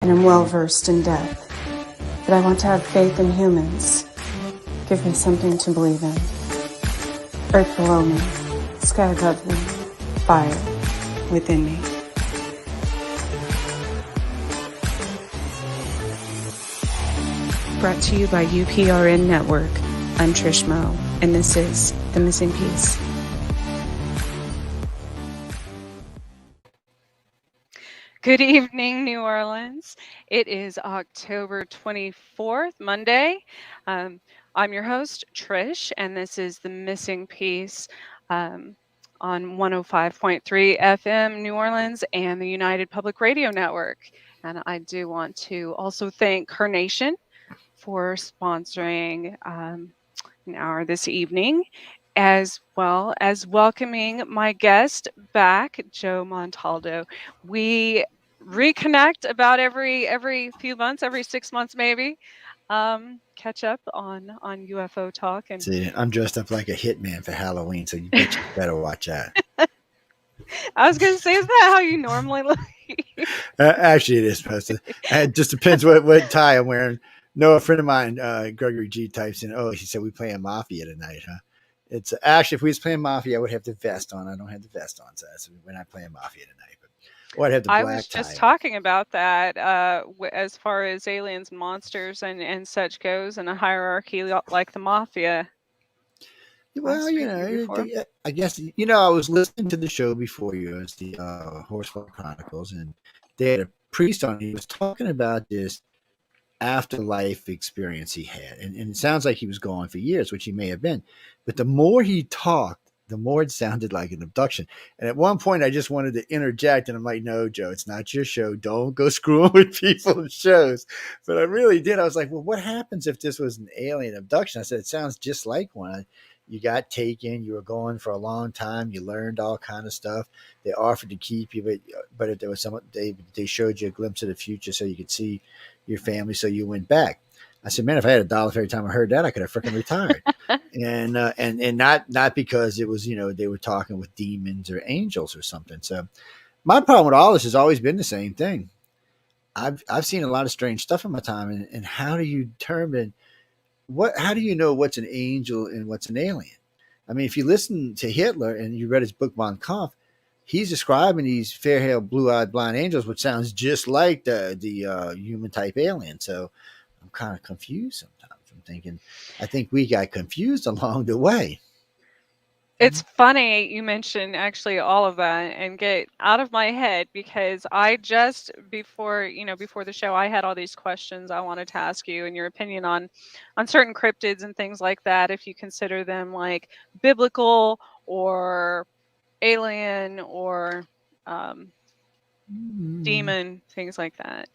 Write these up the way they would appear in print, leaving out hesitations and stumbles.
and am well versed in death. But I want to have faith in humans. Give me something to believe in. Earth below me, sky above me, fire within me. Brought to you by UPRN Network. I'm Trish Mo, and this is The Missing Piece. Good evening, New Orleans. It is October 24th, Monday. I'm your host, Trish, and this is The Missing Piece on 105.3 FM New Orleans and the United Public Radio Network. And I do want to also thank Carnation for sponsoring an hour this evening, as well as welcoming my guest back, Jo Montaldo. We reconnect about every few months, every 6 months maybe. Catch up on UFO talk. And see, I'm dressed up like a hitman for Halloween, so you better watch that. I was gonna say, is that how you normally look? Actually, it is supposed to. It just depends what tie I'm wearing. No, a friend of mine, Gregory G, types in, "Oh, he said we playing Mafia tonight, huh?" It's actually, if we was playing Mafia, I would have the vest on. I don't have the vest on, so we're not playing Mafia tonight. But I'd have the black tie. I was just talking about that as far as aliens and monsters and such goes, and a hierarchy like the Mafia. Well, I guess, I was listening to the show before you. It's the Horsefall Chronicles, and they had a priest on. He was talking about this afterlife experience he had. And it sounds like he was gone for years, which he may have been. But the more he talked, the more it sounded like an abduction. And at one point, I just wanted to interject, and I'm like, no, Joe, it's not your show. Don't go screwing with people's shows. But I really did. I was like, well, what happens if this was an alien abduction? I said, it sounds just like one. You got taken. You were gone for a long time. You learned all kind of stuff. They offered to keep you, but if there was someone, they showed you a glimpse of the future so you could see your family, so you went back. I said, man, if I had $1 for every time I heard that, I could have freaking retired. and not because it was, they were talking with demons or angels or something. So my problem with all this has always been the same thing. I've seen a lot of strange stuff in my time, and how do you determine how do you know what's an angel and what's an alien? I mean, if you listen to Hitler and you read his book Mein Kampf, he's describing these fair-haired, blue-eyed, blind angels, which sounds just like the human-type alien. So I'm kind of confused sometimes. I think we got confused along the way. It's funny you mentioned actually all of that and get out of my head, because I just before the show, I had all these questions I wanted to ask you and your opinion on certain cryptids and things like that, if you consider them like biblical or alien or demon, things like that.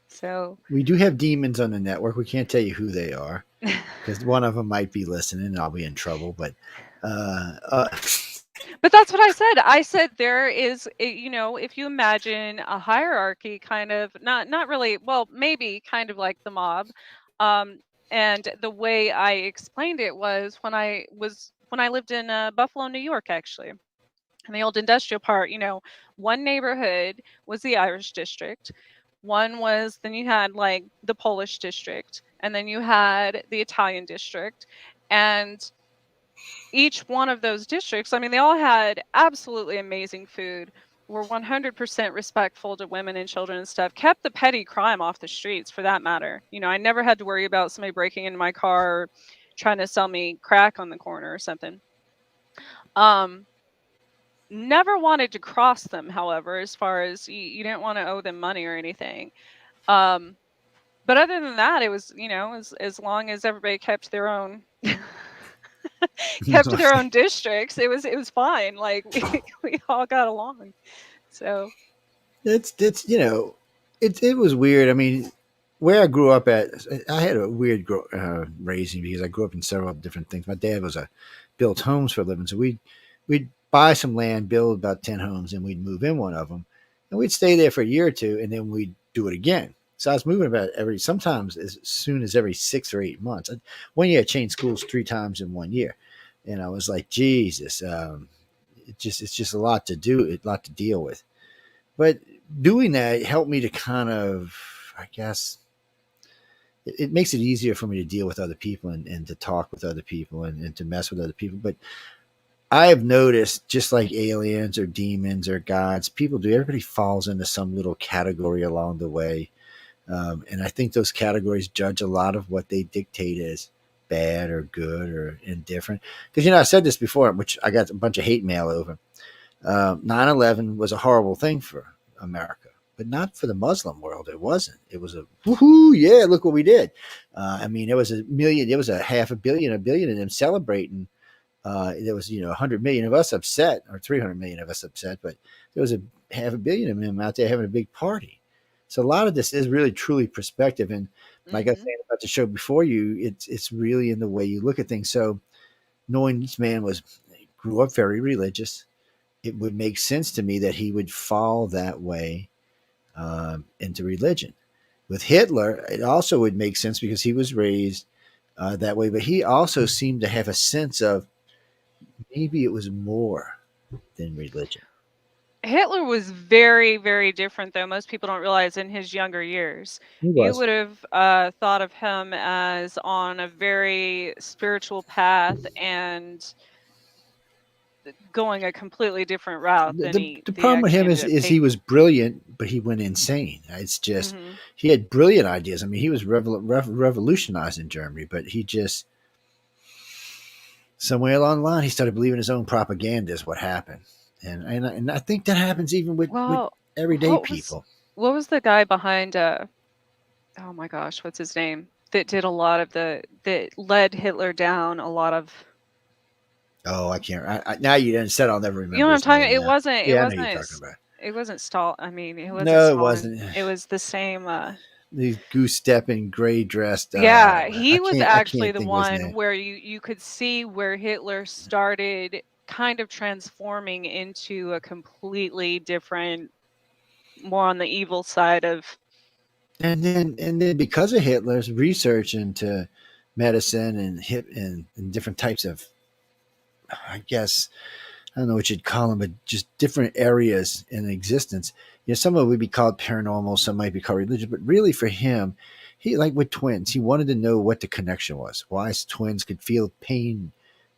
So we do have demons on the network. We can't tell you who they are because one of them might be listening and I'll be in trouble. But but that's what I said. I said there is, if you imagine a hierarchy, kind of not really, well, maybe kind of like the mob. And the way I explained it was when I lived in Buffalo, New York, actually, in the old industrial part. One neighborhood was the Irish district. Then you had like the Polish district, and then you had the Italian district, and each one of those districts, I mean, they all had absolutely amazing food, were 100% respectful to women and children and stuff, kept the petty crime off the streets, for that matter. I never had to worry about somebody breaking into my car or trying to sell me crack on the corner or something. Never wanted to cross them, however, as far as you didn't want to owe them money or anything. But other than that, it was, as long as everybody kept their own their own districts, it was fine. Like we all got along. So it was weird. I mean, where I grew up at, I had a weird raising because I grew up in several different things. My dad built homes for a living, so we'd buy some land, build about 10 homes, and we'd move in one of them, and we'd stay there for a year or two, and then we'd do it again. So I was moving about sometimes as soon as every 6 or 8 months. One year I changed schools 3 times in 1 year. And I was like, Jesus, it's just a lot to do, a lot to deal with. but doing that helped me to kind of, I guess, it makes it easier for me to deal with other people and to talk with other people and to mess with other people. But I have noticed, just like aliens or demons or gods, people do. Everybody falls into some little category along the way, and I think those categories judge a lot of what they dictate as bad or good or indifferent. Because I said this before, which I got a bunch of hate mail over. 9/11 was a horrible thing for America, but not for the Muslim world. It wasn't. It was a woohoo, yeah, look what we did. I mean, it was a million, it was a half a billion of them celebrating. There was 100 million of us upset, or 300 million of us upset, but there was a half a billion of them out there having a big party. So a lot of this is really truly perspective, and like I was Hmm. saying about the show before you, it's really in the way you look at things. So knowing this man grew up very religious, it would make sense to me that he would fall that way into religion. With Hitler, it also would make sense because he was raised that way, but he also seemed to have a sense of maybe it was more than religion. Hitler was very, very different, though. Most people don't realize in his younger years. He You was. would have thought of him as on a very spiritual path and going a completely different route The, than the, he the he problem with actually him ended up is he was taking. brilliant, but he went insane. It's just Hmm. he had brilliant ideas. I mean, he was revolutionizing Germany, but he just somewhere along the line he started believing his own propaganda is what happened, and I think that happens even with Well, everyday what was people. what was the guy behind oh my gosh, what's his name? That did a lot of that led Hitler down a lot of. Oh, I can't. Now you didn't said I'll never You know remember what I'm his talking? name. It Now, wasn't. It yeah, I know who wasn't. you're talking about. It wasn't Stalin. I mean, it wasn't No, it Stalin. wasn't. It was the same. These goose stepping, gray dressed. Yeah, I he was can't. I actually can't the think of his one name. where you could see where Hitler started kind of transforming into a completely different, more on the evil side of. And then because of Hitler's research into medicine and different types of, I guess, I don't know what you'd call them, but just different areas in existence. Some of it would be called paranormal, some might be called religious, but really for him, he, like with twins, he wanted to know what the connection was, why twins could feel pain,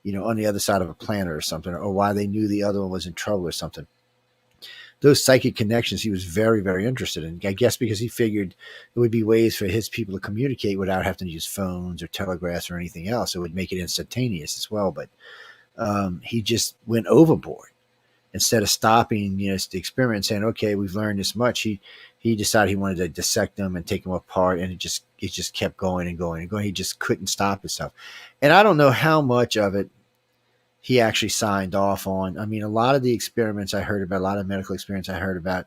on the other side of a planet or something, or why they knew the other one was in trouble or something. Those psychic connections he was very, very interested in. I guess because he figured it would be ways for his people to communicate without having to use phones or telegraphs or anything else. It would make it instantaneous as well. But he just went overboard instead of stopping, the experiment and saying, okay, we've learned this much. He decided he wanted to dissect them and take them apart, and it just kept going and going and going. He just couldn't stop himself. And I don't know how much of it he actually signed off on. I mean, a lot of the experiments I heard about, a lot of medical experiments I heard about,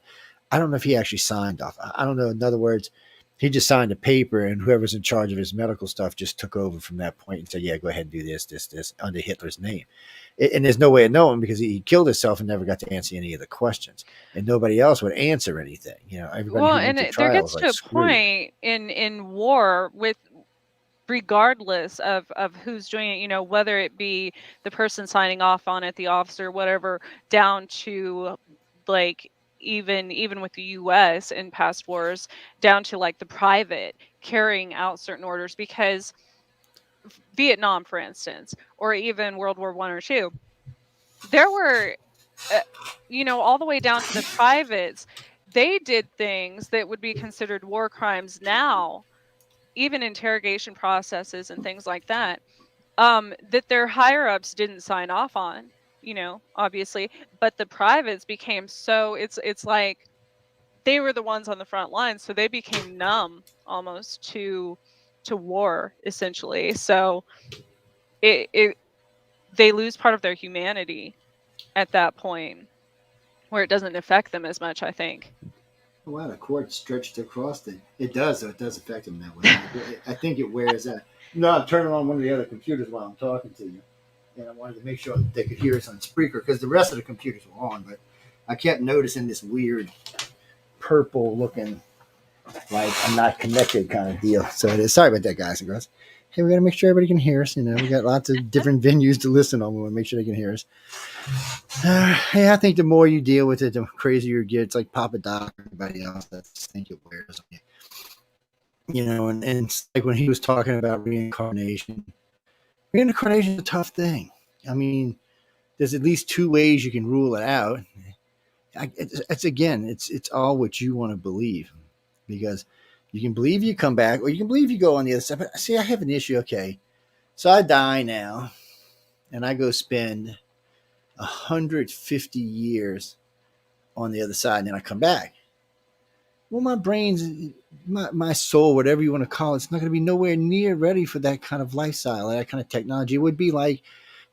I don't know if he actually signed off. I don't know. In other words, he just signed a paper, and whoever's in charge of his medical stuff just took over from that point and said, "Yeah, go ahead and do this under Hitler's name." And there's no way of knowing because he killed himself and never got to answer any of the questions, and nobody else would answer anything. Everybody Well, who and went to there trial gets was to like, a "Screw you." point in war with, regardless of who's doing it, whether it be the person signing off on it, the officer, whatever, down to like even with the US in past wars, down to like the private carrying out certain orders, because Vietnam, for instance, or even World War One or two, there were uh, all the way down to the privates, they did things that would be considered war crimes now, even interrogation processes and things like that, that their higher ups didn't sign off on, obviously, but the privates became so, it's like they were the ones on the front lines, so they became numb almost to war, essentially. So it they lose part of their humanity at that point, where it doesn't affect them as much, I think. Wow, the cord stretched across it. It does, though. It does affect him that way. I think it wears out. No, I'm turning on one of the other computers while I'm talking to you, and I wanted to make sure that they could hear us on speaker because the rest of the computers were on, but I kept noticing this weird purple looking, like I'm not connected kind of deal. So it is. Sorry about that, guys and girls. hey, we got to make sure everybody can hear us. We got lots of different venues to listen on. We want to make sure they can hear us. Hey, I think the more you deal with it, the crazier it gets. Like Papa Doc, everybody else. That's just think it wears on you. And it's like when he was talking about reincarnation. Reincarnation is a tough thing. I mean, there's at least two ways you can rule it out. It's all what you want to believe, because you can believe you come back, or you can believe you go on the other side. But see, I have an issue. Okay, so I die now, and I go spend 150 years on the other side, and then I come back. Well, my brain's, my soul, whatever you want to call it, it's not going to be nowhere near ready for that kind of lifestyle, that kind of technology. It would be like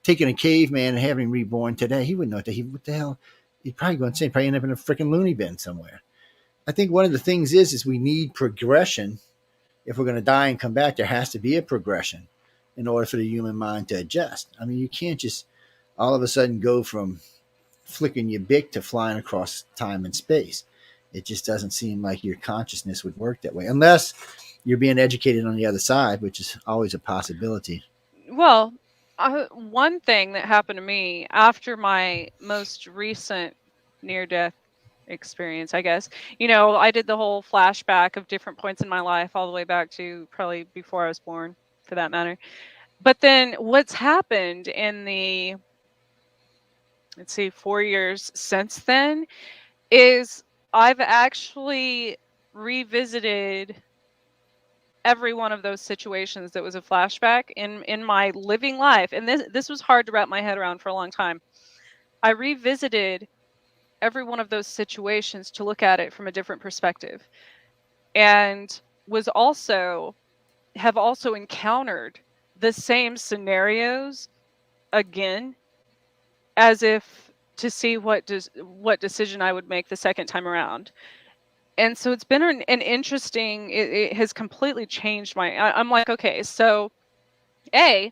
taking a caveman and having him reborn today. He wouldn't know what the hell. He'd probably go insane, probably end up in a freaking loony bin somewhere. I think one of the things is we need progression. If we're going to die and come back, there has to be a progression in order for the human mind to adjust. I mean, you can't just all of a sudden go from flicking your bick to flying across time and space. It just doesn't seem like your consciousness would work that way, unless you're being educated on the other side, which is always a possibility. Well, one thing that happened to me after my most recent near-death experience, I guess, I did the whole flashback of different points in my life, all the way back to probably before I was born, for that matter. But then what's happened in the, let's see, 4 years since then is I've actually revisited every one of those situations that was a flashback in my living life. And this was hard to wrap my head around for a long time. I revisited every one of those situations to look at it from a different perspective, and have also encountered the same scenarios again, as if to see what decision I would make the second time around. And so it's been an interesting, it has completely changed I'm like, okay, so I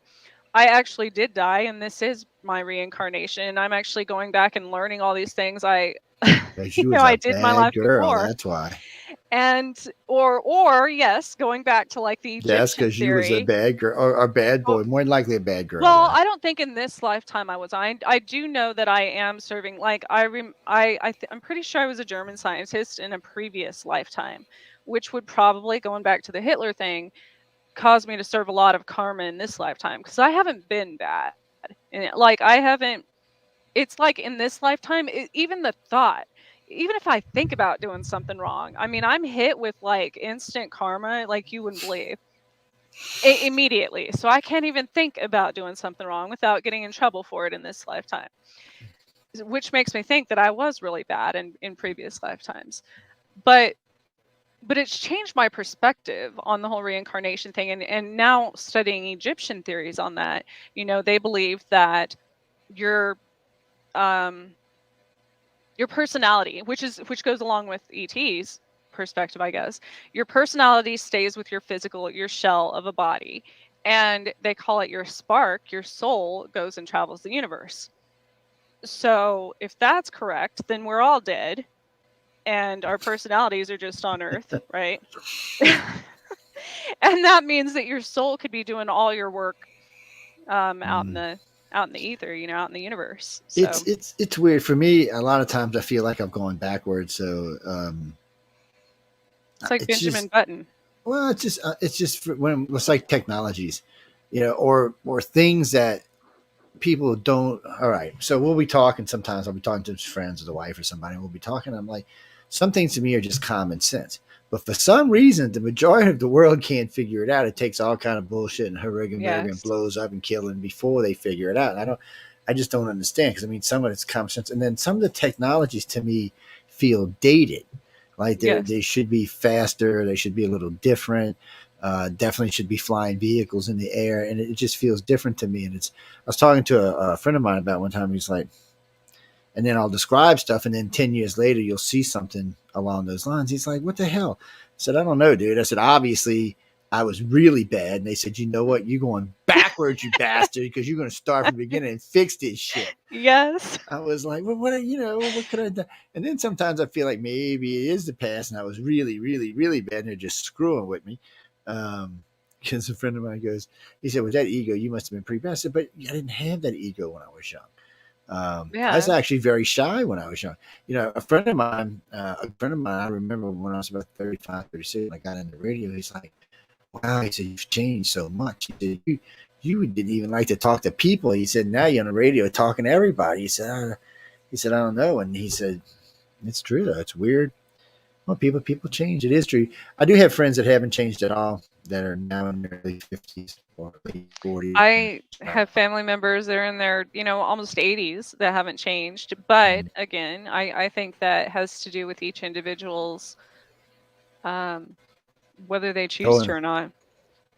actually did die, and this is my reincarnation, and I'm actually going back and learning all these things Because you was I a did my bad life girl, before. that's why. And or yes, going back to like the Yes, Egyptian because you was a theory. bad girl, or a bad Well, boy, more than likely a bad girl, well, though. I don't think in this lifetime I was. I do know that I am serving. Like I'm pretty sure I was a German scientist in a previous lifetime, which would probably, going back to the Hitler thing, cause me to serve a lot of karma in this lifetime, because I haven't been bad. And I haven't. It's like in this lifetime, even the thought, even if I think about doing something wrong, I mean, I'm hit with like instant karma, like you wouldn't believe, immediately. So I can't even think about doing something wrong without getting in trouble for it in this lifetime, which makes me think that I was really bad in previous lifetimes. But it's changed my perspective on the whole reincarnation thing, and now studying Egyptian theories on that. They believe that your um your personality, which goes along with ET's perspective, I guess. Your personality stays with your shell of a body, and they call it your spark. Your soul goes and travels the universe. So if that's correct, then we're all dead, and our personalities are just on Earth, right? And that means that your soul could be doing all your work out in Mm. the ether, out in the universe. It's So it's it's weird for me. A lot of times, I feel like I'm going backwards. So it's like it's Benjamin just Button. well, it's just when it's like technologies, or things that people don't. All right, so we'll be talking. Sometimes I'll be talking to friends or the wife or somebody, and we'll be talking. I'm like, some things to me are just common sense, but for some reason, the majority of the world can't figure it out. It takes all kind of bullshit and hurricane and Yes. blows up and killing before they figure it out. And I just don't understand, because I mean, some of it's common sense, and then some of the technologies to me feel dated. Like Yes. they should be faster. They should be a little different. Definitely should be flying vehicles in the air, and it just feels different to me. And I was talking to a friend of mine about one time. He's like, and then I'll describe stuff, and then 10 years later, you'll see something along those lines. He's like, "What the hell?" I said, "I don't know, dude." I said, "Obviously, I was really bad." And they said, "You know what? You're going backwards, you bastard, because you're going to start from the beginning and fix this shit." Yes. I was like, "Well, what could I do?" And then sometimes I feel like maybe it is the past, and I was really, really, really bad, and they're just screwing with me. Um, because a friend of mine goes, he said, "With that ego, you must have been pretty bad." I said, "But I didn't have that ego when I was young. I was Yeah. actually very shy when I was young. You know, a friend of mine, I remember when I was about 35, 36, when I got into radio, he's like, wow, he said, you've changed so much. He said, you didn't even like to talk to people. He said, now you're on the radio talking to everybody. He said, I don't know. And he said, it's true though. It's weird. Well, people change. It is true. I do have friends that haven't changed at all that are now in their early 50s or late 40s. And, I have family members that are in their, almost 80s that haven't changed. But mm, again, I think that has to do with each individual's, um, whether they choose oh, to or not.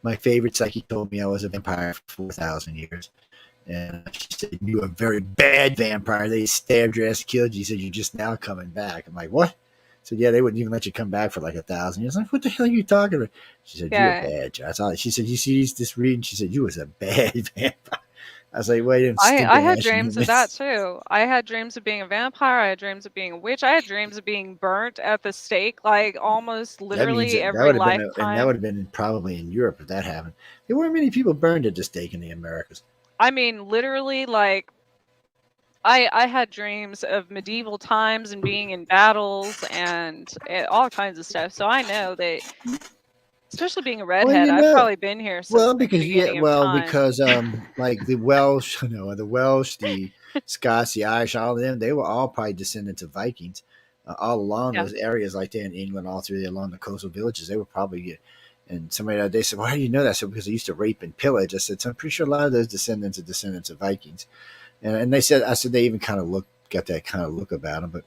my favorite psychic told me I was a vampire for 4,000 years. And she said, you were a very bad vampire. They stabbed your ass, killed you. She said, you're just now coming back. I'm like, what? I said, yeah, they wouldn't even let you come back for like 1,000 years. I'm like, what the hell are you talking about? She said, you were Yeah. bad. That's all. She said, you see this reading? She said, you was a bad vampire. I was like, wait, them I stinking had ass dreams of that humans. too. I had dreams of being a vampire. I had dreams of being a witch. I had dreams of being burnt at the stake, like almost That means literally that every would have been, and that lifetime. would have been probably in Europe if that happened. There weren't many people burned at the stake in the Americas. I mean, literally, like I had dreams of medieval times and being in battles and all kinds of stuff. So I know that, especially being a Well, redhead, I've probably been here since well, the because beginning of time. like the Welsh, the Welsh, the Scots, the Irish, all of them, they were all probably descendants of Vikings. All along Yeah, those areas, like there in England, all through there along the coastal villages, they were probably. And somebody the other day said, "Why do you know that?" I said, "Because they used to rape and pillage." I said, "So I'm pretty sure a lot of those descendants are descendants of Vikings." And they said, I said they even kind of got that kind of look about them. But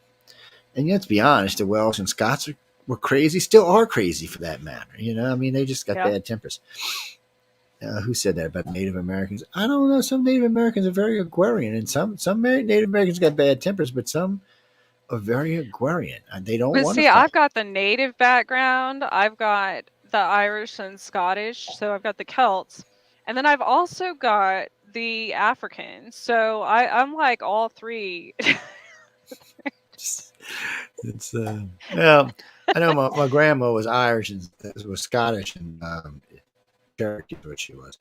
and yet, to be honest, the Welsh and Scots were crazy, still are crazy for that matter. I mean, they just got yeah. bad tempers. Who said that about Native Americans? I don't know. Some Native Americans are very agrarian, and some Native Americans got bad tempers, but some are very agrarian. And they don't But want to see, I've fight. got the native background. I've got the Irish and Scottish. So I've got the Celts. And then I've also got the African. So I'm like all three. It's well, I know my grandma was Irish and was Scottish and Cherokee is what she was.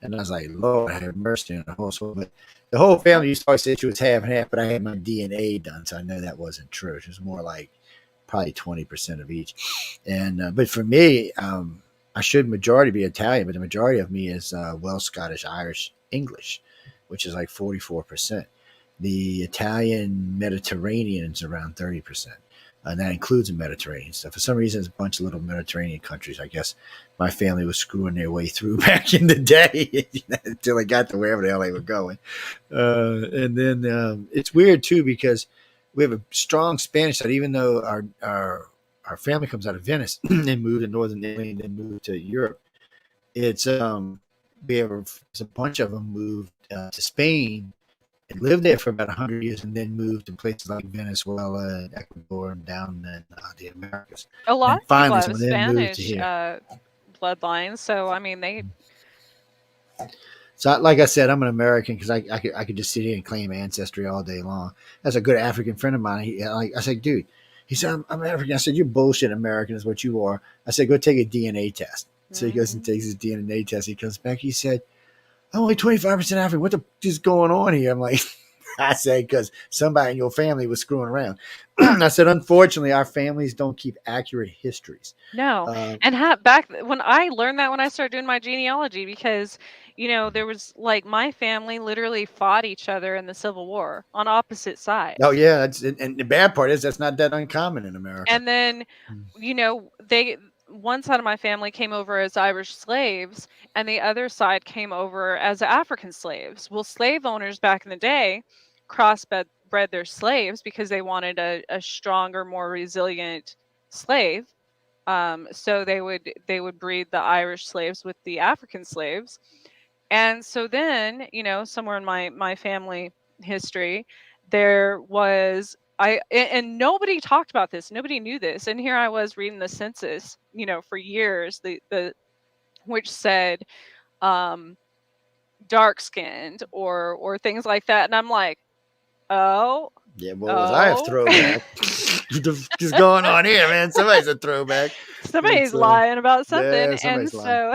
And I was like, Lord have mercy on the whole soul. But the whole family used to always say she was half and half, but I had my DNA done, so I know that wasn't true. It was more like probably 20% of each. And but for me, I should majority be Italian, but the majority of me is Welsh, Scottish, Irish, English, which is like 44%. The Italian Mediterranean is around 30%. And that includes the Mediterranean stuff. For some reason, there's a bunch of little Mediterranean countries. I guess my family was screwing their way through back in the day until they got to wherever the hell they were going. And then it's weird too because we have a strong Spanish side, even though our family comes out of Venice and moved to northern Italy and then moved to Europe. It's we have a bunch of them moved to Spain and lived there for about 100 years, and then moved to places like Venezuela and Ecuador and down in the Americas. A And lot then of people finally, have some a of them moved to Spanish here. bloodline. So, I mean, they, So, like I said, I'm an American because I could just sit here and claim ancestry all day long. That's a good African friend of mine. I said, dude, he said, I'm African. I said, you're bullshit American is what you are. I said, go take a DNA test. So he goes and mhm. takes his DNA test. He comes back. He said, I'm only 25% African. What the is going on here? I'm like, I said, because somebody in your family was screwing around. Yeah. I said, unfortunately, our families don't keep accurate histories. No. Uh, And when I learned that when I started doing my genealogy, because, there was like my family literally fought each other in the Civil War on opposite oh, sides. yeah. And the bad part is that's not that uncommon in America. And then, one side of my family came over as Irish slaves, and the other side came over as African slaves. Well, slave owners back in the day bred their slaves because they wanted a stronger, more resilient slave. So they would breed the Irish slaves with the African slaves. And so then, somewhere in my family history, there was and nobody talked about this. Nobody knew this. And here I was reading the census, for years, the which said um dark skinned or things like that. And I'm like, oh, Yeah, what was I a oh. throwback? What's going on here, man? Somebody's a throwback. Somebody's It's lying about something. yeah, And somebody's lying. so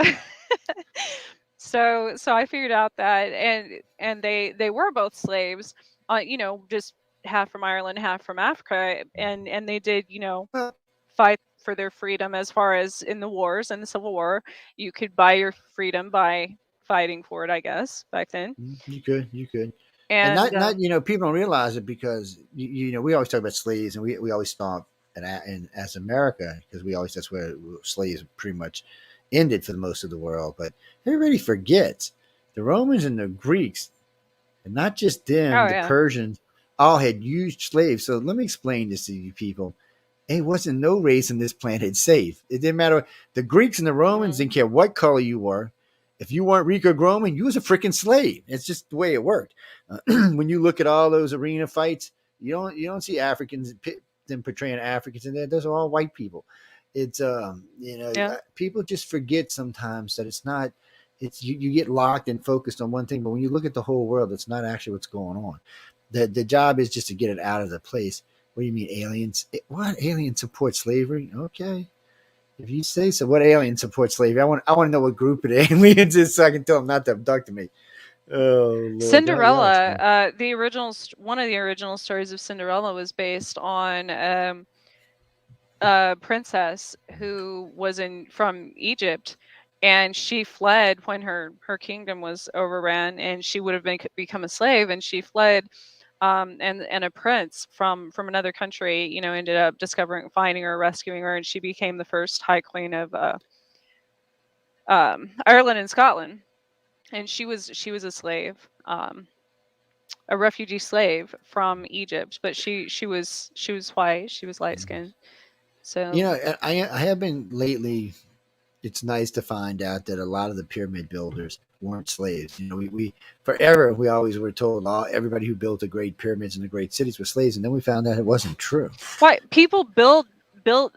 So I figured out that, and they were both slaves, just half from Ireland, half from Africa, and they did, Well, fight for their freedom. As far as in the wars and the Civil War, you could buy your freedom by fighting for it, I guess, back then. you could, and And not people don't realize it because we always talk about slaves and we always thought in as America because we always that's where slaves pretty much ended for the most of the world, but everybody forgets the Romans and the Greeks, and not just them, oh the yeah. Persians all had huge slaves. So let me explain this to you people. It wasn't no race on this planet safe. It didn't matter. The Greeks and the Romans Mm, didn't care what color you were. If you weren't Greek or Roman, you was a freaking slave. It's just the way it worked. When you look at all those arena fights, you don't see Africans them portraying Africans in there. Those are all white people. It's yeah. people just forget sometimes that it's not. It's you get locked and focused on one thing, but when you look at the whole world, it's not actually what's going on. The job is just to get it out of the place. What do you mean aliens? What alien support slavery? Okay, if you say so. What alien support slavery? I want to know what group of aliens is so I can tell them not to abduct me. Oh Lord, y'all are Cinderella, smart. one of the original stories of Cinderella was based on princess who was in from Egypt, and she fled when her kingdom was overran, and she would have become a slave, and she fled. And a prince from another country, ended up discovering, finding her, rescuing her, and she became the first high queen of Ireland and Scotland. And she was a slave, a refugee slave from Egypt, but she was white, she was light skinned. So I have been lately. It's nice to find out that a lot of the pyramid builders weren't slaves. We forever we always were told everybody who built the great pyramids and the great cities were slaves, and then we found out it wasn't true. why people build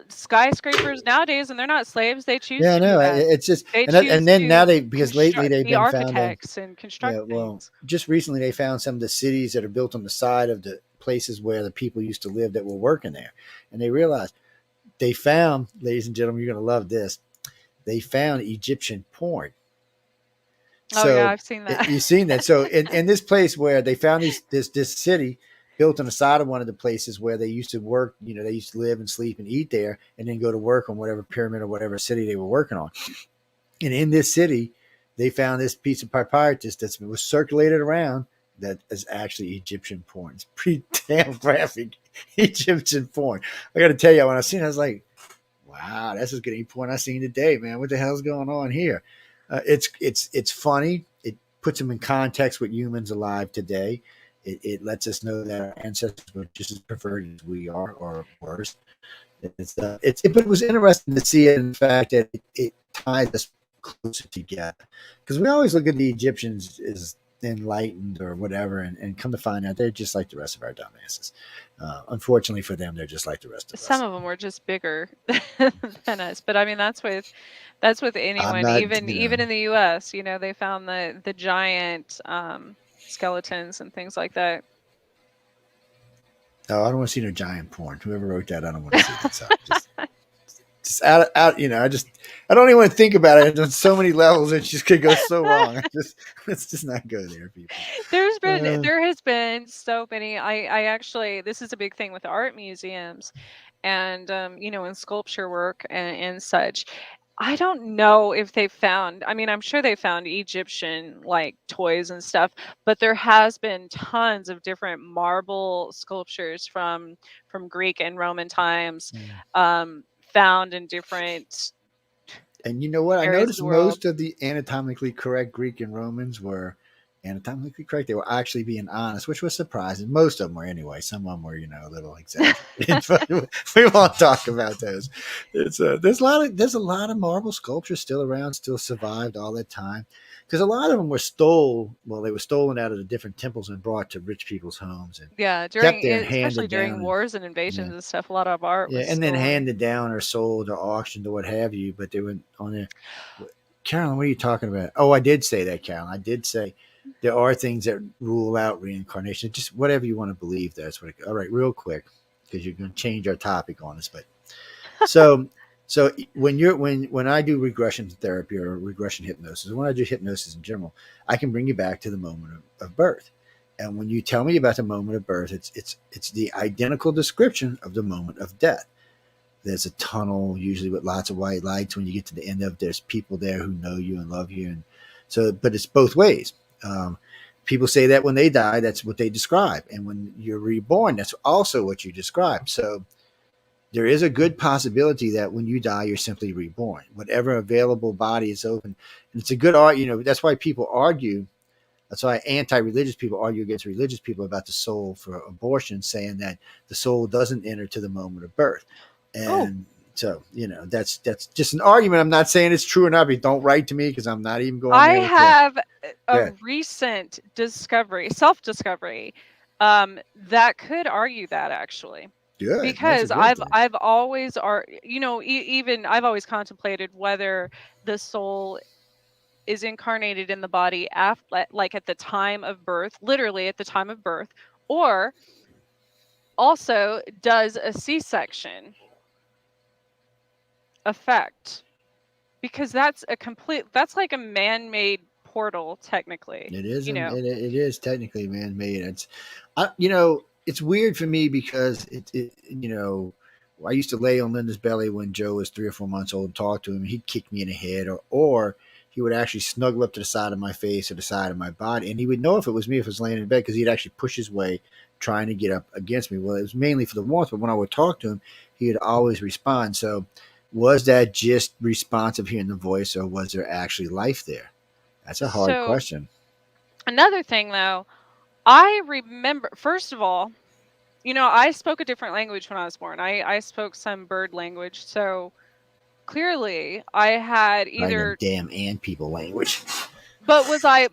skyscrapers nowadays, and they're not slaves, they choose Yeah, I to do know. that. It's just They and choose then now to they because lately construct, they've be been found in. architects and construct Yeah, well, things. just recently they found some of the cities that are built on the side of the places where the people used to live that were working there, and they realized they found, ladies and gentlemen, you're going to love this. They found Egyptian porn. Oh yeah, So I've seen that. you've seen that. So in this place where they found this city built on the side of one of the places where they used to work, they used to live and sleep and eat there, and then go to work on whatever pyramid or whatever city they were working on. And in this city, they found this piece of papyrus that was circulated around that is actually Egyptian porn. It's pretty damn graphic Egyptian porn. I got to tell you, when I seen it, I was like, wow, that's as good a porn I've seen today, man. What the hell's going on here? It's funny. It puts them in context with humans alive today. It lets us know that our ancestors were just as perverted as we are, or worse. But it was interesting to see it in the fact that it ties us closer together because we always look at the Egyptians as enlightened or whatever, and come to find out they're just like the rest of our dumbasses. Unfortunately for them, they're just like the rest of Some us. of them were just bigger than us, but I mean that's with I'm anyone, not, even in the U.S. They found the giant skeletons and things like that. oh, I don't want to see no giant porn. Whoever wrote that, I don't want to see that. So just out. I don't even want to think about it. On so many levels, it just could go so wrong. Let's just not go there, people. Uh, There has been so many. I actually, this is a big thing with art museums, and in sculpture work and such. I don't know if they found, I mean, I'm sure they found Egyptian like toys and stuff, but there has been tons of different marble sculptures from Greek and Roman times, found in different And you know what? I areas of noticed the world. most of the anatomically correct Greek and Romans were anatomically correct. They were actually being honest, which was surprising. Most of them were anyway. Some of them were, a little exaggerated. But we won't talk about those. It's there's a lot of marble sculptures still around, still survived all that time. Because a lot of them were stole. Well, they were stolen out of the different temples and brought to rich people's homes and Yeah, kept there and especially handed during down. And wars and invasions yeah, and stuff, a lot of art yeah, was and then stolen. handed down or sold or auctioned or what have you. But they were on there. Carolyn, what are you talking about? Oh, I did say that, Carolyn. I did say there are things that rule out reincarnation. Just whatever you want to believe. All right, real quick, because you're going to change our topic on us. But so So when I do regression therapy or regression hypnosis, or when I do hypnosis in general, I can bring you back to the moment of birth. And when you tell me about the moment of birth, it's the identical description of the moment of death. There's a tunnel, usually with lots of white lights. When you get to the end of it, there's people there who know you and love you, and so. But it's both ways. People say that when they die, that's what they describe, and when you're reborn, that's also what you describe. So there is a good possibility that when you die, you're simply reborn. Whatever available body is open, and it's a good art. That's why people argue. That's why anti-religious people argue against religious people about the soul for abortion, saying that the soul doesn't enter to the moment of birth. Oh, And so, that's just an argument. I'm not saying it's true or not. But don't write to me because I'm not even going I there with you. have a Good, recent discovery, self-discovery, that could argue that actually. good. That's a Because good I've thing. I've always even I've always contemplated whether the soul is incarnated in the body after, like at the time of birth, literally at the time of birth, or also does a C-section affect, because that's like a man-made portal technically, It is you know. it is technically man made. It's weird for me because I used to lay on Linda's belly when Joe was 3 or 4 months old and talk to him. He'd kick me in the head, or he would actually snuggle up to the side of my face or the side of my body, and he would know if it was me if I was laying in bed because he'd actually push his way trying to get up against me. Well, it was mainly for the warmth, but when I would talk to him, he would always respond. So, was that just responsive hearing the voice, or was there actually life there? That's a hard So question. another thing though, I remember, first of all, I spoke a different language when I was born. I spoke some bird language, so clearly I had Not even either. damn ant people language. I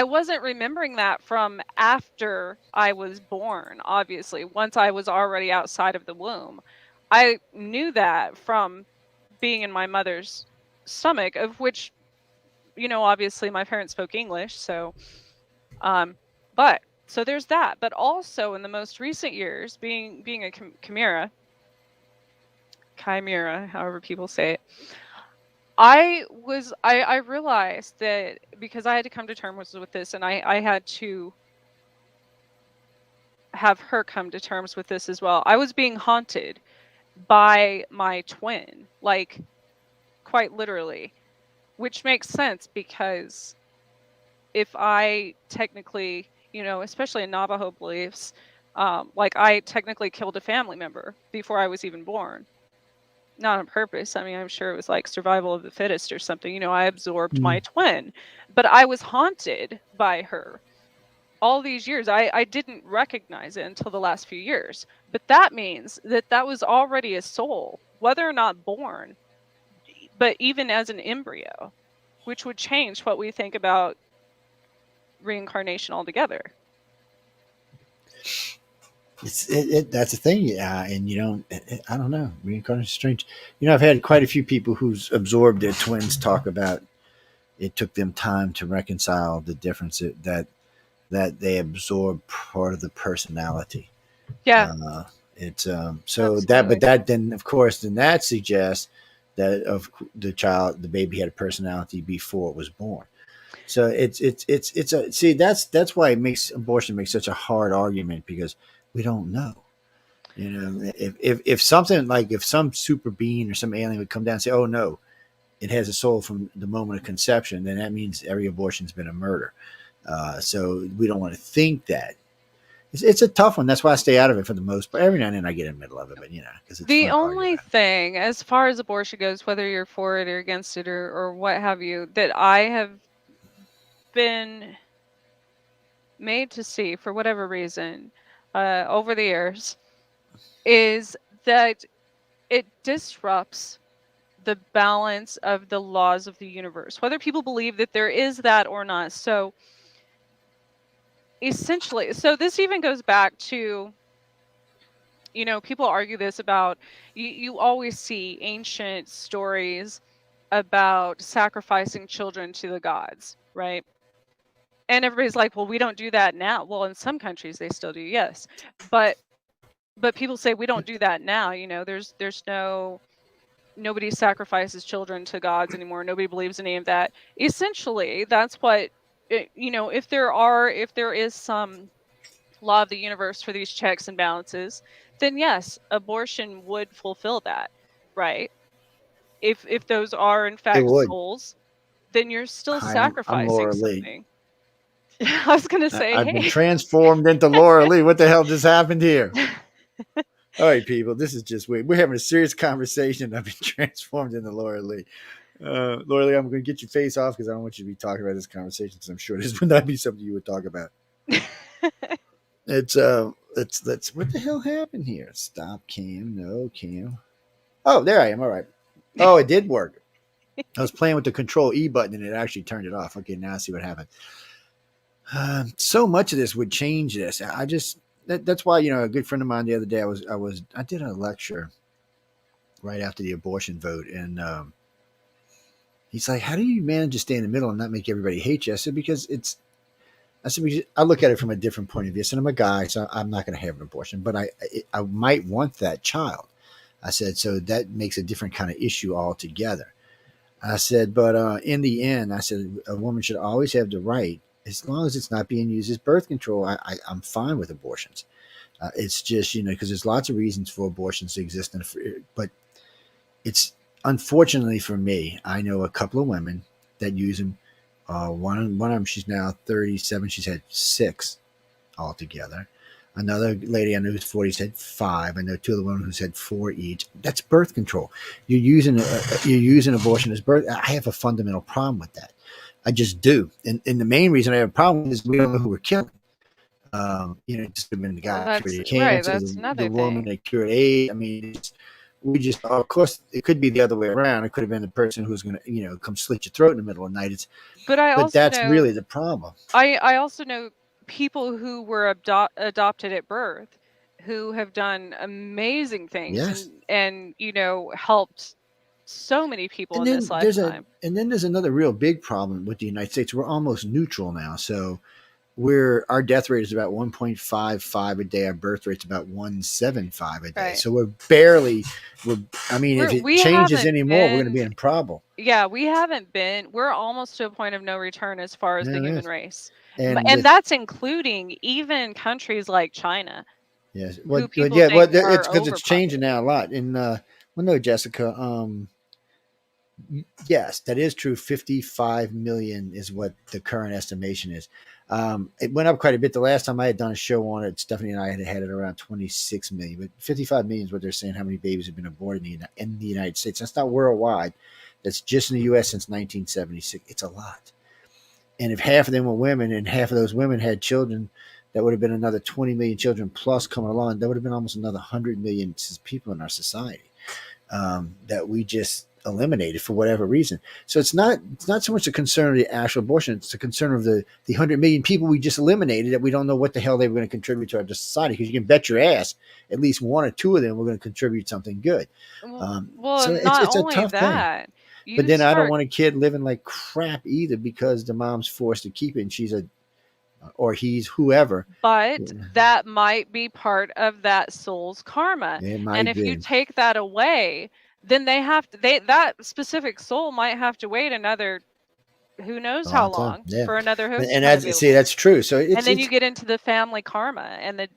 wasn't remembering that from after I was born, obviously. Once I was already outside of the womb. I knew that from being in my mother's stomach, of which, obviously my parents spoke English, so but so there's that. But also in the most recent years, being a chimera, however people say it, I realized that, because I had to come to terms with this, and I had to have her come to terms with this as well. I was being haunted by my twin, like quite literally, which makes sense because if I technically, especially in Navajo beliefs, like I technically killed a family member before I was even born. Not on purpose. I mean, I'm sure it was like survival of the fittest or something. I absorbed Mm. my twin, but I was haunted by her all these years. I didn't recognize it until the last few years. But that means that was already a soul, whether or not born, but even as an embryo, which would change what we think about reincarnation altogether. That's the thing, yeah. And I don't know. Reincarnation is strange. I've had quite a few people who's absorbed their twins talk about it took them time to reconcile the difference that they absorb part of the personality. Yeah, Uh, it's so that, but absolutely. that then of course then that suggests that of the baby had a personality before it was born. So it's a see that's why it makes abortion makes such a hard argument because we don't know. If something like if some super being or some alien would come down and say, "Oh no, it has a soul from the moment of conception," then that means every abortion's been a murder. So we don't want to think that. It's a tough one. That's why I stay out of it for the most part. Every now and then I get in the middle of it, but because it's The fun to argue only about. thing, as far as abortion goes, whether you're for it or against it, or what have you, that I have been made to see for whatever reason, over the years, is that it disrupts the balance of the laws of the universe, whether people believe that there is that or not. So essentially, so this even goes back to, people argue this about, you always see ancient stories about sacrificing children to the gods, right? And everybody's like, well, we don't do that now. Well, in some countries they still do, yes. But people say we don't do that now. There's no. nobody sacrifices children to gods anymore. Nobody believes in any of that. Essentially, that's what if there is some law of the universe for these checks and balances, then yes, abortion would fulfill that, right? If those are in It fact would. souls, then you're still Hi, I'm sacrificing Laura Lee. something. I was gonna say, I've been hey. transformed into Laura Lee. What the hell just happened here? All right, people, this is just weird. We're having a serious conversation. I've been transformed into Laura Lee. Laura Lee, I'm going to get your face off because I don't want you to be talking about this conversation because I'm sure this would not be something you would talk about. Let's what the hell happened here? Stop cam, no cam. Oh, there I am. All right. Oh, it did work. I was playing with the Control E button and it actually turned it off. Okay, now I see what happened. So much of this would change this. I just that's why a good friend of mine the other day I did a lecture right after the abortion vote and he's like, how do you manage to stay in the middle and not make everybody hate you? I said because I look at it from a different point of view. I said I'm a guy, so I'm not going to have an abortion, but I might want that child. I said so that makes a different kind of issue altogether. I said, but in the end, I said a woman should always have the right, as long as it's not being used as birth control. I'm fine with abortions. It's just because there's lots of reasons for abortions to exist, but it's unfortunately for me, I know a couple of women that use them. One of them, she's now 37. She's had 6 altogether. Another lady I know who's 40 has had 5. I know 2 other women who's had 4 each. That's birth control. You're using abortion as birth. I have a fundamental problem with that. I just do. And the main reason I have a problem is we don't know who we're killing. It just have been the Well, guy that that's cured right. cancer, That's the another woman thing. that cured AIDS. I mean, of course, it could be the other way around. It could have been the person who's going to, come slit your throat in the middle of the night. But I But also that's know really the problem. I also know people who were adopted at birth who have done amazing things Yes. and helped so many people And in this then there's a lifetime. and then there's another real big problem with the United States. We're almost neutral now. So our death rate is about 1.55 a day. Our birth rate's about 175 a day. Right. So we're I mean, if it We changes haven't anymore, we're going to be been in trouble. yeah, we haven't been we're almost to a point of no return as far as the Yeah, it human is. race. And And with that's including even countries like China, yes, who what people yeah, think it's are because it's changing overpopulated. now a lot. And well, no, Jessica. Yes, that is true. 55 million is what the current estimation is. It went up quite a bit. The last time I had done a show on it, Stephanie and I had it around 26 million, but 55 million is what they're saying how many babies have been aborted in the United States. That's not worldwide. That's just in the U.S. since 1976. It's a lot. And if half of them were women and half of those women had children, that would have been another 20 million children plus coming along. That would have been almost another 100 million people in our society that we just eliminated for whatever reason. So it's not so much a concern of the actual abortion; it's a concern of the 100 million people we just eliminated that we don't know what the hell they were going to contribute to our society. Because you can bet your ass at least 1 or 2 of them were going to contribute something good. Well, So not it's a only tough thing. that, But you then I don't start want a kid living like crap either because the mom's forced to keep it and she's a or he's whoever. but that might be part of that soul's karma. It And might if you be take that away, then that specific soul might have to wait another who knows a how long time. long Yeah, for another host to and come that's available. true. So And then you it's get into the family karma and that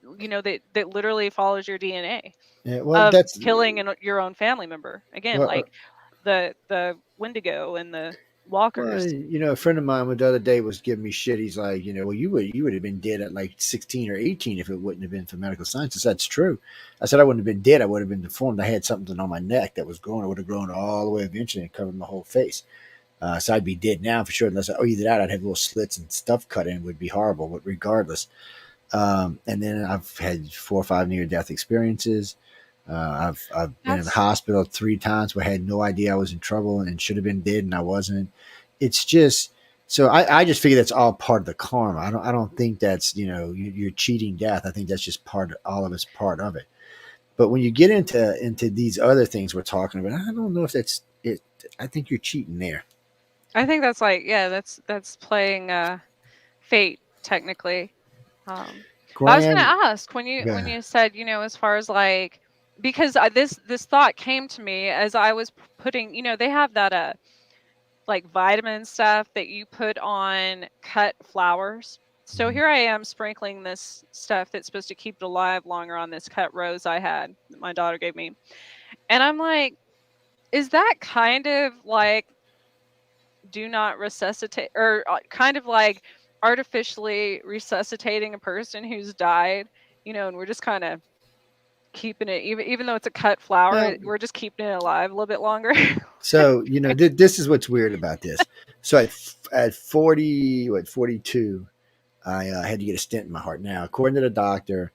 literally follows your DNA yeah, well of that's killing your own family member. Again, well, like the Wendigo and the Well, walkers. a friend of mine the other day was giving me shit. He's like, well, you would have been dead at like 16 or 18 if it wouldn't have been for medical sciences. That's true. I said I wouldn't have been dead. I would have been deformed. I had something on my neck that was growing. It would have grown all the way eventually and covered my whole face. So I'd be dead now for sure. Unless either that, I'd have little slits and stuff cut in. It would be horrible. But regardless, and then I've had 4 or 5 near death experiences. I've been in the That's hospital 3 times where I had no idea I was in trouble and should have been dead and I wasn't. It's just so I just figure that's all part of the karma. I don't think that's you're cheating death. I think that's just part of all of it's part of it. But when you get into these other things we're talking about, I don't know if that's it. I think you're cheating there. I think that's like yeah, that's playing fate technically. But I was gonna Grand, ask when uh, you said as far as like because this thought came to me as I was putting, they have that like vitamin stuff that you put on cut flowers. So Mhm. here I am sprinkling this stuff that's supposed to keep it alive longer on this cut rose I had that my daughter gave me. And I'm like, is that kind of like do not resuscitate, or kind of like artificially resuscitating a person who's died, and we're just kind of keeping it, even though it's a cut flower, Well, we're just keeping it alive a little bit longer. so this is what's weird about this. So at 40, 42, I had to get a stent in my heart. Now, according to the doctor,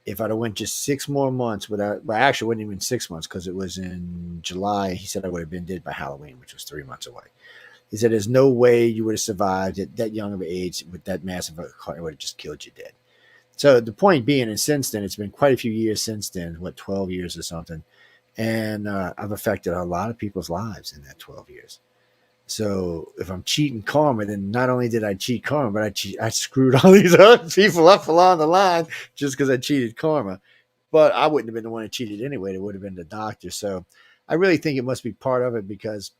if I'd have went just 6 more months without, well, actually, it wasn't even 6 months because it was in July. He said I would have been dead by Halloween, which was 3 months away. He said there's no way you would have survived at that young of an age with that massive a heart. It would have just killed you dead. So the point being, and since then, it's been quite a few years since then, 12 years or something. And I've affected a lot of people's lives in that 12 years. So if I'm cheating karma, then not only did I cheat karma, but I screwed all these other people up along the line just because I cheated karma. But I wouldn't have been the one that cheated anyway. It would have been the doctor. So I really think it must be part of it because,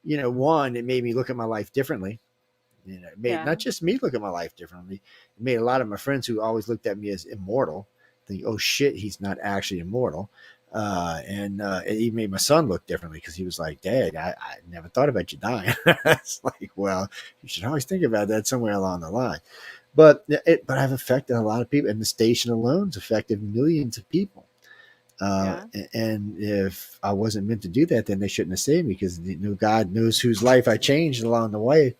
one, it made me look at my life differently. It made Yeah. not just me look at my life differently. It made a lot of my friends who always looked at me as immortal think, "Oh shit, he's not actually immortal." And it even made my son look differently because he was like, "Dad, I never thought about you dying." It's like, well, you should always think about that somewhere along the line. But I've affected a lot of people, and the station alone's affected millions of people. Uh, Yeah. and if I wasn't meant to do that, then they shouldn't have saved me because God knows whose life I changed along the way,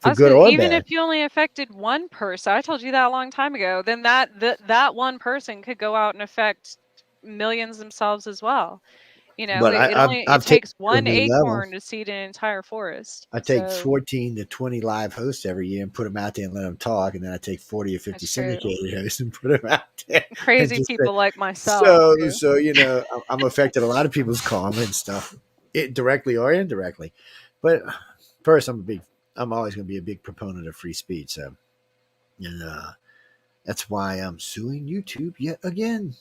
I for was good gonna, or even bad. if you only affected one person, I told you that a long time ago, then that one person could go out and affect millions themselves as well. But It I've taken takes it to a one new level. acorn to seed an entire forest. I take So 14 to 20 live hosts every year and put them out there and let them talk. And then I take 40 or 50 that's true. syndicated hosts and put them out there and Crazy just say, people like myself so, too. so, I'm affected a lot of people's karma and stuff, directly or indirectly. But first, I'm always going to be a big proponent of free speech. So, and that's why I'm suing YouTube yet again.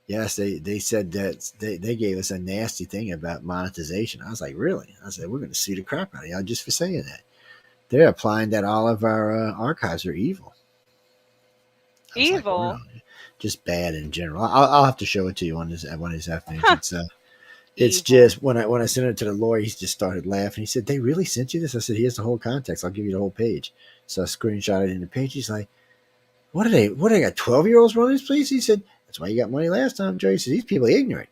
Yes, they said that they gave us a nasty thing about monetization. I was like, really? I said, we're going to sue the crap out of y'all just for saying that. They're applying that all of our archives are evil. I was like, wow, Evil. just bad in general. I'll have to show it to you on this one of these afternoons. Huh. It's Evil. just when I sent it to the lawyer, he just started laughing. He said, "They really sent you this?" I said, "Here's the whole context. I'll give you the whole page." So I screenshotted in the page. He's like, "What are they? What, they got 12-year-olds running this place?" He said, "That's why you got money last time, Joe." He said, "These people are ignorant."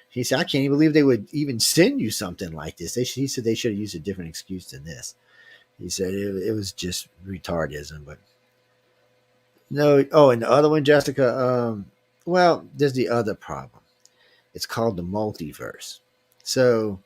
He said, "I can't even believe they would even send you something like this." He said they should have used a different excuse than this. He said it was just retardism, but no. Oh, and the other one, Jessica. Well, there's the other problem. It's called the multiverse. So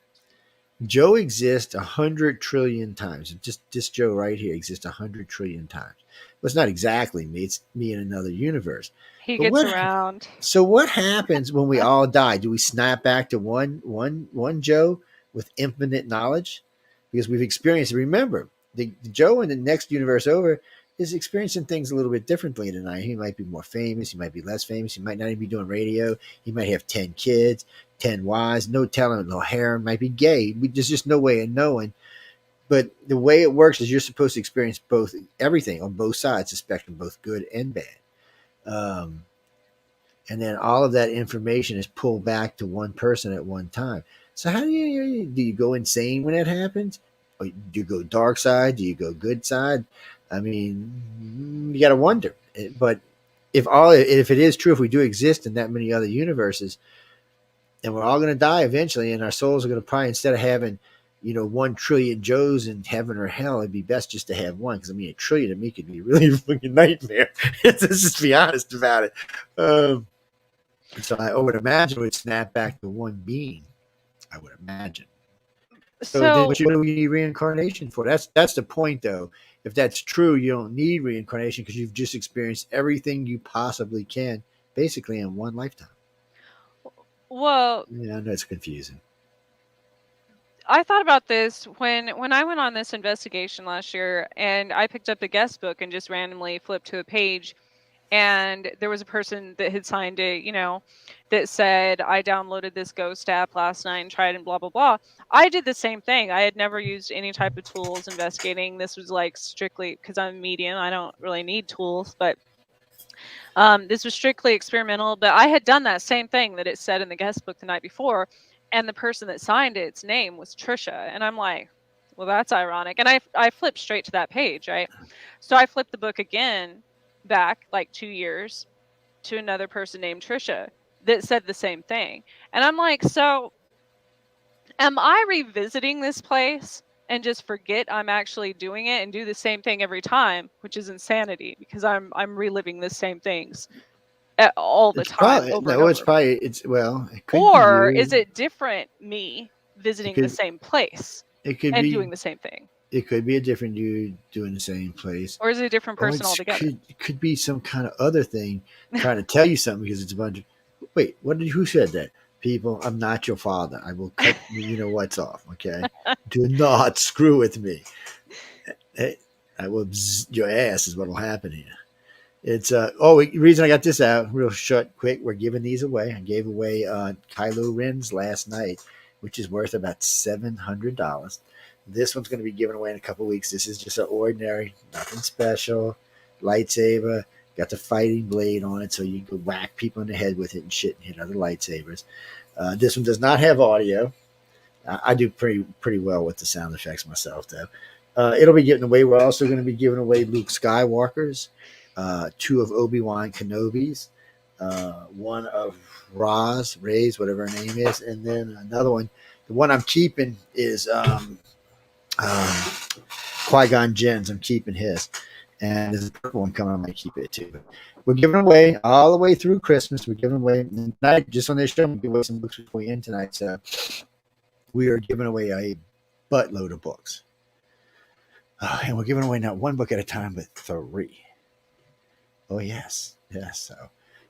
Joe exists 100 trillion times. Just this Joe right here exists 100 trillion times. Well, it's not exactly me. It's me in another universe. He But gets around. what happens when we all die? Do we snap back to one Joe with infinite knowledge? Because we've experienced. Remember, the Joe in the next universe over is experiencing things a little bit differently than I. He might be more famous. He might be less famous. He might not even be doing radio. He might have 10 kids, 10 wives. No telling. No harem. Might be gay. There's just no way of knowing. But the way it works is you're supposed to experience both everything on both sides of the spectrum, both good and bad. Um, and then all of that information is pulled back to one person at one time. So how do you go insane when that happens? Or do you go dark side? Do you go good side? I mean, you got to wonder. But if it is true, if we do exist in that many other universes, and we're all going to die eventually, and our souls are going to probably, instead of having 1 trillion Joes in heaven or hell, it'd be best just to have one. Because I mean, a trillion to me could be really fucking nightmare. Let's just be honest about it. Um, so I would imagine it would snap back to one being. I would imagine. So then, So what do you need reincarnation for? That's the point, though. If that's true, you don't need reincarnation because you've just experienced everything you possibly can, basically in one lifetime. well, Yeah, I know it's confusing. I thought about this when I went on this investigation last year, and I picked up the guest book and just randomly flipped to a page. and there was a person that had signed it, that said, I downloaded this ghost app last night and tried and blah, blah, blah. I did the same thing. I had never used any type of tools investigating. This was like strictly because I'm a medium. I don't really need tools, but this was strictly experimental. But I had done that same thing that it said in the guest book the night before. And the person that signed its name was Trisha. And I'm like, well, that's ironic. And I flipped straight to that page, right? So I flipped the book again back like 2 years to another person named Trisha that said the same thing. And I'm like, so am I revisiting this place and just forget I'm actually doing it and do the same thing every time, which is insanity because I'm reliving the same things all the It's time probably over and no. over. It could be Or is you. it different me It visiting the could same place it could and be doing the same thing? it could be a different you doing the same place, Or is it a different or person altogether? it could be some kind of other thing trying to tell you something because it's a bunch of. Wait, who said that? People, I'm not your father. I will cut you know what's off. Okay, do not screw with me. Hey, I will your ass is what will happen here. It's reason I got this out real short, quick. We're giving these away. I gave away Kylo Ren's last night, which is worth about $700. This one's going to be given away in a couple weeks. This is just an ordinary, nothing special lightsaber. Got the fighting blade on it, so you can whack people in the head with it and shit and hit other lightsabers. This one does not have audio. I do pretty well with the sound effects myself, though. It'll be given away. We're also going to be giving away Luke Skywalker's, two of Obi-Wan Kenobi's, one of Ray's, whatever her name is, and then another one. The one I'm keeping is Qui-Gon Jinn's. I'm keeping his. And there's a purple one coming. I might keep it too. But we're giving away all the way through Christmas. We're giving away tonight, just on this show, we'll give away some books before we end tonight. So we are giving away a buttload of books. And we're giving away not one book at a time, but three. Oh, yes. Yes. So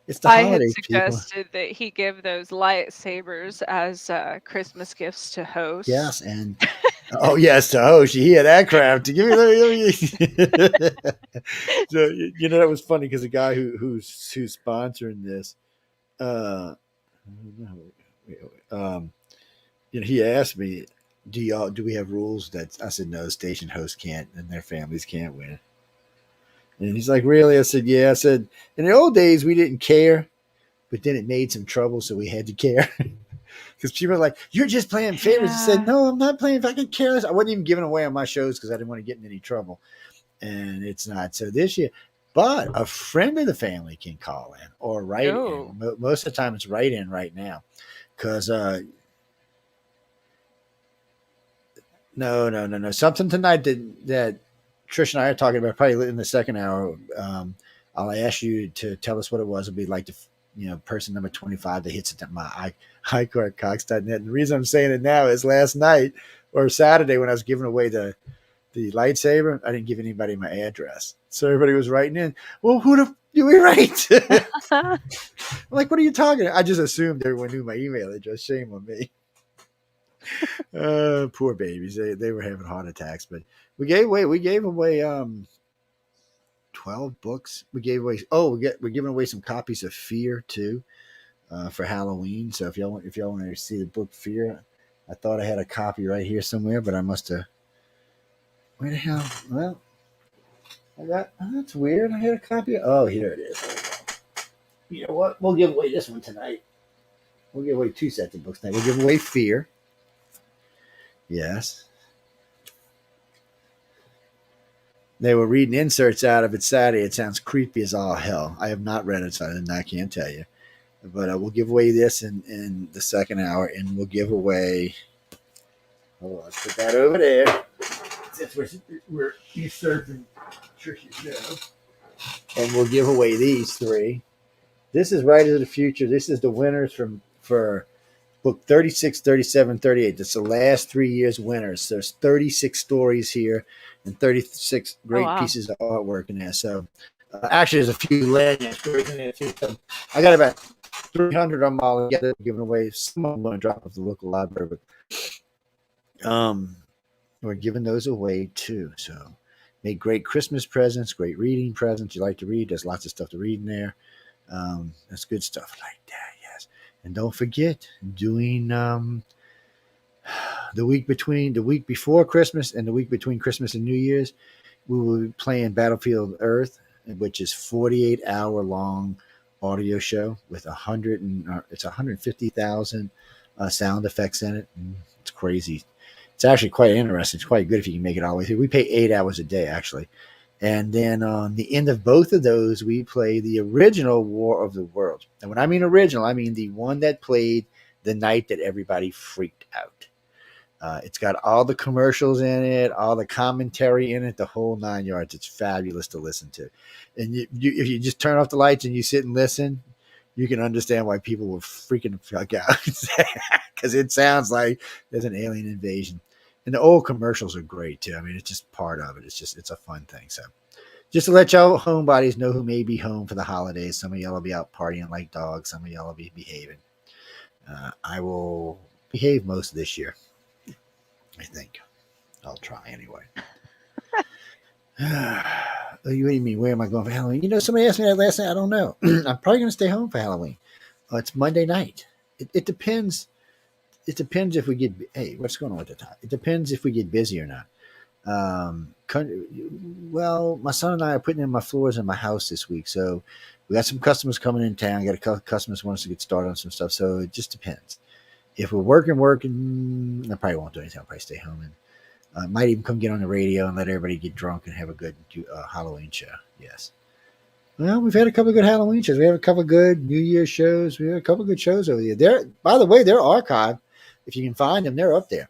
it's the I had holidays, people. suggested that he give those lightsabers as Christmas gifts to hosts. Yes. And oh, yes. To host. You hear that crap. To give me the. So, that was funny because the guy who's sponsoring this, um, he asked me, do we have rules that I said no, station hosts can't and their families can't win. And he's like, really? I said, yeah. I said, in the old days we didn't care, but then it made some trouble, so we had to care. Because people are like, you're just playing favorites. I said, no, I'm not playing fucking careless. I wasn't even giving away on my shows because I didn't want to get in any trouble. And it's not. So this year, but a friend of the family can call in or write in. Most of the time it's write in right now. Because no. Something tonight that Trish and I are talking about, probably in the second hour. I'll ask you to tell us what it was. It'll be like the person number 25 that hits it at my iCourtCox.net. And the reason I'm saying it now is last night or Saturday when I was giving away the lightsaber, I didn't give anybody my address. So everybody was writing in, well, who the do we write? I'm like, what are you talking about? I just assumed everyone knew my email address. Shame on me. Poor babies. They were having heart attacks, but we gave away 12 books. We gave away we're giving away some copies of Fear too, for Halloween. So if y'all want to see the book Fear, I thought I had a copy right here somewhere, but I must have. Where the hell? Well, that's weird. I had a copy. Oh, here it is. You know what? We'll give away this one tonight. We'll give away 2 sets of books tonight. We'll give away Fear. Yes. They were reading inserts out of it Saturday. It sounds creepy as all hell. I have not read it, so I can't tell you. But we'll give away this in the second hour, and we'll give away. Hold on, let's put that over there. Since we're usurping Trish's show. And we'll give away these 3. This is Right into the Future. This is the winners for book 36, 37, 38. That's the last 3 years winners. There's 36 stories here and 36 great pieces of artwork in there. So actually, there's a few lanyard stories in there too. So I got about 300 of them all together, giving away. Some of them I'm going to drop off the local library, but we're giving those away too. So make great Christmas presents, great reading presents. You like to read? There's lots of stuff to read in there. That's good stuff like that. Yes, and don't forget doing the week before Christmas and the week between Christmas and New Year's. We will be playing Battlefield Earth, which is 48-hour long audio show with 150,000 sound effects in it. It's crazy. It's actually quite interesting. It's quite good if you can make it all the way through. We pay 8 hours a day actually, and then on the end of both of those, we play the original War of the Worlds. And when I mean original, I mean the one that played the night that everybody freaked out. It's got all the commercials in it, all the commentary in it, the whole 9 yards. It's fabulous to listen to. And if you just turn off the lights and you sit and listen, you can understand why people were freaking the fuck out because it sounds like there's an alien invasion. And the old commercials are great too. I mean, it's just part of it. It's a fun thing. So just to let y'all homebodies know who may be home for the holidays, some of y'all will be out partying like dogs. Some of y'all will be behaving. I will behave most of this year. I think I'll try anyway. What do you mean? Where am I going for Halloween? Somebody asked me that last night. I don't know. I'm probably going to stay home for Halloween. It's Monday night. It depends. It depends if we get. Hey, what's going on with the time? It depends if we get busy or not. Well, my son and I are putting in my floors in my house this week, so we got some customers coming in town. Got a couple customers want us to get started on some stuff, so it just depends. If we're working, I probably won't do anything. I'll probably stay home and might even come get on the radio and let everybody get drunk and have a good Halloween show. Yes. Well, we've had a couple of good Halloween shows. We have a couple of good New Year's shows. We have a couple of good shows over there. By the way, they're archived. If you can find them, they're up there.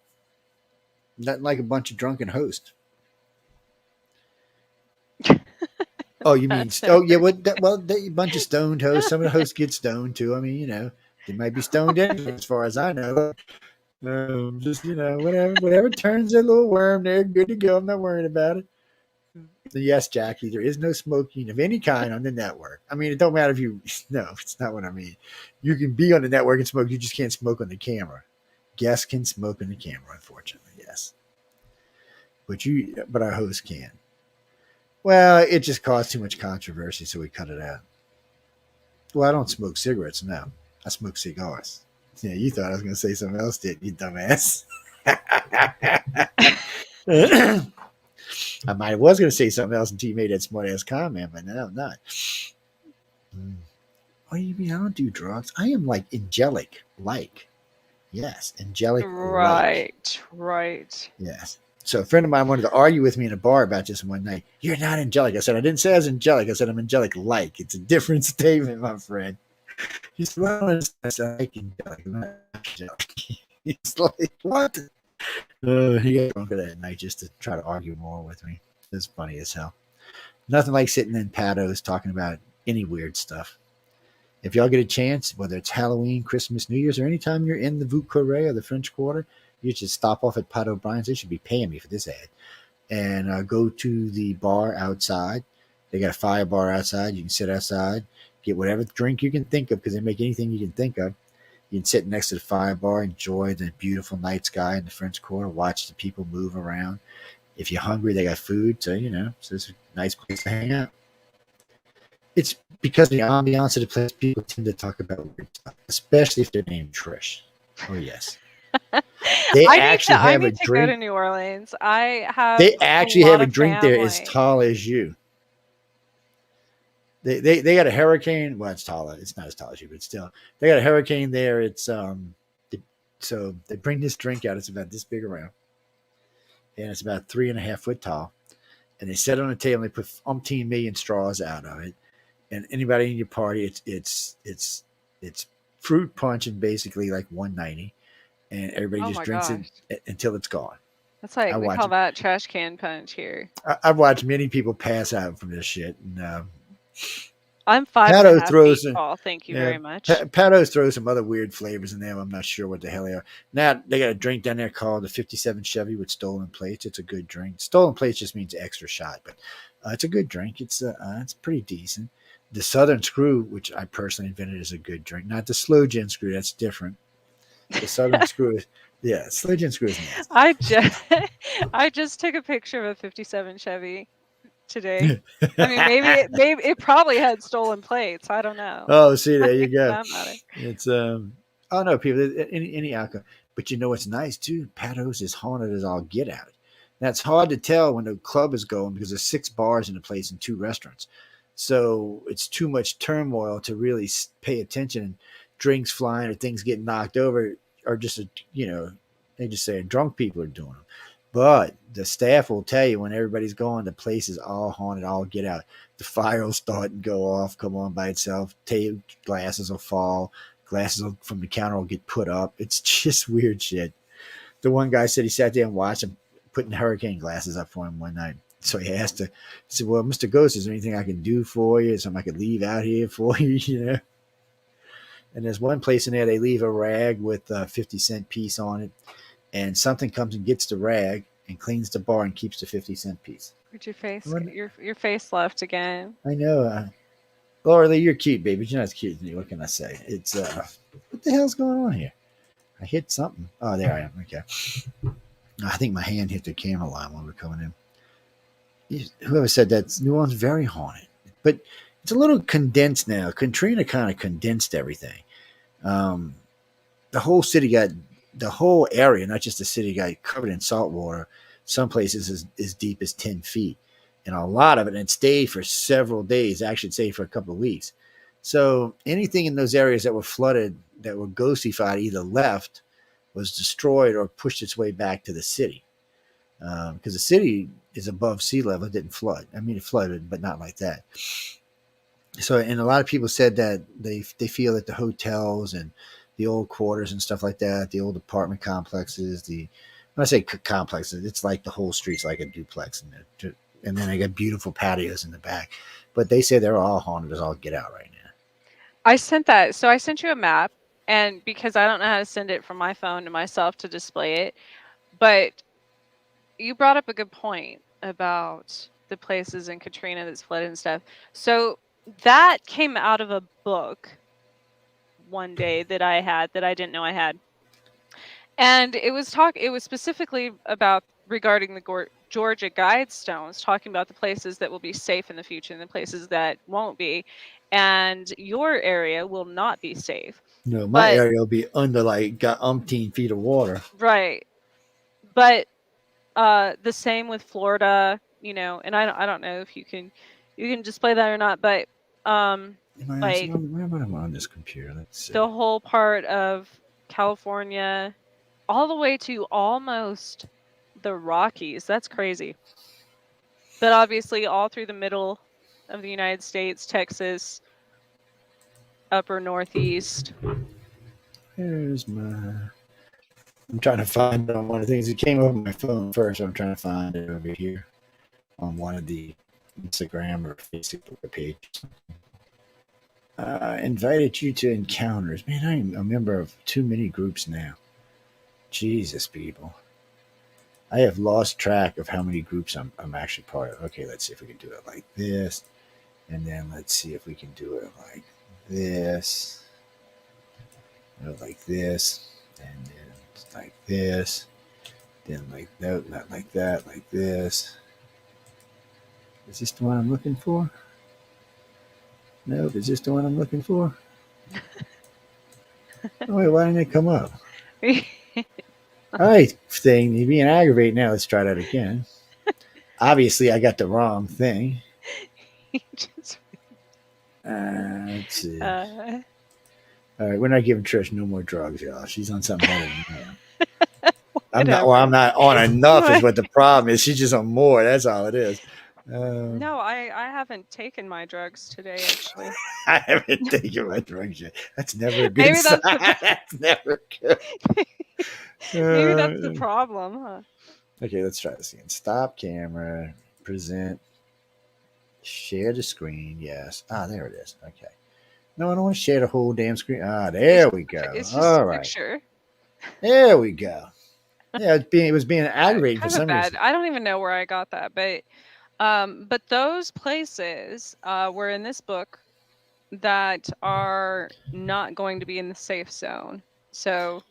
Nothing like a bunch of drunken hosts. Oh, you mean? Oh, yeah. A bunch of stoned hosts. Some of the hosts get stoned too. I mean, they might be stoned anyway, as far as I know. Just whatever turns that little worm, they're good to go. I'm not worrying about it. Yes, Jackie, there is no smoking of any kind on the network. I mean, it don't matter if you. No, it's not what I mean. You can be on the network and smoke. You just can't smoke on the camera. Guests can smoke on the camera, unfortunately. Yes, but our host can. Well, it just caused too much controversy, so we cut it out. Well, I don't smoke cigarettes now. I smoke cigars. Yeah, you thought I was going to say something else, didn't you, dumbass? I was going to say something else until you made that smart ass comment, but now I'm not. What do you mean? I don't do drugs. I am like angelic, like. Yes, angelic, like. Right. Yes. So a friend of mine wanted to argue with me in a bar about this one night. You're not angelic. I said, I didn't say I was angelic. I said, I'm angelic like. It's a different statement, my friend. He said, well, I said, I can angelic. I'm not angelic. He's like, what? He got drunk that night just to try to argue more with me. It's funny as hell. Nothing like sitting in pados talking about any weird stuff. If y'all get a chance, whether it's Halloween, Christmas, New Year's, or anytime you're in the Vieux Carré or the French Quarter, you should stop off at Pat O'Brien's. They should be paying me for this ad. And go to the bar outside. They got a fire bar outside. You can sit outside, get whatever drink you can think of because they make anything you can think of. You can sit next to the fire bar, enjoy the beautiful night sky in the French Quarter, watch the people move around. If you're hungry, they got food. So, so it's a nice place to hang out. It's because the ambiance of the place, people tend to talk about weird stuff, especially if they're named Trish. Oh, yes. They actually have a drink. Go to New Orleans. I have. They actually have a drink there as tall as you. They got a hurricane. Well, it's taller. It's not as tall as you, but still, they got a hurricane there. It's so they bring this drink out. It's about this big around, and it's about 3.5 foot tall. And they set it on a table. And they put umpteen million straws out of it. And anybody in your party, it's fruit punch and basically like $1.90, and everybody just drinks it until it's gone. That's like we call that trash can punch here. I've watched many people pass out from this shit. And, I'm 5.5 feet tall. Thank you very much. Patos throws some other weird flavors in there. I'm not sure what the hell they are. Now they got a drink down there called the 57 Chevy with stolen plates. It's a good drink. Stolen plates just means extra shot, but it's a good drink. It's pretty decent. The Southern Screw, which I personally invented, is a good drink. Not the Slow Gin Screw. That's different. The Southern Screw is, Slow Gin Screw is nasty. I just took a picture of a 57 Chevy. today. I mean, maybe it probably had stolen plates. I don't know. Oh, see, there you For go. that matter. It's oh no, people, any outcome. But you know what's nice too? Patos is haunted as all get out. That's hard to tell when the club is going because there's 6 bars in the place and 2 restaurants. So it's too much turmoil to really pay attention. And drinks flying or things getting knocked over are just they just say drunk people are doing them. But the staff will tell you when everybody's going, the place is all haunted, all get out. The fire will start and go off, come on by itself. Glasses will fall. From the counter will get put up. It's just weird shit. The one guy said he sat there and watched him putting hurricane glasses up for him one night. So he asked he said, well, Mr. Ghost, is there anything I can do for you? Something I could leave out here for you, And there's one place in there they leave a rag with a 50-cent piece on it, and something comes and gets the rag and cleans the bar and keeps the 50-cent piece. Where'd your face? Your face left again. I know. Laura Lee, you're cute, baby. But you're not as cute as me. What can I say? It's what the hell's going on here? I hit something. Oh, there I am. Okay. I think my hand hit the camera line when we were coming in. Whoever said that, New Orleans very haunted, but it's a little condensed now. Katrina kind of condensed everything. Um, the whole area, not just the city, got covered in salt water. Some places as deep as 10 feet. And a lot of it, and it stayed for several days. Actually, it stayed for a couple of weeks. So anything in those areas that were flooded, that were ghostified, either left, was destroyed, or pushed its way back to the city. Because the city is above sea level, it didn't flood. I mean, it flooded, but not like that. So, and a lot of people said that they feel that the hotels and the old quarters and stuff like that, the old apartment complexes, when I say complexes, it's like the whole street's like a duplex, and then they got beautiful patios in the back. But they say they're all haunted as all get out right now. I sent that. So I sent you a map, and because I don't know how to send it from my phone to myself to display it, but you brought up a good point about the places in Katrina that's flooded and stuff. So that came out of a book one day that I had that I didn't know I had. And it was specifically about regarding the Georgia Guidestones, talking about the places that will be safe in the future and the places that won't be. And your area will not be safe. No, my area will be under got umpteen feet of water. Right. But the same with Florida, and I don't know if you can display that or not, but like where am I on this computer? Let's see. The whole part of California, all the way to almost the Rockies. That's crazy. But obviously, all through the middle of the United States, Texas, upper Northeast. Here's I'm trying to find it on one of the things. It came over my phone first. I'm trying to find it over here on one of the Instagram or Facebook pages. Invited you to encounters. Man, I'm a member of too many groups now. Jesus, people. I have lost track of how many groups I'm actually part of. Okay, let's see if we can do it like this. And then let's see if we can do it like this. Like this. And then like this. Then like that, not like that, like this. Is this the one I'm looking for? Nope, is this the one I'm looking for? Oh, wait, why didn't it come up? All right, thing, you're being aggravated now. Let's try that again. Obviously, I got the wrong thing. Let's see. All right, we're not giving Trish no more drugs, y'all. She's on something better than that. I'm not on enough is what the problem is. She's just on more. That's all it is. No, I haven't taken my drugs today, actually. I haven't taken my drugs yet. That's never a good sign. That's never good. Maybe that's the problem, huh? Okay, let's try this again. Stop camera. Present. Share the screen. Yes. There it is. Okay. No, I don't want to share the whole damn screen. There we go. It's just all right. Picture. There we go. Yeah, it was being aggravating for some reason. I don't even know where I got that, but those places were in this book that are not going to be in the safe zone. So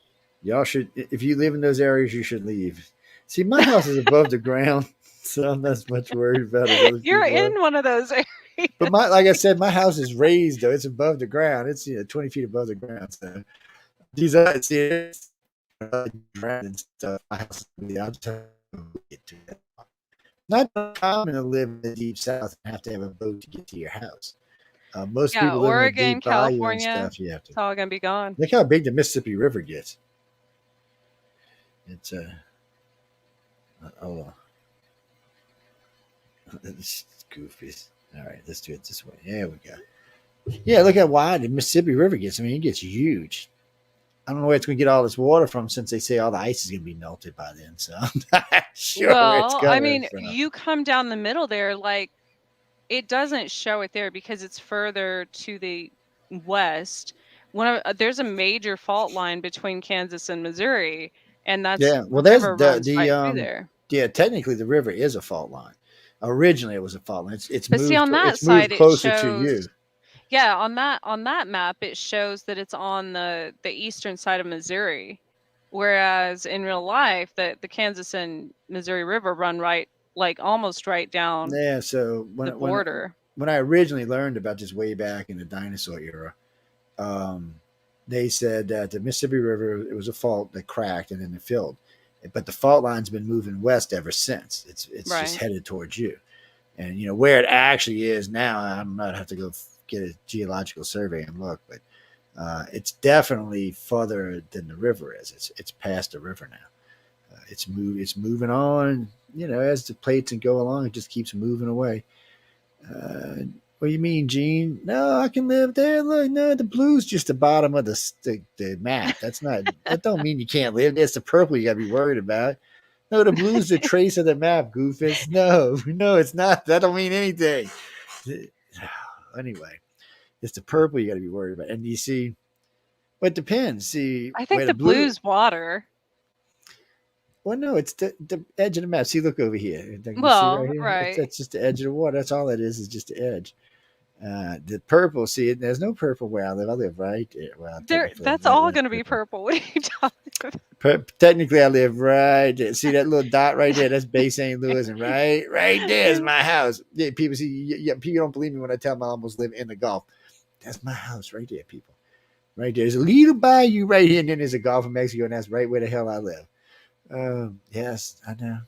y'all should, if you live in those areas, you should leave. See, my house is above the ground. So I'm not as much worried about as other You're people are. in one of those But areas. my, like I said, my house is raised though. It's above the ground. It's 20 feet above the ground. So these are see it's ground and stuff. My house is really, I'll tell you get to that. Not common to live in the deep south and have to have a boat to get to your house. Most Yeah, people live in a Oregon, deep bayou and California, stuff. You have to it's all gonna be gone. look how big the Mississippi River gets. It's hold on, it's goofy. All right, let's do it this way. There we go. Yeah, look how wide the Mississippi River gets. I mean, it gets huge. I don't know where it's going to get all this water from since they say all the ice is going to be melted by then. So I'm not sure where it's Well, I coming mean, from. you come down the middle there, like it doesn't show it there because it's further to the west. There's a major fault line between Kansas and Missouri, and that's Yeah, well, the there's river runs right through there. yeah. Technically, the river is a fault line. Originally, it was a fault line. But see, on that It's side, moved it closer to shows, you. yeah, on that map, it shows that it's on the eastern side of Missouri, whereas in real life, the Kansas and Missouri River run right, like almost right down Yeah. So the border. when I originally learned about this way back in the dinosaur era, um, they said that the Mississippi River it was a fault that cracked and then it filled, but the fault line's been moving west ever since. It's just Right. headed towards you, and where it actually is now. I'm not have to go get a geological survey and look, but it's definitely further than the river is. It's past the river now. It's moving on. As the plates and go along, it just keeps moving away. What do you mean, Gene? No, I can live there. Look, no, the blue's just the bottom of the map. That's not. That don't mean you can't live. It's the purple you got to be worried about. No, the blue's the trace of the map, Goofus. No, no, it's not. That don't mean anything. Anyway, it's the purple you got to be worried about. And you see, well, it depends. See I think where the the blue. blue's water. Well, no, it's the edge of the map. See, look over here. You see right Well, here? right. That's just the edge of the water. That's all it is just the edge. The purple, see, there's no purple where I live. I live right there. Well, technically, That's that all was gonna be purple. purple. What are you talking about? Technically, I live right there. See that little dot right there? That's Bay St. Louis, and right there is my house. Yeah, people see. Yeah, people don't believe me when I tell them I almost live in the Gulf. That's my house right there, people. Right there. There's a little bayou right here, and then there's a Gulf of Mexico, and that's right where the hell I live. Yes, I know.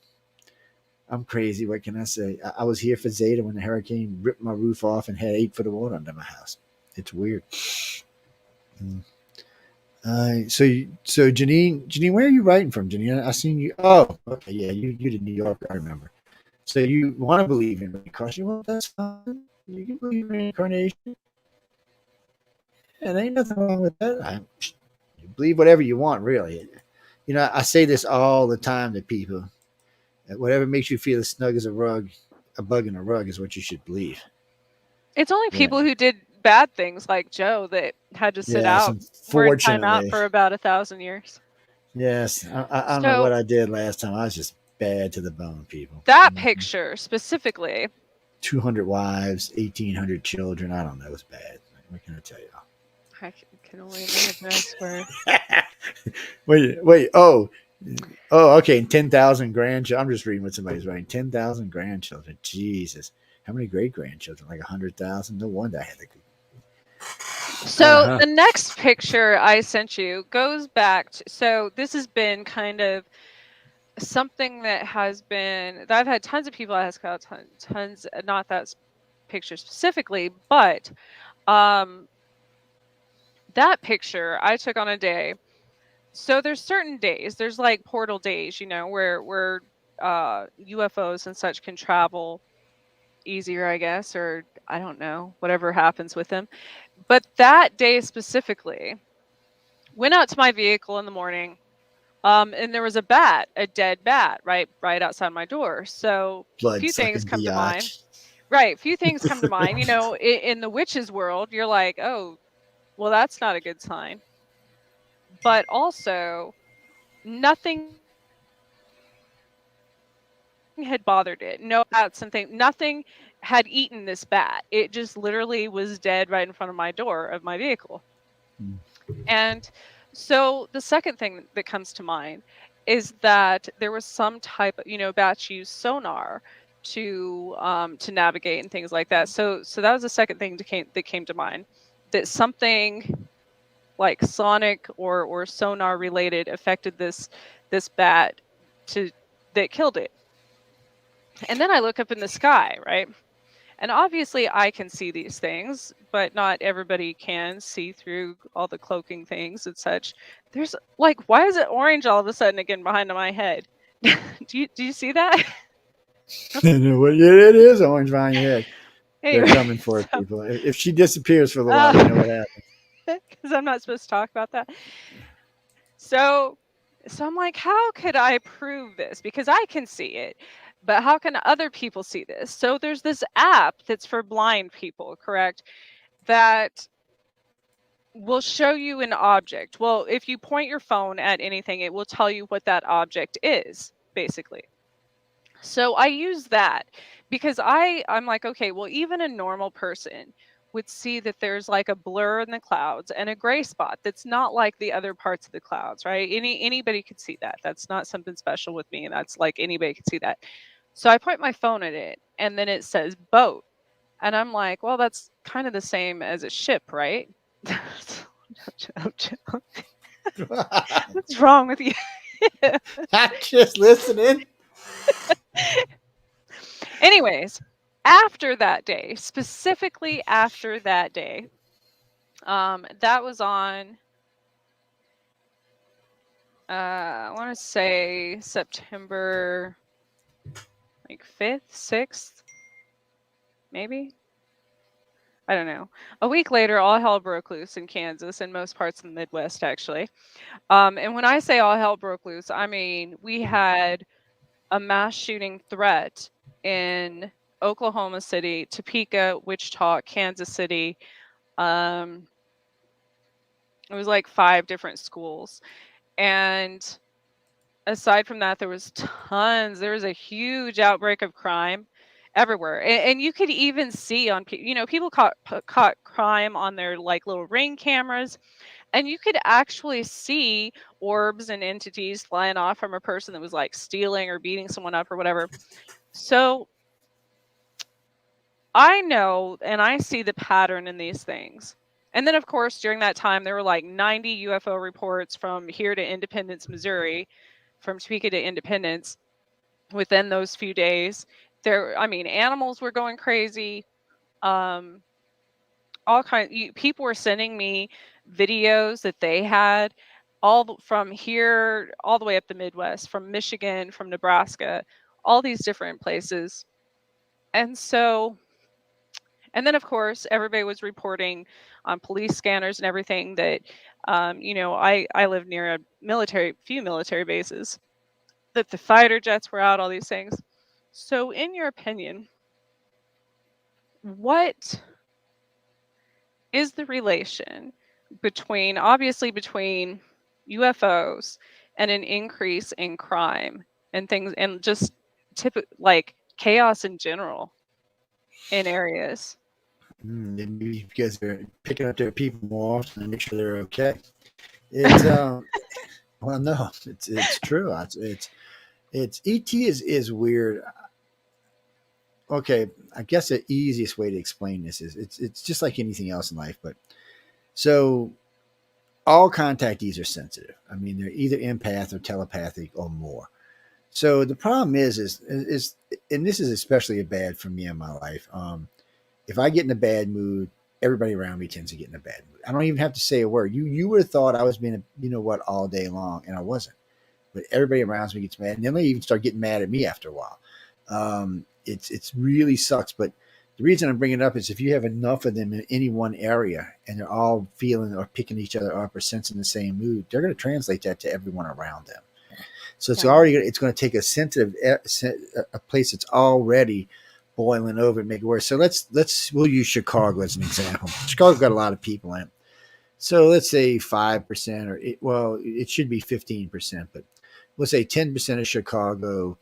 I'm crazy. What can I say? I was here for Zeta when the hurricane ripped my roof off and had 8 foot of water under my house. It's weird. Mm. So Janine, where are you writing from, Janine? I seen you. Oh, okay, yeah, you did New York. I remember. So you want to believe in reincarnation? Well, that's fine. You can believe in reincarnation. Yeah, there ain't nothing wrong with that. You believe whatever you want, really. I say this all the time to people. Whatever makes you feel as snug as a bug in a rug is what you should believe. It's only Yeah. people who did bad things like Joe that had to sit Yes, out, were in timeout unfortunately. for about 1,000 years. Yes. I don't know what So I did last time. I was just bad to the bone, people. that picture specifically, 200 wives, 1,800 children. I don't know. It was bad. What can I tell you? I can only imagine, I swear. Wait. Oh, okay. 10,000 grandchildren. I'm just reading what somebody's writing. 10,000 grandchildren. Jesus. How many great grandchildren? Like 100,000? No wonder I had to. So the next picture I sent you goes back to, so this has been kind of something that I've had tons of people ask about, tons, not that picture specifically, but that picture I took on a day. So there's certain days, there's like portal days, where UFOs and such can travel easier, I guess, or I don't know, whatever happens with them. But that day specifically, went out to my vehicle in the morning, and there was a dead bat, right outside my door. So a Blood few things sucking come to mind. biatch. Right, few things come to mind. In the witches world, you're like, oh, well, that's not a good sign. But also, nothing had bothered it. No bats and things. Nothing had eaten this bat. It just literally was dead right in front of my door of my vehicle. And so the second thing that comes to mind is that there was some type of, bats use sonar to navigate and things like that. So that was the second thing that came to mind, that something like sonic or sonar related affected this bat to that killed it. And then I look up in the sky, right? And obviously I can see these things, but not everybody can see through all the cloaking things and such. There's like, why is it orange all of a sudden again behind my head? Do you see that? It is orange behind your head. They're Anyway, coming for it, so people. If she disappears for a little while, you know uh, what happens. because I'm not supposed to talk about that. So I'm like, how could I prove this? Because I can see it, but how can other people see this? So there's this app that's for blind people, correct? That will show you an object. Well, if you point your phone at anything, it will tell you what that object is, basically. So I use that because I'm like, okay, well, even a normal person would see that there's like a blur in the clouds and a gray spot that's not like the other parts of the clouds, right? Anybody could see that. That's not something special with me. That's like anybody could see that. So I point my phone at it and then it says boat. And I'm like, well, that's kind of the same as a ship, right? What's wrong with you? I'm just listening. Anyways, after that day, specifically after that day, that was on, I want to say September like 5th, 6th, maybe. I don't know. A week later, all hell broke loose in Kansas and most parts of the Midwest, actually. And when I say all hell broke loose, I mean we had a mass shooting threat in Oklahoma City, Topeka, Wichita, Kansas City. Um, it was like 5 different schools. And aside from that, there was a huge outbreak of crime everywhere. And you could even see on, people caught crime on their like little ring cameras. And you could actually see orbs and entities flying off from a person that was like stealing or beating someone up or whatever. So I know and I see the pattern in these things. And then, of course, during that time, there were like 90 UFO reports from here to Independence, Missouri, from Topeka to Independence within those few days. Animals were going crazy. Um, people were sending me videos that they had from here all the way up the Midwest, from Michigan, from Nebraska, all these different places. And so, and then, of course, everybody was reporting on police scanners and everything that, I live near few military bases, that the fighter jets were out, all these things. So, in your opinion, what is the relation between UFOs and an increase in crime and things and just like chaos in general in areas? Maybe because they're picking up their people more often to make sure they're okay. It's well, no, it's true. It's ET is weird. Okay, I guess the easiest way to explain this is it's just like anything else in life. But so all contactees are sensitive. I mean, they're either empath or telepathic or more. So the problem is, and this is especially bad for me in my life. If I get in a bad mood, everybody around me tends to get in a bad mood. I don't even have to say a word. You would have thought I was being all day long, and I wasn't. But everybody around me gets mad, and then they even start getting mad at me after a while. It's really sucks. But the reason I'm bringing it up is if you have enough of them in any one area, and they're all feeling or picking each other up or sensing the same mood, they're going to translate that to everyone around them. So Yeah. it's going to take a sensitive a place that's already boiling over and make it worse. So we'll use Chicago as an example. Chicago's got a lot of people in it. So let's say 5% it should be 15%, but we'll say 10% of Chicago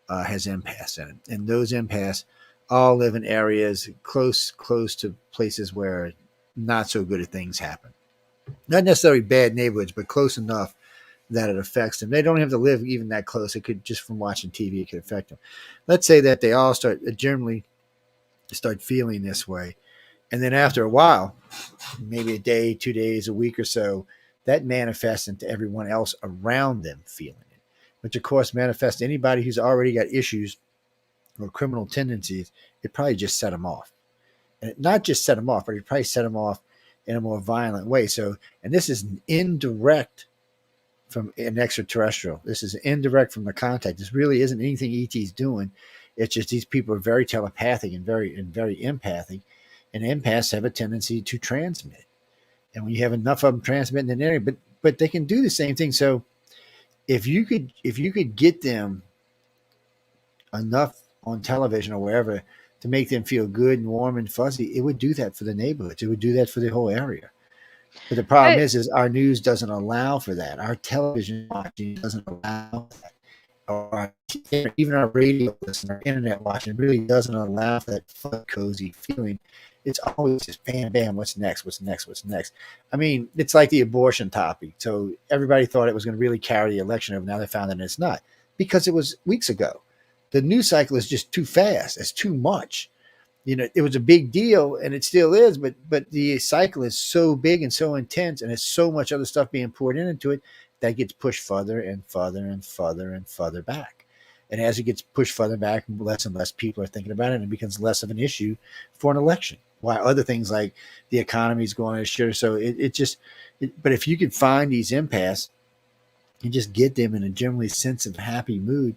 has empaths in it. And those empaths all live in areas close to places where not so good things happen. Not necessarily bad neighborhoods, but close enough that it affects them. They don't have to live even that close. It could just from watching TV, it could affect them. Let's say that they all generally start feeling this way, and then after a while, maybe a day, 2 days, a week or so, that manifests into everyone else around them feeling it, which of course manifests anybody who's already got issues or criminal tendencies. It probably just set them off, and not just set them off, but it probably set them off in a more violent way. So, and this is an indirect from an extraterrestrial. This is indirect from the contact. This really isn't anything ET's doing. It's just these people are very telepathic and very empathic, and empaths have a tendency to transmit. And when you have enough of them transmitting in an area, but they can do the same thing. So if you could get them enough on television or wherever to make them feel good and warm and fuzzy, it would do that for the neighborhoods. It would do that for the whole area. But the problem But is our news doesn't allow for that. Our television watching doesn't allow that. Or even our radio listening, our internet watching really doesn't allow for that fun, cozy feeling. It's always just bam, bam, what's next, what's next, what's next. I mean, it's like the abortion topic. So everybody thought it was going to really carry the election over. Now they found that it's not because it was weeks ago. The news cycle is just too fast. It's too much. It was a big deal and it still is, but the cycle is so big and so intense and there's so much other stuff being poured into it that gets pushed further and further and further and further back. And as it gets pushed further back, less and less people are thinking about it, and it becomes less of an issue for an election. While other things like the economy is going to shit. So but if you could find these empaths and just get them in a generally sense of happy mood,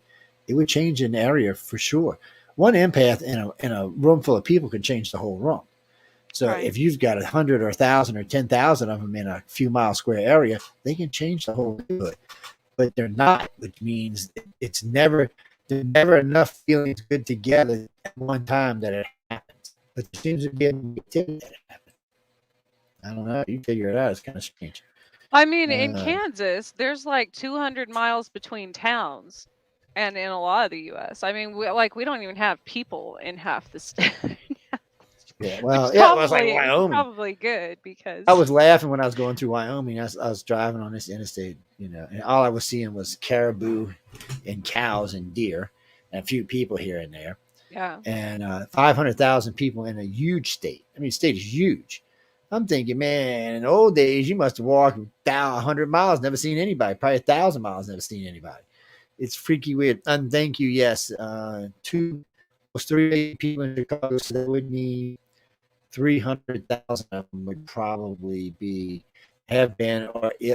it would change an area for sure. One empath in a room full of people could change the whole room. So right. if you've got 100 or 1,000 or 10,000 of them in a few mile square area, they can change the whole neighborhood. But they're not, which means there's never enough feelings good together at one time that it happens. But there seems to be a activity that happens. I don't know. You figure it out. It's kind of strange. I mean, in Kansas, there's like 200 miles between towns, and in a lot of the U.S. I mean, we don't even have people in half the state. Yeah, Which well, is it was like Wyoming. probably good because I was laughing when I was going through Wyoming. I was driving on this interstate, and all I was seeing was caribou and cows and deer and a few people here and there. yeah. And 500,000 people in a huge state. I mean, the state is huge. I'm thinking, man, in the old days, you must have walked 100 miles, never seen anybody, probably 1,000 miles, never seen anybody. It's freaky weird. And thank you. Yes. 3 people in Chicago. So that would mean 300,000 of them would probably have been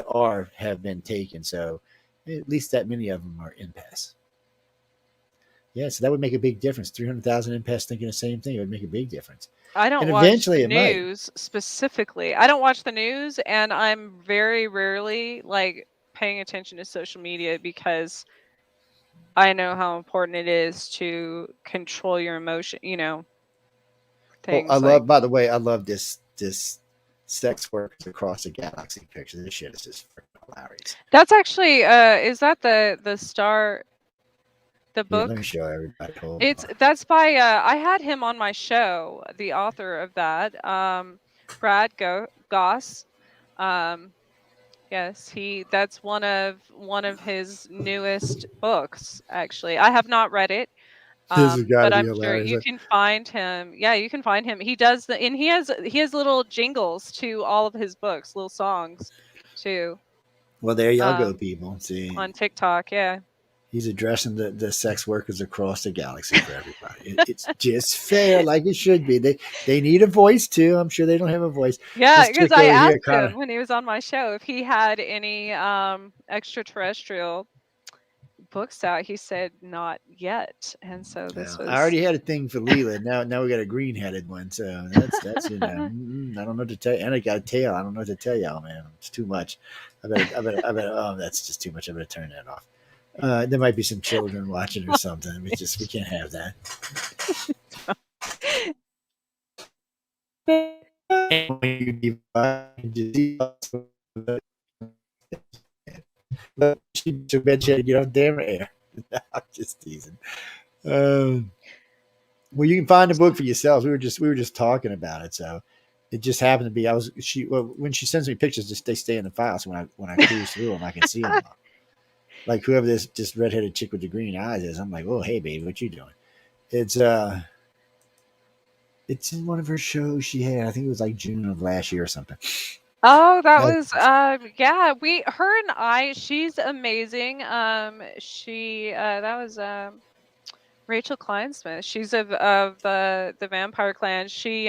or have been taken. So at least that many of them are impasse. Yeah, so that would make a big difference. 300,000 impasse thinking the same thing. It would make a big difference. I don't And watch eventually the it might. news specifically. I don't watch the news, and I'm very rarely paying attention to social media because I know how important it is to control your emotion, things like By the way, I love this sex workers across the galaxy picture. This shit is just freaking hilarious. that's actually is that the star the Yeah, book? let me show everybody. Hold on. That's by I had him on my show, the author of that, Brad Goss. Yes, that's one of his newest books, actually. I have not read it. This has got to But be I'm sure hilarious. you can find him. Yeah, you can find him. He does and he has little jingles to all of his books, little songs too. Well, there y'all go, people. See, On TikTok, yeah. he's addressing the sex workers across the galaxy for everybody. It's just fair, like it should be. They need a voice too. I'm sure they don't have a voice. Yeah, This because chick I over here, asked him when he was on my show if he had any extraterrestrial books out. He said not yet, and so this I was. already had a thing for Leela. Now we got a green-headed one. So that's I don't know what to tell you. And I got a tail. I don't know what to tell y'all, man. It's too much. I better. Oh, that's just too much. I better turn that off. There might be some children watching or something. We can't have that. She too bad she had to get on damn air. I'm just teasing. Well, you can find the book for yourselves. We were just talking about it, so it just happened to be. When she sends me pictures, they stay in the file. So when I cruise through them, I can see them. like whoever this redheaded chick with the green eyes is. I'm like, oh hey baby, what you doing? It's it's in one of her shows she had. I think it was like June of last year or something. Oh, that Uh, was yeah, we her and I, she's amazing. She that was Rachel Kleinsmith. She's of the Vampire Clan. She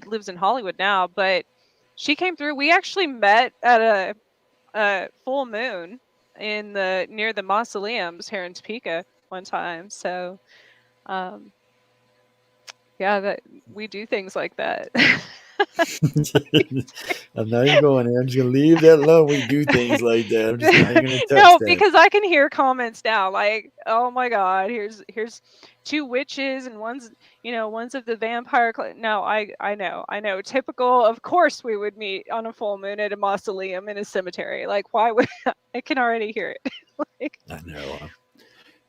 lives in Hollywood now, but she came through. We actually met at a full moon in the near the mausoleums here in Topeka one time. So, um yeah, that we do things like that. I'm not even going there. I'm just gonna leave that alone. We do things like that. I'm just not even gonna touch No, that. because I can hear comments now like, "Oh my god, here's two witches and one's of the No, I know. Typical, of course we would meet on a full moon at a mausoleum in a cemetery. Like why would I can already hear it. Like I know.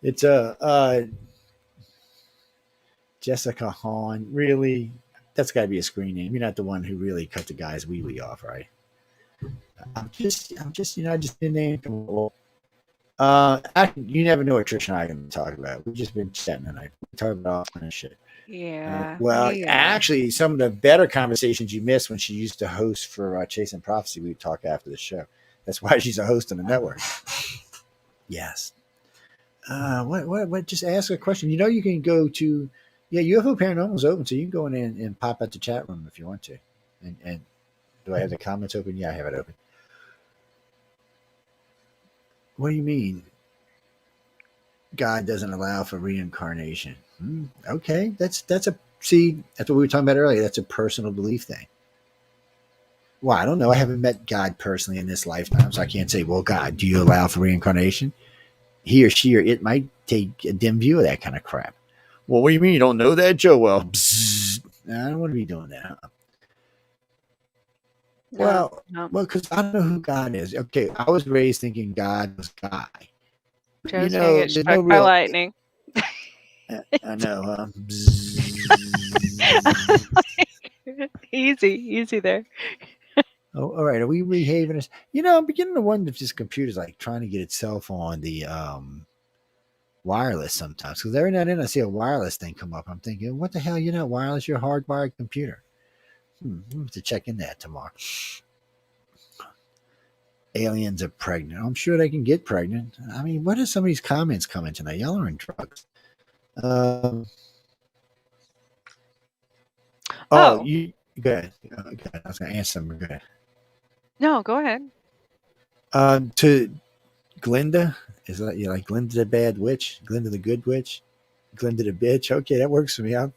It's Jessica Hahn. Really, that's got to be a screen name. You're not the one who really cut the guy's wee wee off, right? I'm just, I just didn't name. Well, you never know what Trish and I are going to talk about. We've just been chatting tonight. We talk about all kind of shit. yeah, Well, we actually, some of the better conversations you missed when she used to host for Chasing Prophecy, we would talk after the show. That's why she's a host on the network. Yes. What? Just ask a question. You know, you can go to, yeah, UFO Paranormal is open, so you can go in and pop out the chat room if you want to. And do I have the comments open? Yeah, I have it open. What do you mean? God doesn't allow for reincarnation. Okay, that's a see. That's what we were talking about earlier. That's a personal belief thing. Well, I don't know. I haven't met God personally in this lifetime, so I can't say, well, God, do you allow for reincarnation? He or she or it might take a dim view of that kind of crap. Well, what do you mean you don't know that, Joe? Well, I don't want to be doing that. no, Well, no. because I don't know who God is. Okay, I was raised thinking God was Guy. But, Joe's gonna get there's no struck by real. lightning. I know. Easy, easy there. Oh, all right. Are we behaving us? I'm beginning to wonder if this computer's like trying to get itself on the wireless sometimes. Because every now and then I see a wireless thing come up. I'm thinking, what the hell? You're not wireless. You're a hardwired computer. We'll have to check in that tomorrow. Aliens are pregnant. I'm sure they can get pregnant. I mean, what are some of these comments coming tonight? Y'all are in drugs. Um, oh, Oh, you good? Good. I was going to answer them. Good. no, go ahead. To Glinda, is that you like Glinda the bad witch, Glinda the good witch, Glinda the bitch? Okay, that works for me. I'm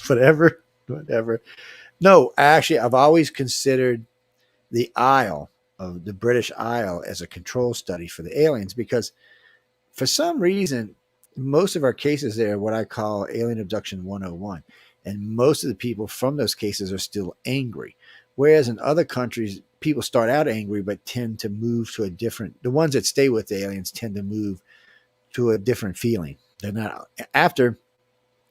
whatever, whatever. No, actually, I've always considered the Isle of the British Isle as a control study for the aliens because for some reason, most of our cases there are what I call alien abduction 101. And most of the people from those cases are still angry. Whereas in other countries, people start out angry but tend to move to a different, the ones that stay with the aliens tend to move to a different feeling. They're not,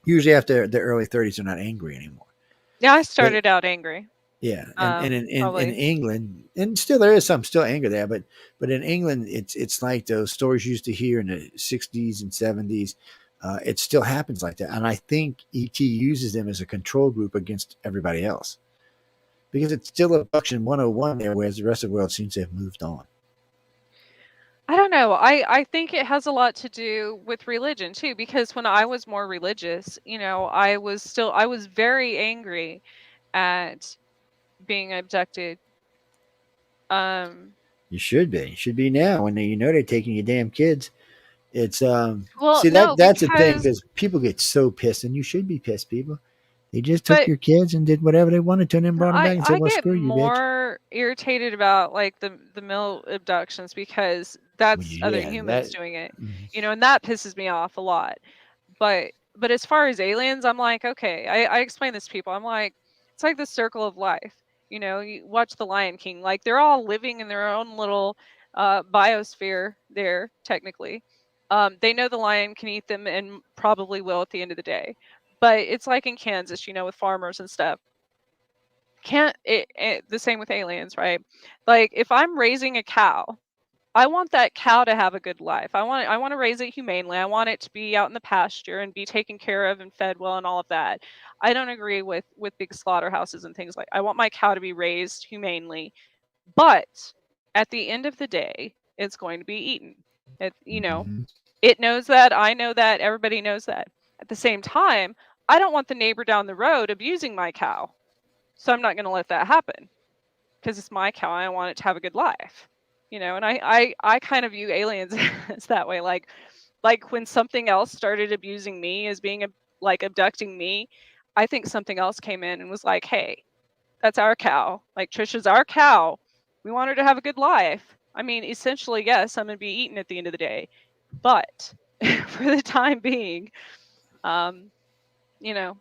usually after the early 30s, they're not angry anymore. Yeah, I But started out angry. yeah, and in Probably. England, and still there is some still anger there, but in England, it's like those stories you used to hear in the '60s and '70s. It still happens like that, and I think ET uses them as a control group against everybody else because it's still abduction 101 there, whereas the rest of the world seems to have moved on. I don't know. I think it has a lot to do with religion too, because when I was more religious, I was very angry at being abducted. Um, You should be. You should be now when they're taking your damn kids. It's well, see no, that's the thing because because people get so pissed, and you should be pissed, people. They just took but your kids and did whatever they wanted to, and then no, brought them back and said, I "Well, get screw you, bitch." more irritated about like the mill abductions because Well, that's other yeah, humans that. doing it, Mhm. and that pisses me off a lot. But as far as aliens, I'm like, okay, I explain this to people. I'm like, it's like the circle of life. You watch The Lion King, like they're all living in their own little biosphere there, technically. They know the lion can eat them and probably will at the end of the day. But it's like in Kansas, with farmers and stuff. Can't it the same with aliens, right? Like if I'm raising a cow I want that cow to have a good life. I want to raise it humanely. I want it to be out in the pasture and be taken care of and fed well and all of that. I don't agree with big slaughterhouses and things like. I want my cow to be raised humanely, but at the end of the day, it's going to be eaten. Mm-hmm. It knows that, I know that, everybody knows that. At the same time, I don't want the neighbor down the road abusing my cow. So I'm not going to let that happen because it's my cow. I want it to have a good life. And I kind of view aliens as that way. Like when something else started abusing me as being like abducting me, I think something else came in and was like, "Hey, that's our cow. Like Trisha's our cow. We want her to have a good life." I mean, essentially, yes, I'm going to be eaten at the end of the day, but for the time being, um, you know,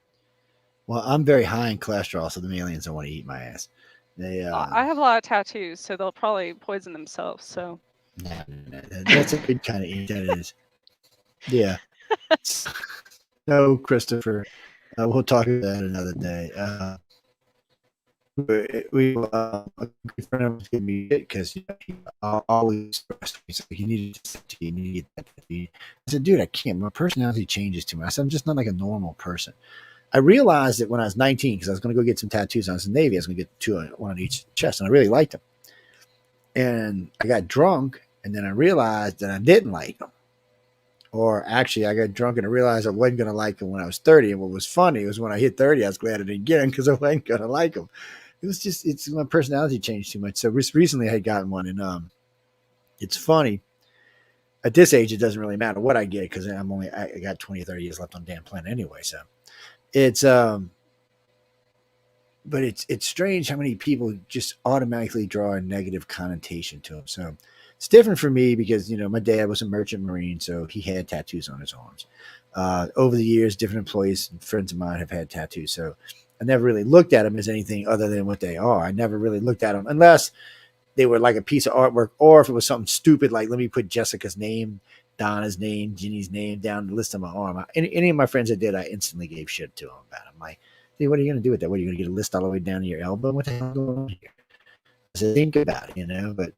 Well, I'm very high in cholesterol, so the aliens don't want to eat my ass. They I have a lot of tattoos, so they'll probably poison themselves. So no, that's a good kind of eat. That is, yeah. No, Christopher. We'll talk about that another day. A good friend of mine gave me it because he always expressed me. So he needed to you need to get that tattoo. I said, dude, I can't. My personality changes too much. I said, I'm just not like a normal person. I realized that when I was 19, because I was going to go get some tattoos. I was in the Navy. I was going to get two, one on each chest, and I really liked them. And I got drunk, and then I realized that I didn't like them. Or actually, I got drunk and I realized I wasn't going to like them when I was 30. And what was funny was when I hit 30, I was glad I didn't get them because I wasn't going to like them. It was just, it's my personality changed too much. So recently I had gotten one, and it's funny. At this age, it doesn't really matter what I get because I got 20 or 30 years left on the damn planet anyway. So it's, but it's strange how many people just automatically draw a negative connotation to them. So it's different for me because my dad was a merchant marine, so he had tattoos on his arms. Over the years, different employees and friends of mine have had tattoos, so I never really looked at them as anything other than what they are. I never really looked at them unless they were like a piece of artwork, or if it was something stupid like let me put Jessica's name, Donna's name, Ginny's name down the list on my arm. Any of my friends that did, I instantly gave shit to them about. I'm like, hey, what are you going to do with that? What are you going to get a list all the way down to your elbow? What the hell is going on here? I said, think about it. But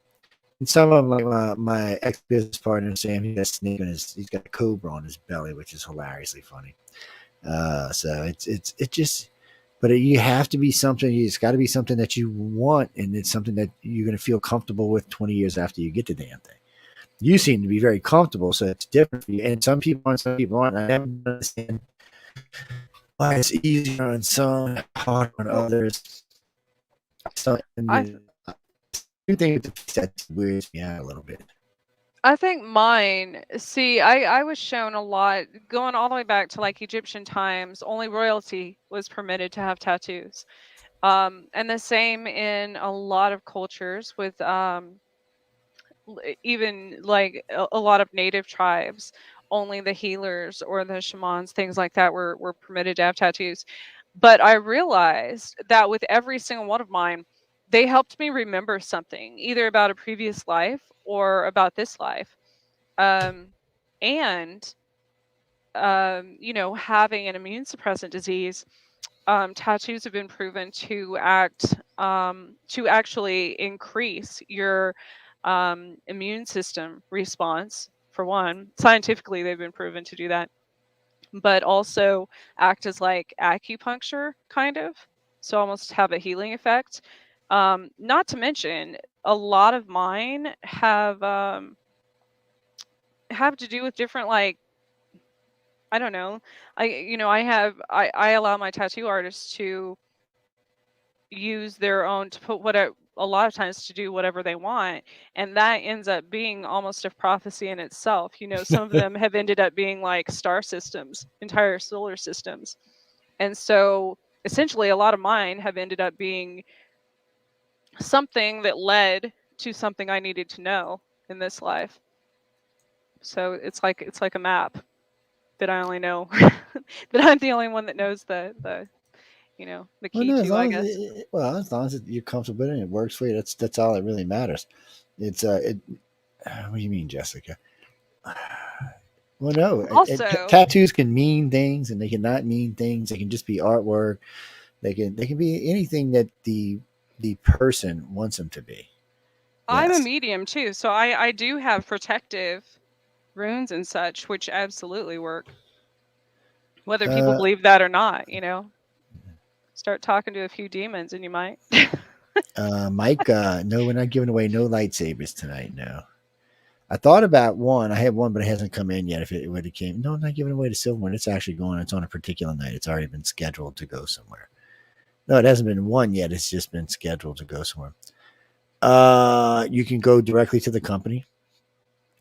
some of them, like my ex business partner Sam, he got a snake on he's got a cobra on his belly, which is hilariously funny. So it just, but you have to be something. It's got to be something that you want, and it's something that you're going to feel comfortable with 20 years after you get the damn thing. You seem to be very comfortable, so it's different for you. And some people aren't, some people aren't. I never understand why it's easier on some, harder on well, others. So, I you think that weirds me out a little bit. I think mine. See, I was shown a lot going all the way back to like Egyptian times. Only royalty was permitted to have tattoos. And the same in a lot of cultures with even like a lot of native tribes. Only the healers or the shamans, things like that, were permitted to have tattoos. But I realized that with every single one of mine, they helped me remember something, either about a previous life or about this life. Um, and having an immune suppressant disease, tattoos have been proven to actually increase your immune system response. For one, scientifically, they've been proven to do that, but also act as like acupuncture, kind of. So almost have a healing effect. Not to mention, a lot of mine have to do with different, like, I don't know. I allow my tattoo artists to use their own to put what a lot of times to do whatever they want, and that ends up being almost a prophecy in itself. Some of them have ended up being like star systems, entire solar systems. And so essentially a lot of mine have ended up being something that led to something I needed to know in this life. So it's like a map that I only know that I'm the only one that knows the Well, key no, to, I guess. as long as you're comfortable and it works for you, that's all that really matters. It's what do you mean, Jessica? Well, no, Also, tattoos can mean things, and they can not mean things. They can just be artwork. They can be anything that the person wants them to be. I'm a Yes. medium too, so I do have protective runes and such, which absolutely work. Whether people Uh, believe that or not, start talking to a few demons and you might. Mike, no, we're not giving away no lightsabers tonight. No. I thought about one. I have one, but it hasn't come in yet. If it would have came, no, I'm not giving away the silver one. It's actually going. It's on a particular night. It's already been scheduled to go somewhere. No, it hasn't been won yet. It's just been scheduled to go somewhere. You can go directly to the company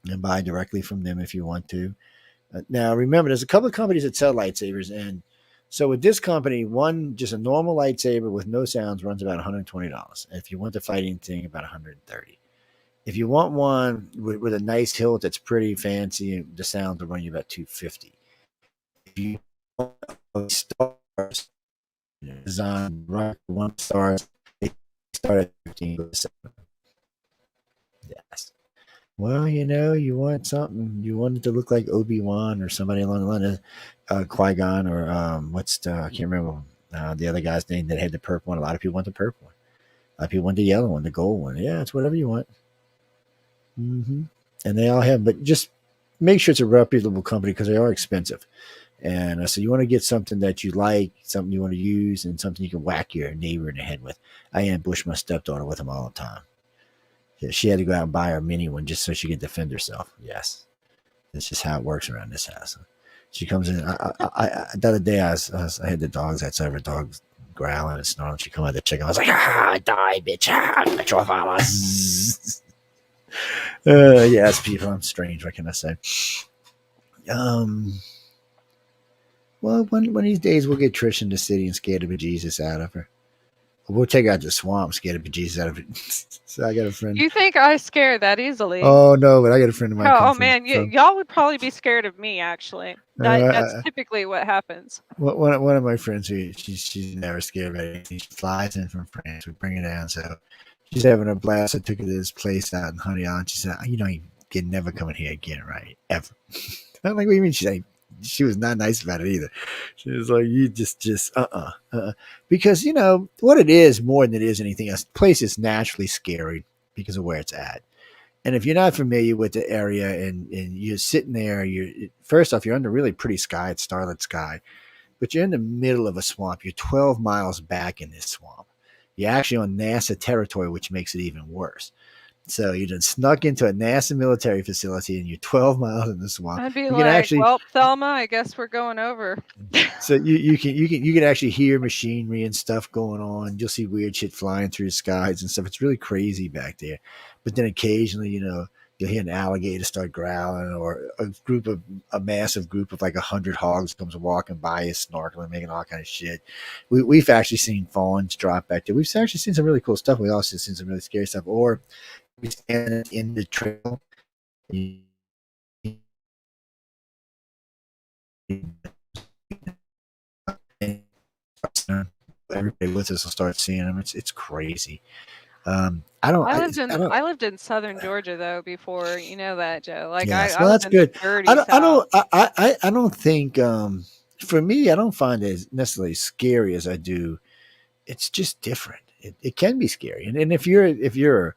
and buy directly from them if you want to. Now, remember, there's a couple of companies that sell lightsabers, and so with this company, one just a normal lightsaber with no sounds runs about $120. If you want the fighting thing, about $130. If you want one with a nice hilt that's pretty fancy, the sound will run you about $250. If you want stars, design right 1 stars, they start at 15. Yes. Well, you want something. You want it to look like Obi-Wan or somebody along the line of Qui-Gon or I can't remember the other guy's name that had the purple one. A lot of people want the purple one. A lot of people want the yellow one, the gold one. Yeah, it's whatever you want. And they all have, but just make sure it's a reputable company because they are expensive. And so you want to get something that you like, something you want to use, and something you can whack your neighbor in the head with. I ambush my stepdaughter with them all the time. She had to go out and buy her mini one just so she could defend herself. Yes, that's just how it works around this house. She comes in. The other day I had the dogs outside. Her dogs growling and snarling. She come out the chicken. I was like, die, bitch! That's your father. Yes, people. I'm strange. What can I say? Um. Well, one of these days we'll get Trish in the city and scare the bejesus out of her. We'll take her out to the swamp, scare the bejesus out of it. So I got a friend. You think I scare that easily? Oh no, but I got a friend of mine come Oh from man, y'all would probably be scared of me. Actually, that's typically what happens. One of my friends who she's never scared of anything. She flies in from France. We bring her down, so she's having a blast. I took her to this place out in Honey Island. She said, you can never come in here again, right? Ever. I'm like, what do you mean? She's like, she was not nice about it either. She was like, you just because what it is more than it is anything else. The place is naturally scary because of where it's at. And if you're not familiar with the area and you're sitting there, first off, you're under really pretty sky, it's starlit sky, but you're in the middle of a swamp. You're 12 miles back in this swamp. You're actually on NASA territory, which makes it even worse. So you done snuck into a NASA military facility and you're 12 miles in the swamp. I'd be You can like, actually, well, Thelma, I guess we're going over. so you can actually hear machinery and stuff going on. You'll see weird shit flying through the skies and stuff. It's really crazy back there. But then occasionally, you'll hear an alligator start growling, or a massive group of like 100 hogs comes walking by, is snorkeling, making all kind of shit. We've actually seen fawns drop back there. We've actually seen some really cool stuff. We also seen some really scary stuff. Or we stand in the trail. Everybody with us will start seeing them. It's crazy. I lived in southern Georgia though before. You know that, Joe. Like Yes, I well, lived that's in the good. dirty South. I don't think. For me, I don't find it as necessarily scary as I do. It's just different. It can be scary, and if you're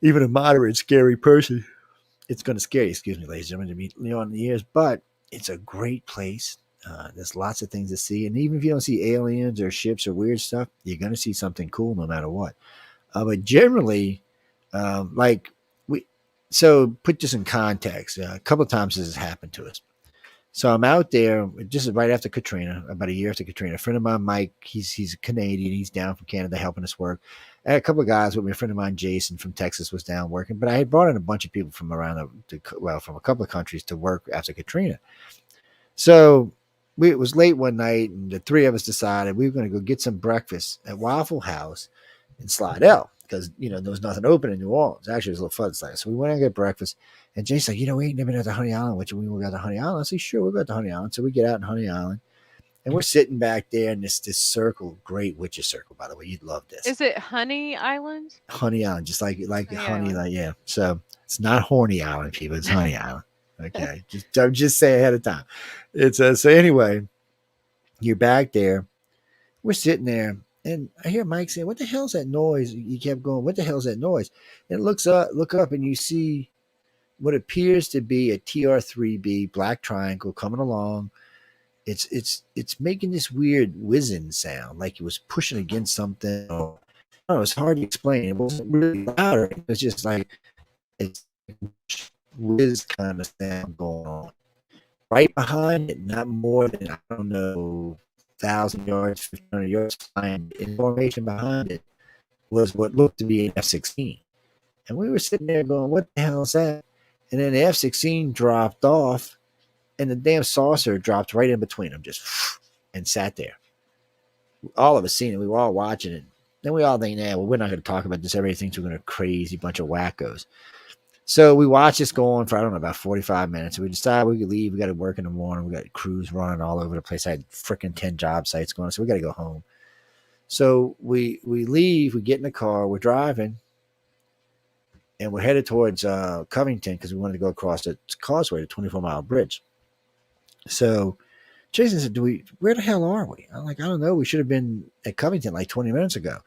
even a moderate scary person, it's going to scare you. Excuse me, ladies and gentlemen, to meet Leon in the ears, but it's a great place. There's lots of things to see, and even if you don't see aliens or ships or weird stuff, you're going to see something cool no matter what. But generally, like we, so put this in context. A couple of times this has happened to us. So I'm out there just right after Katrina, about a year after Katrina. A friend of mine, Mike, he's a Canadian. He's down from Canada helping us work. I had a couple of guys with me. A friend of mine, Jason from Texas, was down working. But I had brought in a bunch of people from from a couple of countries to work after Katrina. So it was late one night, and the three of us decided we were going to go get some breakfast at Waffle House in Slidell because there was nothing open in New Orleans. Actually, it was a little fun Slidell. So we went and get breakfast. And Jason's like, we ain't never been at the Honey Island. Which we got to Honey Island. I said, sure, we'll go to Honey Island. So we get out in Honey Island, and we're sitting back there in this circle, great witches circle, by the way. You'd love this. Is it Honey Island? Honey Island, just like honey, Island. like yeah. So it's not Horny Island, people. It's Honey Island. Okay, just say ahead of time. It's so anyway. You're back there. We're sitting there, And I hear Mike saying, "What the hell's that noise?" He kept going, "What the hell's that noise?" And look up, and you see what appears to be a TR-3B black triangle coming along. It's making this weird whizzing sound, like it was pushing against something. Or, I don't know, it's hard to explain. It wasn't really louder. It was just like it's whiz kind of sound going on. Right behind it, not more than, I don't know, 1,000 yards, 1,500 yards behind, in formation behind it, was what looked to be an F-16. And we were sitting there going, "What the hell is that?" And then the F-16 dropped off, and the damn saucer dropped right in between them, just and sat there. All of us seen it. We were all watching it. Then we all think, "Nah, well, we're not going to talk about this. Everybody thinks we're going to crazy bunch of wackos." So we watched this go on for, I don't know, about 45 minutes. We decided we could leave. We got to work in the morning. We got crews running all over the place. I had freaking 10 job sites going, so we got to go home. So we leave. We get in the car. We're driving, and we're headed towards Covington because we wanted to go across the causeway, the 24-mile bridge. So Jason said, where the hell are we? I'm like, "I don't know. We should have been at Covington like 20 minutes ago."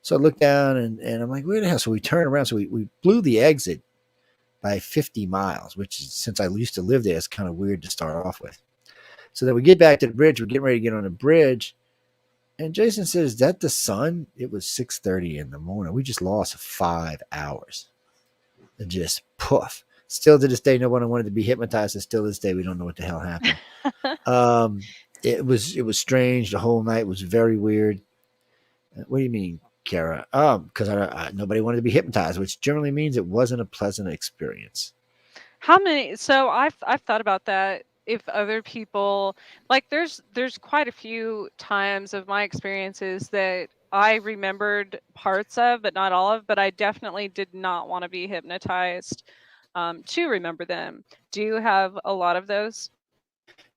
So I look down, and I'm like, "Where the hell?" So we turn around. So we blew the exit by 50 miles, which is, since I used to live there, it's kind of weird to start off with. So then we get back to the bridge. We're getting ready to get on the bridge. And Jason says, "Is that the sun?" It was 6:30 in the morning. We just lost 5 hours. And just poof. Still to this day, no one wanted to be hypnotized. And still to this day, we don't know what the hell happened. Um, it was strange. The whole night was very weird. What do you mean, Kara? Because nobody wanted to be hypnotized, which generally means it wasn't a pleasant experience. How many so I've thought about that. If other people, like, there's quite a few times of my experiences that I remembered parts of, but not all of, but I definitely did not want to be hypnotized to remember them. Do you have a lot of those?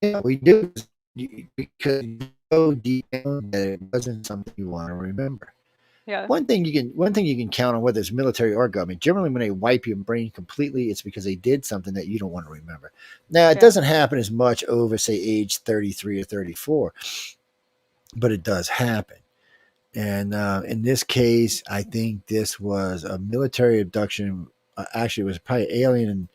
Yeah, we do, because you know deep down that it wasn't something you want to remember. Yeah. One thing you can count on, whether it's military or government, generally when they wipe your brain completely, it's because they did something that you don't want to remember. Now, it Yeah. doesn't happen as much over, say, age 33 or 34, but it does happen. And in this case, I think this was a military abduction. Actually, it was probably alien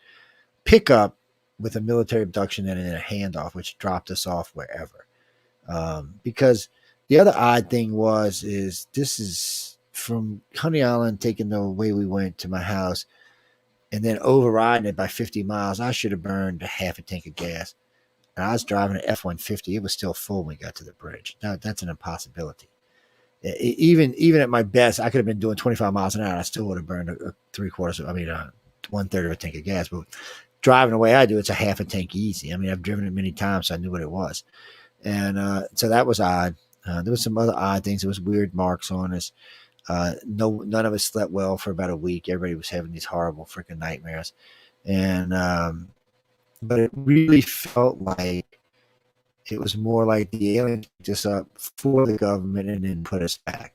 pickup with a military abduction and then a handoff, which dropped us off wherever. Because the other odd thing is this is from Honey Island, taking the way we went to my house and then overriding it by 50 miles. I should have burned a half a tank of gas. And I was driving an F-150. It was still full when we got to the bridge. Now, that's an impossibility. Even at my best, I could have been doing 25 miles an hour. I still would have burned a three-quarters, I mean, 1/3 of a tank of gas. But driving the way I do, it's a half a tank easy. I mean, I've driven it many times, so I knew what it was. And so that was odd. There was some other odd things. There was weird marks on us. None of us slept well for about a week. Everybody was having these horrible freaking nightmares, and but it really felt like it was more like the aliens picked us up for the government and then put us back.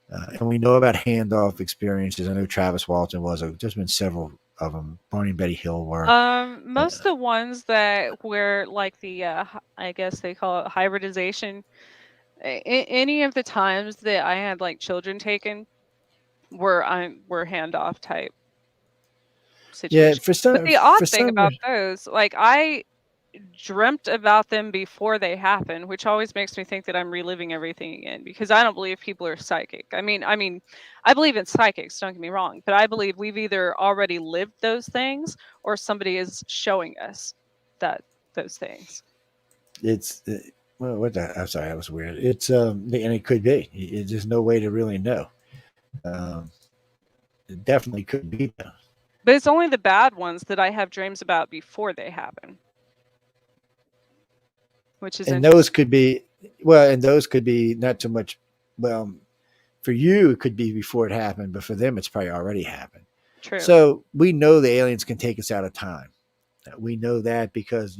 And we know about handoff experiences. I know Travis Walton was. There's been several of them. Barney and Betty Hill were. Most of the ones that were like the I guess they call it hybridization. Any of the times that I had like children taken were handoff type Yeah, situation. for But some the odd for thing some about those, like, I dreamt about them before they happen, which always makes me think that I'm reliving everything again because I don't believe people are psychic. I mean, I believe in psychics, don't get me wrong, but I believe we've either already lived those things or somebody is showing us that those things. it's well, what the? I'm sorry, that was weird. It's and it could be. There's no way to really know. Um, it definitely could be though. But it's only the bad ones that I have dreams about before they happen, which is And interesting. those could be well, and those could be not so much. Well, for you, it could be before it happened, but for them, it's probably already happened. True. So we know the aliens can take us out of time. We know that because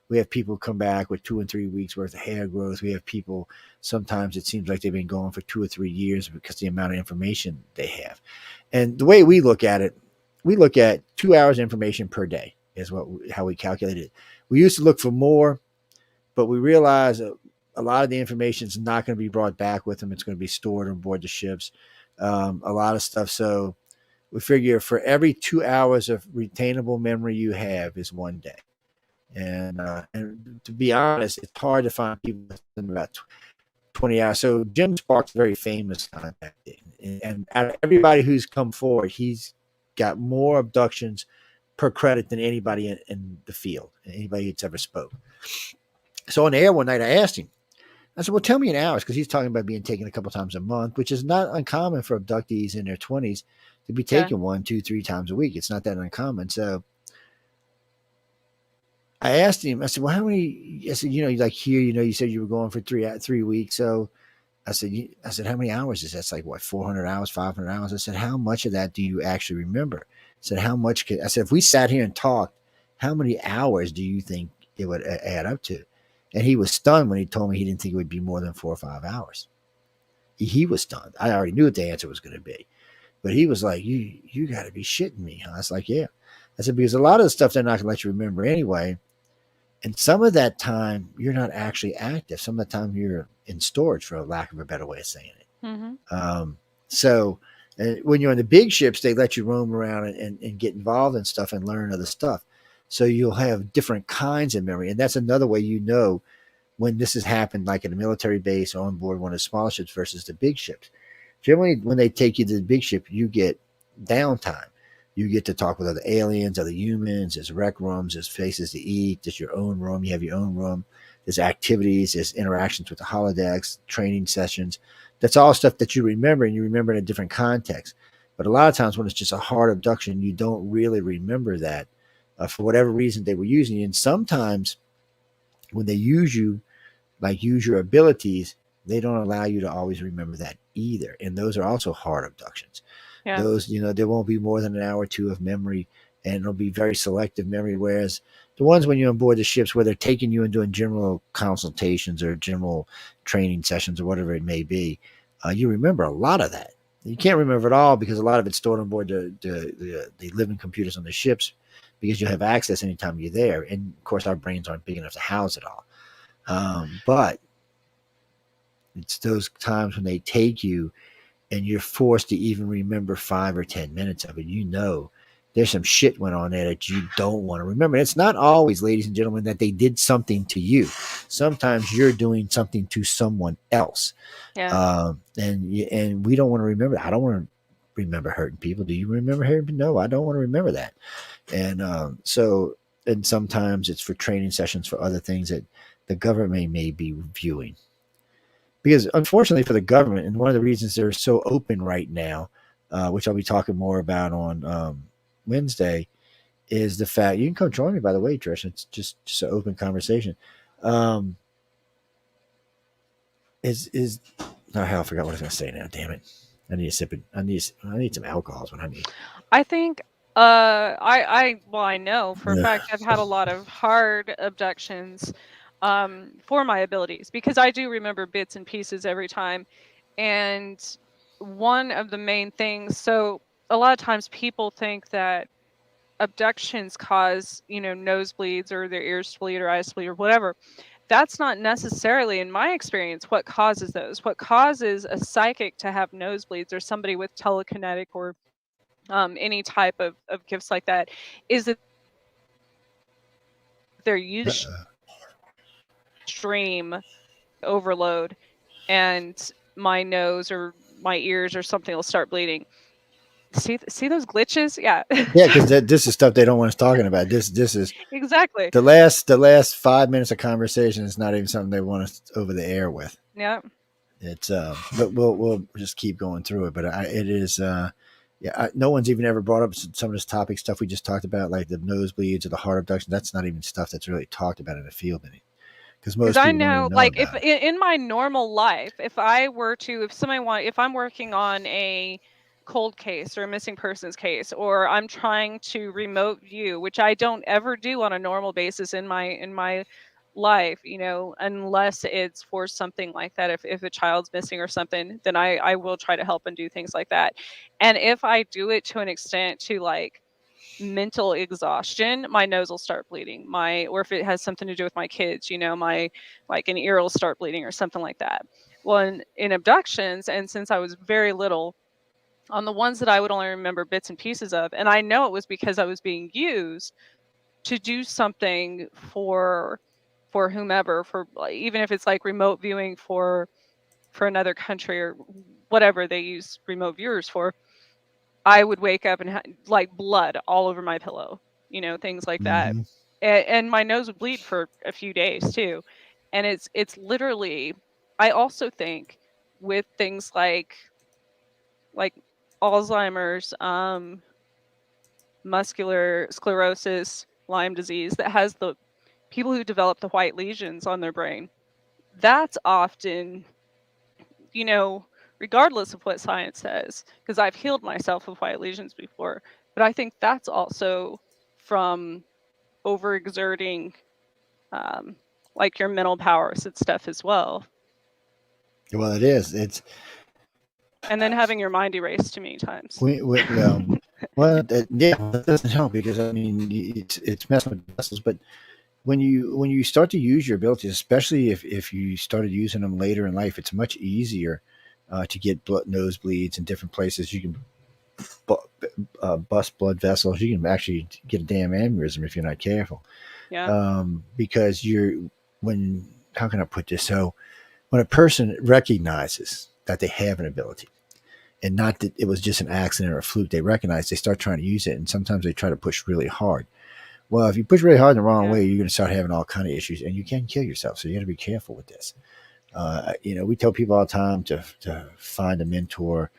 we have people come back with 2 and 3 weeks worth of hair growth. We have people, sometimes it seems like they've been gone for 2 or 3 years because the amount of information they have. And the way we look at it, we look at 2 hours information per day is how we calculate it. We used to look for more, but we realized a lot of the information is not going to be brought back with them. It's going to be stored on board the ships. A lot of stuff. So we figure for every 2 hours of retainable memory you have is one day. And to be honest, it's hard to find people in about 20 hours. So Jim Sparks very famous contact, and out of everybody who's come forward, he's got more abductions per credit than anybody in the field, anybody that's ever spoke. So on the air one night, I asked him. I said, "Well, tell me in hours," because he's talking about being taken a couple times a month, which is not uncommon for abductees in their 20s to be Yeah. taken 1, 2, 3 times a week. It's not that uncommon. So I asked him. I said, "Well, how many?" I said, like here, you said you were going for 3 weeks. So I said, how many hours is that? It's like what, 400 hours, 500 hours? I said, how much of that do you actually remember? I said, how much I said, if we sat here and talked, how many hours do you think it would add up to? And he was stunned when he told me he didn't think it would be more than 4 or 5 hours. He was stunned. I already knew what the answer was going to be, but he was like, you got to be shitting me. Huh? I was like, yeah. I said, because a lot of the stuff they're not going to let you remember anyway. And some of that time you're not actually active. Some of the time you're in storage, for a lack of a better way of saying it. Mm-hmm. So when you're on the big ships, they let you roam around and get involved in stuff and learn other stuff. So you'll have different kinds of memory. And that's another way when this has happened, like at a military base or on board one of the small ships versus the big ships. Generally, when they take you to the big ship, you get downtime. You get to talk with other aliens, other humans. There's rec rooms, there's places to eat, there's your own room. You have your own room. There's activities, there's interactions with the holodecks, training sessions. That's all stuff that you remember, and you remember in a different context. But a lot of times when it's just a hard abduction, you don't really remember that for whatever reason they were using you. And sometimes when they use you, like use your abilities, they don't allow you to always remember that either. And those are also hard abductions. Yeah. Those, there won't be more than an hour or two of memory, and it'll be very selective memory. Whereas the ones when you're on board the ships where they're taking you and doing general consultations or general training sessions or whatever it may be, you remember a lot of that. You can't remember it all because a lot of it's stored on board the living computers on the ships because you have access anytime you're there. And of course, our brains aren't big enough to house it all. But it's those times when they take you and you're forced to even remember 5 or 10 minutes of it. There's some shit went on there that you don't want to remember. And it's not always, ladies and gentlemen, that they did something to you. Sometimes you're doing something to someone else. Yeah. And we don't want to remember. I don't want to remember hurting people. Do you remember hurting people? No, I don't want to remember that. And and sometimes it's for training sessions for other things that the government may be viewing. Because unfortunately for the government, and one of the reasons they're so open right now, which I'll be talking more about on Wednesday, is the fact you can come join me. By the way, Trish, it's just an open conversation. Is oh hell, I forgot what I was going to say now. Damn it! I need a sip. I need some alcohol. Is what I need. I think I know for a fact I've had a lot of hard abductions for my abilities because I do remember bits and pieces every time. And one of the main things, so a lot of times people think that abductions cause, nosebleeds or their ears to bleed or eyes to bleed or whatever. That's not necessarily, in my experience, what causes those. What causes a psychic to have nosebleeds or somebody with telekinetic or any type of gifts like that is that they're used extreme overload and my nose or my ears or something will start bleeding. See those glitches? Yeah. Yeah, because this is stuff they don't want us talking about. This is Exactly. the last 5 minutes of conversation is not even something they want us over the air with. Yeah. It's but we'll just keep going through it. But it is no one's even ever brought up some of this topic stuff we just talked about, like the nosebleeds or the heart abduction. That's not even stuff that's really talked about in the field because Because most I people don't even know, know like, if about it. in my normal life, if I'm working on a cold case or a missing persons case, or I'm trying to remote view, which I don't ever do on a normal basis in my life, unless it's for something like that. If a child's missing or something, then I will try to help and do things like that. And if I do it to an extent to like mental exhaustion, my nose will start bleeding. Or if it has something to do with my kids, my like an ear will start bleeding or something like that. Well, in abductions, and since I was very little, on the ones that I would only remember bits and pieces of, and I know it was because I was being used to do something for whomever, for even if it's like remote viewing for another country or whatever they use remote viewers for, I would wake up and like blood all over my pillow, things like that. Mm-hmm. And my nose would bleed for a few days too. And it's literally, I also think with things like Alzheimer's, muscular sclerosis, Lyme disease, that has the people who develop the white lesions on their brain. That's often, you know, regardless of what science says, because I've healed myself of white lesions before, but I think that's also from overexerting, um, like your mental powers and stuff as well. Well, it is. It's And then having your mind erased too many times. well, yeah, that doesn't help because I mean it's messing with the vessels. But when you start to use your abilities, especially if you started using them later in life, it's much easier to get nosebleeds in different places. You can bust blood vessels. You can actually get a damn aneurysm if you're not careful. Yeah. Because when how can I put this? So when a person recognizes that they have an ability, and not that it was just an accident or a fluke, they recognize, they start trying to use it, and sometimes they try to push really hard. Well, if you push really hard in the wrong Yeah. way, you're going to start having all kind of issues, and you can kill yourself. So you got to be careful with this. We tell people all the time to find a mentor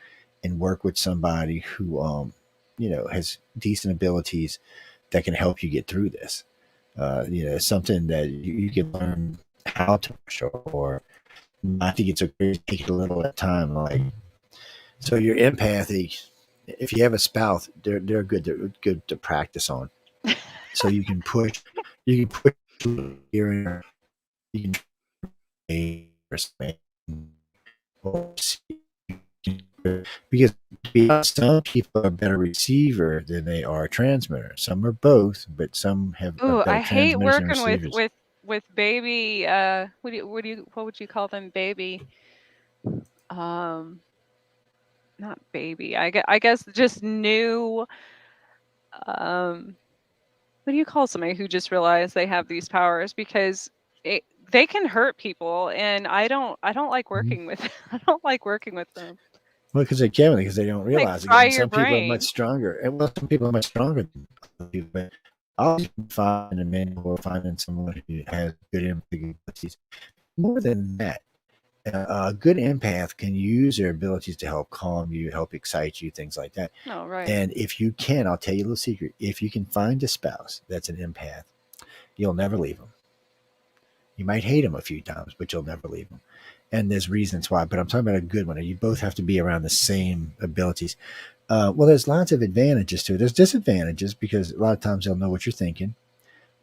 and work with somebody who, has decent abilities that can help you get through this. Something that you can learn how to push or not to get so crazy, take it a little at a time. Like, so your empathy, if you have a spouse, they're good to practice on. So you can push here and there. You can or because some people are a better receiver than they are a transmitter. Some are both, but some are Ooh, better I hate transmitters than working with receivers. with with baby. What would you call them? Baby. Um, Not baby. I guess just new. Um, what do you call somebody who just realized they have these powers? Because it, they can hurt people, and I don't like Mhm. working with. I don't like working with them. Well, because they can, because they don't Like realize. fry Again, your some people are much brain. stronger, and well, some people are much stronger than other people. But I'll find a mentor, finding someone who has good empathy abilities. More than that, a good empath can use their abilities to help calm you, help excite you, things like that. Oh, right. And if you can, I'll tell you a little secret. If you can find a spouse that's an empath, you'll never leave them. You might hate them a few times, but you'll never leave them. And there's reasons why. But I'm talking about a good one. You both have to be around the same abilities. Well, there's lots of advantages to it. There's disadvantages because a lot of times they'll know what you're thinking,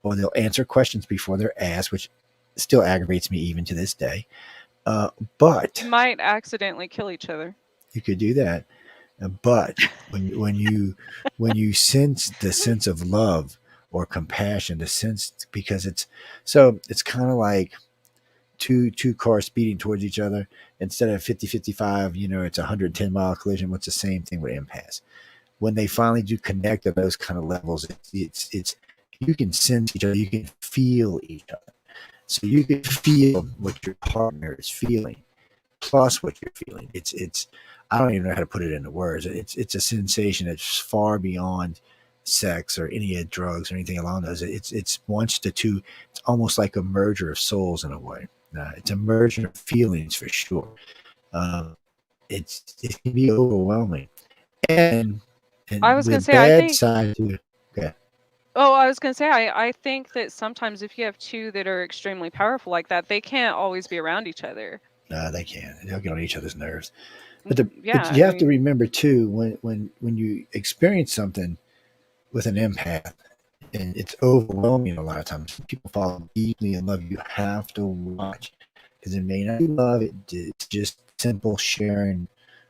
or they'll answer questions before they're asked, which still aggravates me even to this day. You But might accidentally kill each other. you could do that. But when you sense the sense of love or compassion, the sense, because it's kind of like two cars speeding towards each other. Instead of 50-55, it's a 110-mile collision. What's the same thing with impasse? When they finally do connect at those kind of levels, it's you can sense each other, you can feel each other, so you can feel what your partner is feeling plus what you're feeling. It's I don't even know how to put it into words. It's a sensation that's far beyond sex or any drugs or anything along those. It's once the two. It's almost like a merger of souls in a way. It's a merger of feelings for sure. Um, it can be overwhelming, and I and was gonna the say, I bad think. side to it. Okay. Oh, I was gonna say, I think that sometimes if you have two that are extremely powerful like that, they can't always be around each other. No, they can't. They'll get on each other's nerves. Yeah, But I you have to mean, remember too when you experience something with an empath, and it's overwhelming a lot of times. People fall deeply in love. You have to watch because it may not be love. It's just simple sharing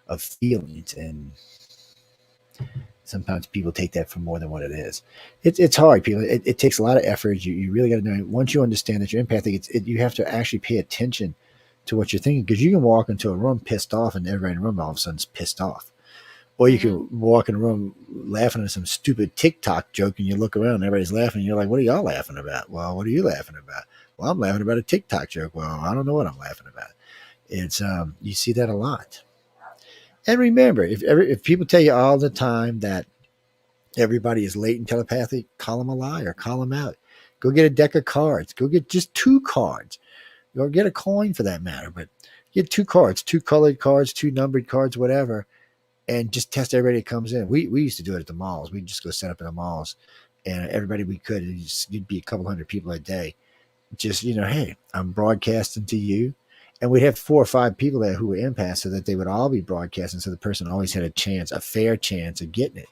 of feelings, and sometimes people take that for more than what it is. It's hard, people. It takes a lot of effort. You really got to know. Once you understand that you're empathic, you have to actually pay attention to what you're thinking, because you can walk into a room pissed off and everybody in the room all of a sudden is pissed off. Or you Mhm. can walk in a room laughing at some stupid TikTok joke and you look around and everybody's laughing and you're like, what are y'all laughing about? Well, what are you laughing about? Well, I'm laughing about a TikTok joke. Well, I don't know what I'm laughing about. It's you see that a lot. And remember, if people tell you all the time that everybody is latent telepathic, call them a liar, call them out. Go get a deck of cards. Go get just two cards. Or get a coin for that matter, but get two cards, two colored cards, two numbered cards, whatever, and just test everybody that comes in. We used to do it at the malls. We'd just go set up in the malls, and everybody we could. You'd be a couple hundred people a day. Just hey, I'm broadcasting to you, and we'd have 4 or 5 people there who were empaths, so that they would all be broadcasting, so the person always had a chance, a fair chance of getting it.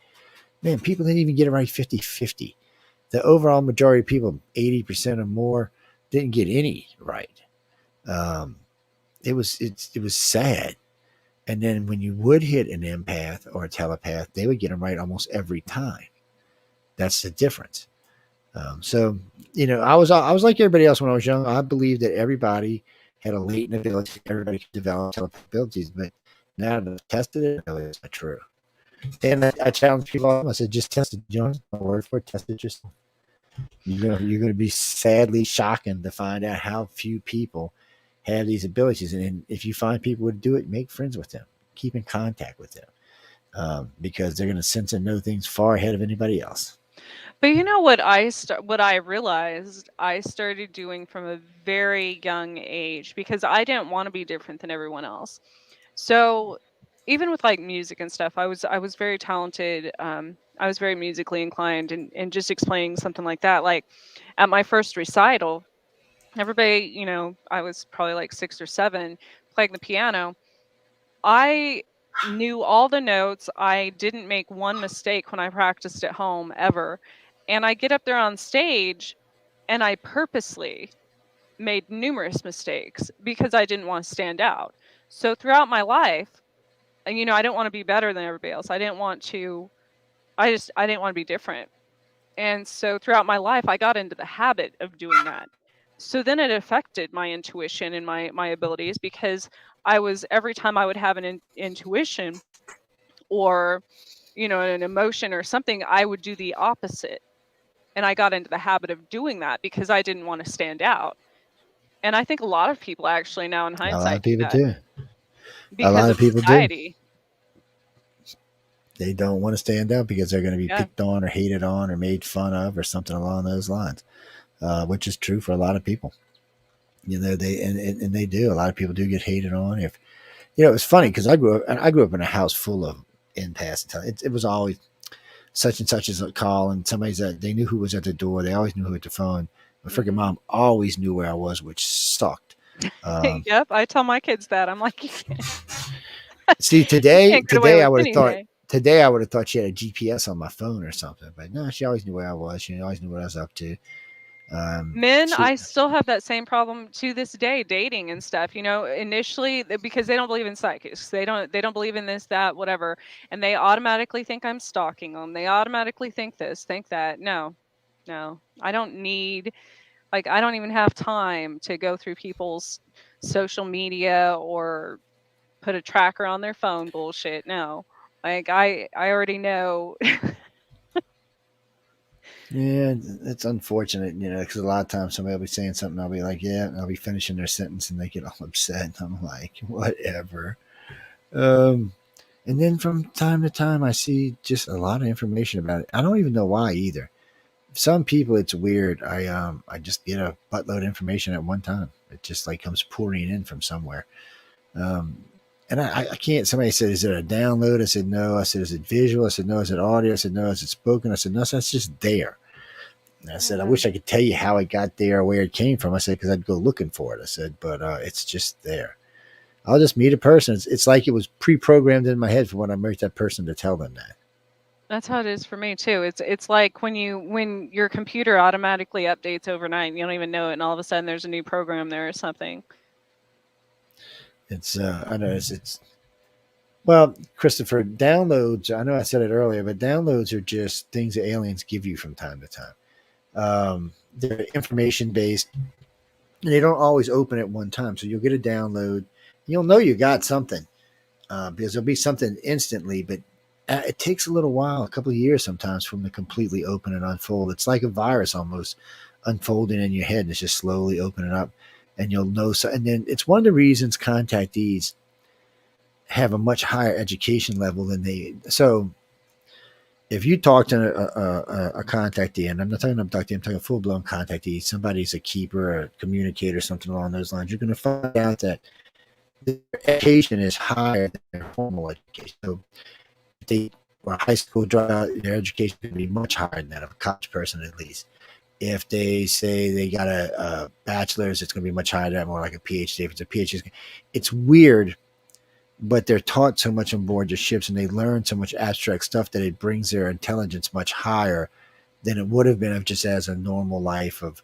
Man, people didn't even get it right 50-50. The overall majority of people, 80% or more, didn't get any right. Um, it was sad. And then when you would hit an empath or a telepath, they would get them right almost every time. That's the difference. So I was like everybody else when I was young. I believed that everybody had a latent ability. Everybody could develop telepathic abilities, but now that I've tested it, no, it's not true. And I challenge people. I said, just test it. You know, my word for it. Test it yourself. You're gonna be sadly shocking to find out how few people have these abilities. And if you find people who do it, make friends with them. Keep in contact with them, because they're going to sense and know things far ahead of anybody else. But you know what I realized I started doing from a very young age, because I didn't want to be different than everyone else. So even with like music and stuff, I was very talented. I was very musically inclined, and just explaining something like that. Like at my first recital, everybody, I was probably like 6 or 7 playing the piano. I knew all the notes. I didn't make one mistake when I practiced at home ever. And I get up there on stage and I purposely made numerous mistakes because I didn't want to stand out. So throughout my life, and I didn't want to be better than everybody else. I didn't want to be different. And so throughout my life, I got into the habit of doing that. So then it affected my intuition and my abilities, because every time I would have an intuition, or an emotion or something, I would do the opposite. And I got into the habit of doing that because I didn't want to stand out. And I think a lot of people actually now in A lot of hindsight do people that do. A because lot of of people do. anxiety. They don't want to stand out because they're going to be Yeah. picked on or hated on or made fun of or something along those lines, which is true for a lot of people. And they do. A lot of people do get hated on. If it was funny because I grew up in a house full of empaths. It was always such and such as a call, and they knew who was at the door. They always knew who at the phone. My freaking Hmm. mom always knew where I was, which sucked. Um, Yep. I tell my kids that. I'm like, See, you today, can't get away today I with would have thought anything. today I would have thought she had a GPS on my phone or something, but no, she always knew where I was. She always knew what I was up to. Men, She, I still have that same problem to this day, dating and stuff. Initially, because they don't believe in psychics, they don't believe in this, that, whatever, and they automatically think I'm stalking them. They automatically think this, think that. No, no, I don't need, like, I don't even have time to go through people's social media or put a tracker on their phone bullshit. No, like I already know. yeah, it's unfortunate, because a lot of times somebody will be saying something, I'll be like, yeah, and I'll be finishing their sentence, and they get all upset. And I'm like, whatever. Um, and then from time to time, I see just a lot of information about it. I don't even know why either. Some people, it's weird. I just get a buttload of information at one time. It just like comes pouring in from somewhere. Um, and I can't. Somebody said, "Is it a download?" I said, "No." I said, "Is it visual?" I said, "No." Is it audio? I said, "No." Is it spoken? I said, "No." So that's just there. And I said, "I Mhm. wish I could tell you how it got there or where it came from." I said, "Because I'd go looking for it." I said, "But it's just there. I'll just meet a person. It's like it was pre-programmed in my head for when I meet that person to tell them that." That's how it is for me too. It's like when your computer automatically updates overnight, and you don't even know it, and all of a sudden there's a new program there or something. I know it's Well, Christopher, downloads, I know I said it earlier, but downloads are just things that aliens give you from time to time. They're information based, and they don't always open at one time. So you'll get a download. You'll know you got something because there'll be something instantly, but it takes a little while, a couple of years sometimes, for them to completely open and unfold. It's like a virus almost unfolding in your head, and it's just slowly opening up, and you'll know. So, and then it's one of the reasons contactees have a much higher education level than they. So if you talk to a contactee, and I'm not talking abductee, I'm talking full blown contactee, somebody's a keeper, or a communicator, something along those lines, you're going to find out that their education is higher than their formal education. So if they were a high school dropout, their education is going to be much higher than that of a college person, at least. If they say they got a bachelor's, it's going to be much higher than that, more like a PhD. If it's a PhD, it's weird, but they're taught so much on board the ships, and they learn so much abstract stuff that it brings their intelligence much higher than it would have been if just as a normal life of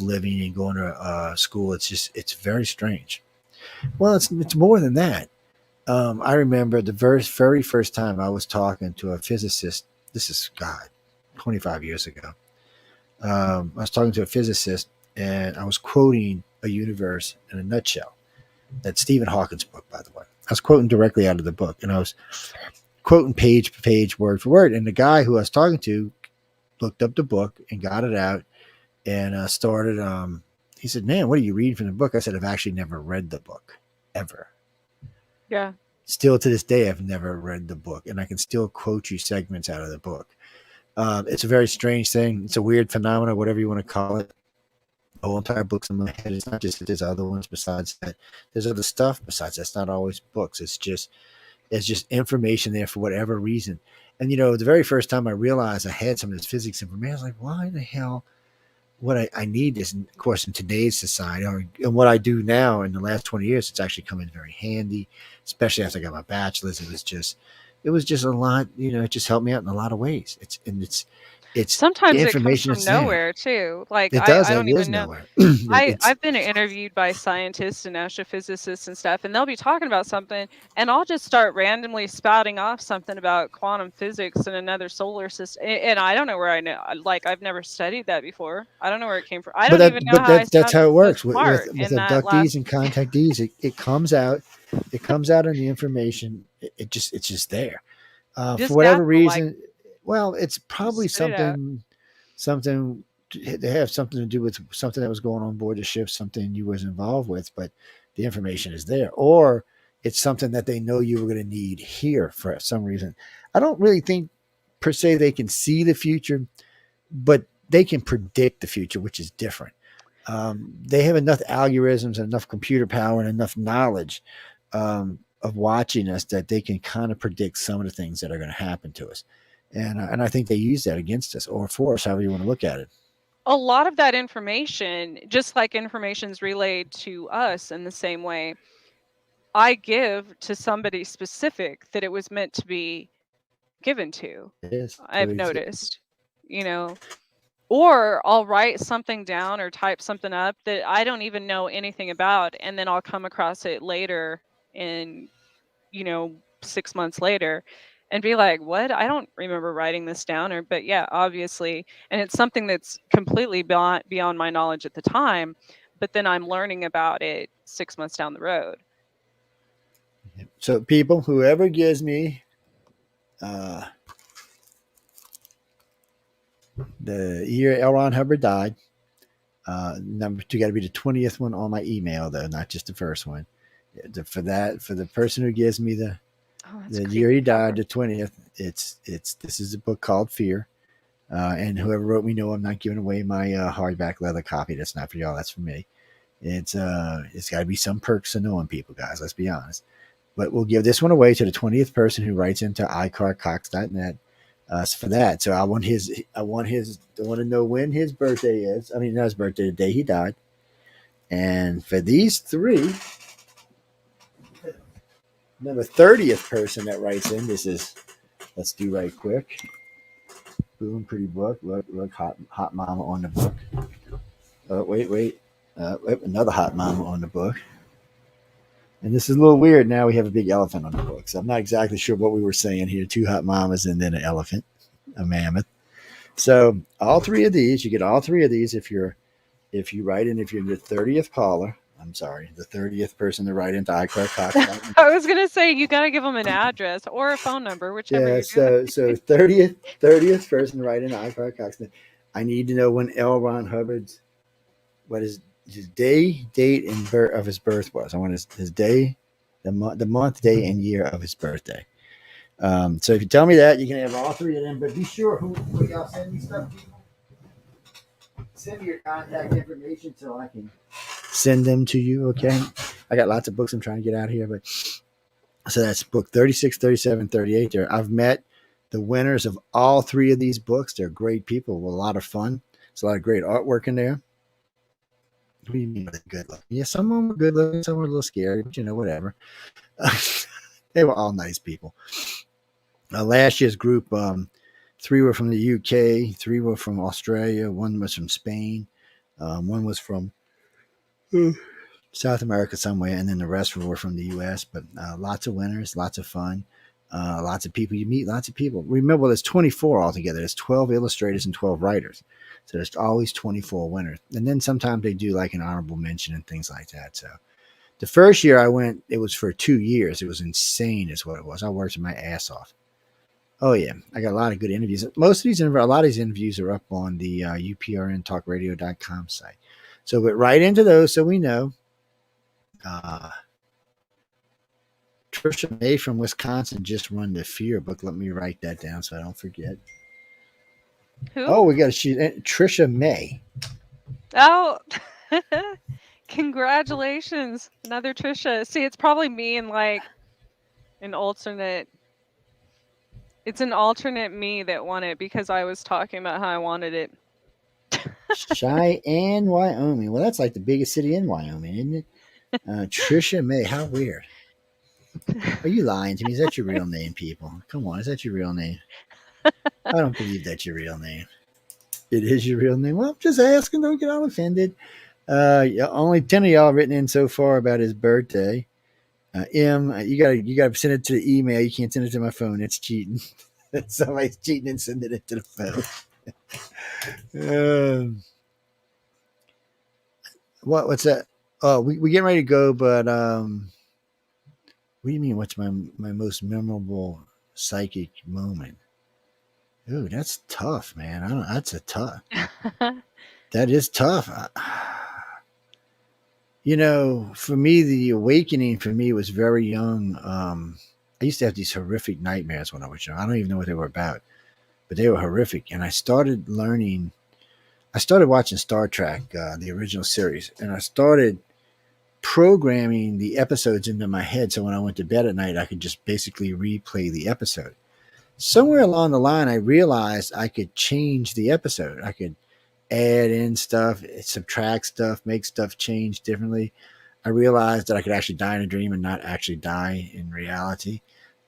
living and going to school. It's very strange. Well, it's more than that. I remember the very first time I was talking to a physicist. This is God, 25 years ago. I was talking to a physicist, and I was quoting a universe in a nutshell. That's Stephen Hawking's book, by the way. I was quoting directly out of the book, and I was quoting page for page, word for word. And the guy who I was talking to looked up the book and got it out and started. He said, "Man, what are you reading from the book?" I said, "I've actually never read the book, ever. Yeah. Still to this day, I've never read the book, and I can still quote you segments out of the book." It's a very strange thing. It's a weird phenomenon, whatever you want to call it. The whole entire book's in my head. It's not just that there's other ones besides that. There's other stuff besides that. It's not always books. It's just information there for whatever reason. And the very first time I realized I had some of this physics information, I was like, why the hell would I need this? And of course, in today's society, and what I do now in the last 20 years, it's actually come in very handy, especially after I got my bachelor's. It was just a lot, it just helped me out in a lot of ways. It's the Sometimes it comes information from that's there. nowhere too. Like It does. I It don't is even know. nowhere. I It's I've been interviewed by scientists and astrophysicists and stuff, and they'll be talking about something, and I'll just start randomly spouting off something about quantum physics in another solar system, and I don't know where I know. Like I've never studied that before. I don't know where it came from. I but don't even that know but how I that's how sounded it so works with smart with in that last. abductees and contactees. It comes out. It comes out in the information. It's just there. For Just whatever natural, like reason, well, it's just probably spit it out. something they have something to do with something that was going on board the ship, something you was involved with, but the information is there, or it's something that they know you were going to need here for some reason. I don't really think per se they can see the future, but they can predict the future, which is different. They have enough algorithms and enough computer power and enough knowledge of watching us that they can kind of predict some of the things that are going to happen to us. And I think they use that against us or for us, however you want to look at it. A lot of that information, just like information's relayed to us in the same way, I give to somebody specific that it was meant to be given to. It is. I've noticed, you know, or I'll write something down or type something up that I don't even know anything about, and then I'll come across it later in, 6 months later and be like, what? I don't remember writing this down. Or, but yeah, obviously. And it's something that's completely beyond my knowledge at the time, but then I'm learning about it 6 months down the road. So, people, whoever gives me uh, the year L. Ron Hubbard died, number two got to be the 20th one on my email, though, not just the first one. For the person who gives me Oh, that's the year creepy he died, power. the 20th, it's this is a book called Fear. And whoever wrote me, no, I'm not giving away my hardback leather copy. That's not for y'all. That's for me. It's got to be some perks to knowing people, guys. Let's be honest. But we'll give this one away to the 20th person who writes into iCarCox.net for that. So I want to know when his birthday is. I mean, not his birthday, the day he died. And for these three, the 30th person that writes in, let's do right quick. Boom, pretty book. Look, hot mama on the book. Wait. Another hot mama on the book. And this is a little weird. Now we have a big elephant on the books. I'm not exactly sure what we were saying here. Two hot mamas and then an elephant, a mammoth. So all three of these, you get all three of these if you write in, if you're the 30th caller. I'm sorry, the 30th person to write into iCarCox. I was gonna say you gotta give them an address or a phone number, whichever Yeah, you're doing. so 30th person to write into iCarCox. I need to know when L. Ron Hubbard's what his day, date, and birth of his birth was. I want his day, the month, day, and year of his birthday. So if you tell me that, you can have all three of them. But be sure who y'all send me stuff, people. Send me your contact information so I can send them to you. Okay. I got lots of books I'm trying to get out here, but so that's book 36, 37, 38. There, I've met the winners of all three of these books. They're great people with a lot of fun. There's a lot of great artwork in there. What do you mean by good looking? Yeah, some of them were good looking, some were a little scary, but whatever. They were all nice people. Last year's group, three were from the UK, three were from Australia, one was from Spain, one was from South America somewhere, and then the rest were from the US. But lots of winners, lots of fun, lots of people. You meet lots of people. Remember, there's 24 altogether. There's 12 illustrators and 12 writers. So there's always 24 winners. And then sometimes they do like an honorable mention and things like that. So the first year I went, it was for 2 years. It was insane, is what it was. I worked my ass off. Oh yeah, I got a lot of good interviews. A lot of these interviews are up on the uprntalkradio.com site. So get right into those so we know. Trisha May from Wisconsin just won the Fear book. Let me write that down so I don't forget. Who? Oh, we got Trisha May. Oh, congratulations, another Trisha. See, it's probably me and like an alternate. It's an alternate me that won it because I was talking about how I wanted it. Cheyenne, Wyoming. Well, that's like the biggest city in Wyoming, isn't it? Trisha May. How weird. Are you lying to me? Is that your real name, people? Come on, is that your real name? I don't believe that's your real name. It is your real name. Well, I'm just asking. Don't get all offended. Only 10 of y'all written in so far about his birthday. You gotta send it to the email. You can't send it to my phone. It's cheating. Somebody's cheating and sending it to the phone. What's that? Oh, we getting ready to go, but what do you mean? What's my most memorable psychic moment? Ooh, that's tough, man. I don't. That's a tough. That is tough. For me, the awakening for me was very young. I used to have these horrific nightmares when I was young. I don't even know what they were about, but they were horrific. And I started learning. I started watching Star Trek, the original series, and I started programming the episodes into my head. So when I went to bed at night, I could just basically replay the episode. Somewhere along the line, I realized I could change the episode. I could add in stuff, subtract stuff, make stuff change differently. I realized that I could actually die in a dream and not actually die in reality.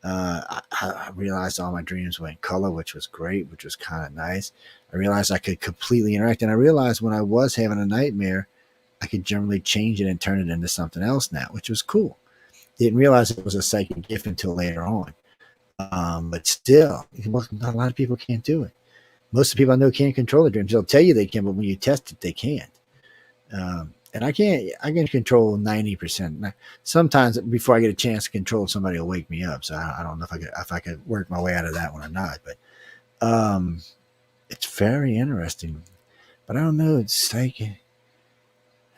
I realized all my dreams were in color, which was great, which was kind of nice. I realized I could completely interact. And I realized when I was having a nightmare, I could generally change it and turn it into something else now, which was cool. Didn't realize it was a psychic gift until later on. But still, a lot of people can't do it. Most of the people I know can't control their dreams. They'll tell you they can, but when you test it, they can't. And I can control 90%. Sometimes before I get a chance to control, somebody will wake me up. So I don't know if I could work my way out of that one or not. But it's very interesting. But I don't know. It's psychic.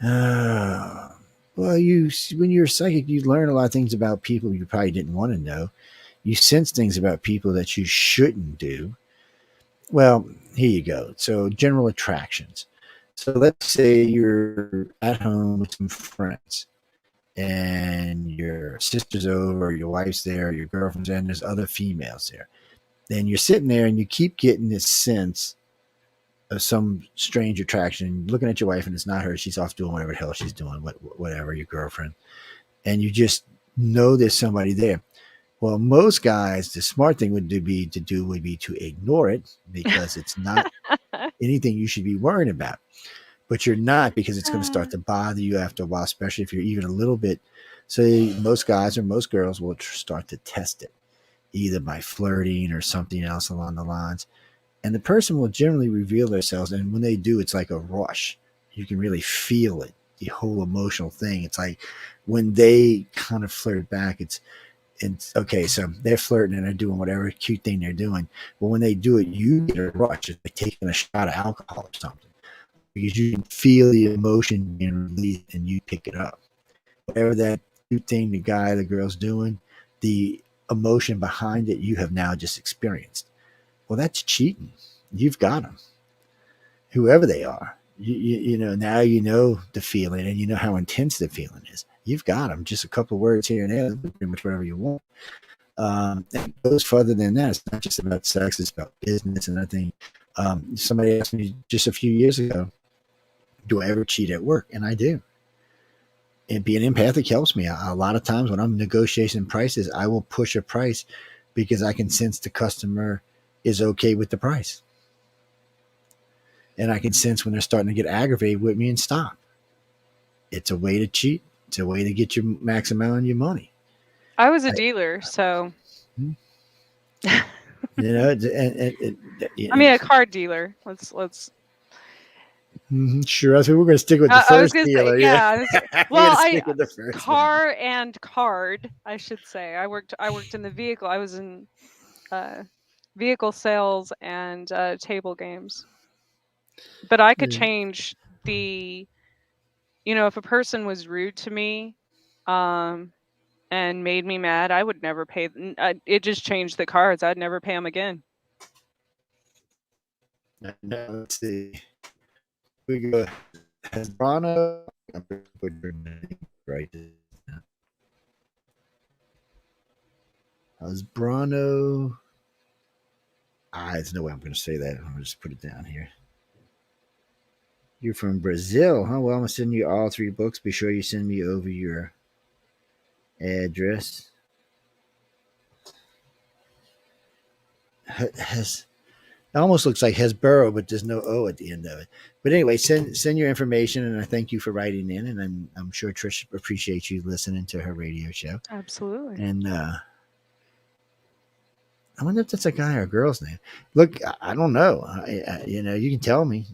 Well, when you're psychic, you learn a lot of things about people you probably didn't want to know. You sense things about people that you shouldn't do. Well, here you go. So general attractions. So let's say you're at home with some friends and your sister's over, your wife's there, your girlfriend's there, and there's other females there. Then you're sitting there and you keep getting this sense of some strange attraction, looking at your wife and it's not her. She's off doing whatever the hell she's doing, whatever, your girlfriend. And you just know there's somebody there. Well, most guys, the smart thing would be to ignore it because it's not anything you should be worrying about. but you're not, because it's going to start to bother you after a while, especially if you're even a little bit. So most guys or most girls will start to test it, either by flirting or something else along the lines. And the person will generally reveal themselves. And when they do, it's like a rush. You can really feel it, the whole emotional thing. It's like when they kind of flirt back, it's okay. So they're flirting and they're doing whatever cute thing they're doing. But when they do it, you get a rush. It's like taking a shot of alcohol or something, because you can feel the emotion being released and you pick it up. Whatever that cute thing the guy, the girl's doing, the emotion behind it, you have now just experienced. Well, that's cheating. You've got them, whoever they are. You know, now you know the feeling and you know how intense the feeling is. You've got them. Just a couple of words here and there, pretty much whatever you want. And it goes further than that. It's not just about sex, it's about business. And I think somebody asked me just a few years ago, do I ever cheat at work? And I do. And being empathic helps me. A lot of times when I'm negotiating prices, I will push a price because I can sense the customer is okay with the price. And I can sense when they're starting to get aggravated with me and stop. It's a way to cheat. It's a way to get your max amount on your money. I was a dealer, so You know, I mean a card dealer. Let's sure. I think we're going to stick with the I was first gonna say, dealer. Yeah, yeah. we're going Well, to I stick with the first one. car and card, I should say. I worked in the vehicle. I was in uh, vehicle sales and table games. But I could Yeah. change the, if a person was rude to me, um, and made me mad, I would never pay. It just changed the cards. I'd never pay them again. Now, let's see. We go. Has Bono? I'm going to put your name right. Has Brano? There's no way I'm going to say that. I'm going to just put it down here. You're from Brazil, huh? Well, I'm going to send you all three books. Be sure you send me over your address. Has It almost looks like Hesborough, but there's no O at the end of it. But anyway, send your information, and I thank you for writing in. And I'm sure Trish appreciates you listening to her radio show. Absolutely. And I wonder if that's a guy or a girl's name. Look, I don't know. You can tell me.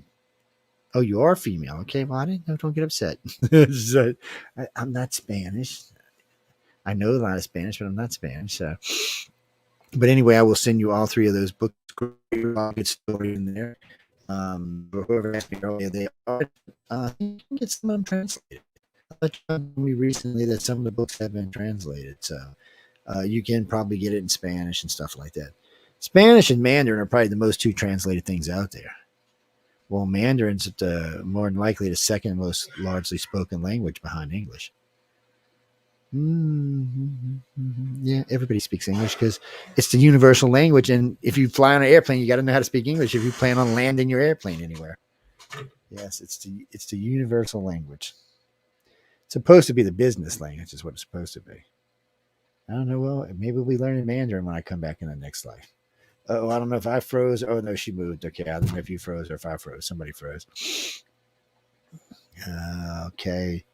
Oh, you are female. Okay, well, I didn't know. Don't get upset. So, I'm not Spanish. I know a lot of Spanish, but I'm not Spanish. So, but anyway, I will send you all three of those books. Good story in there. Whoever asked me earlier, they are. You can get some of them translated. I told me recently that some of the books have been translated, so you can probably get it in Spanish and stuff like that. Spanish and Mandarin are probably the most two translated things out there. Well, Mandarin's more than likely the second most largely spoken language behind English. Yeah, everybody speaks English because it's the universal language. And if you fly on an airplane, you got to know how to speak English if you plan on landing your airplane anywhere. Yes, it's the universal language. It's supposed to be the business language, is what it's supposed to be. I don't know. Well, maybe we'll be learning Mandarin when I come back in the next life. Oh, I don't know if I froze. Oh no, she moved. Okay, I don't know if you froze or if I froze. Somebody froze. Okay.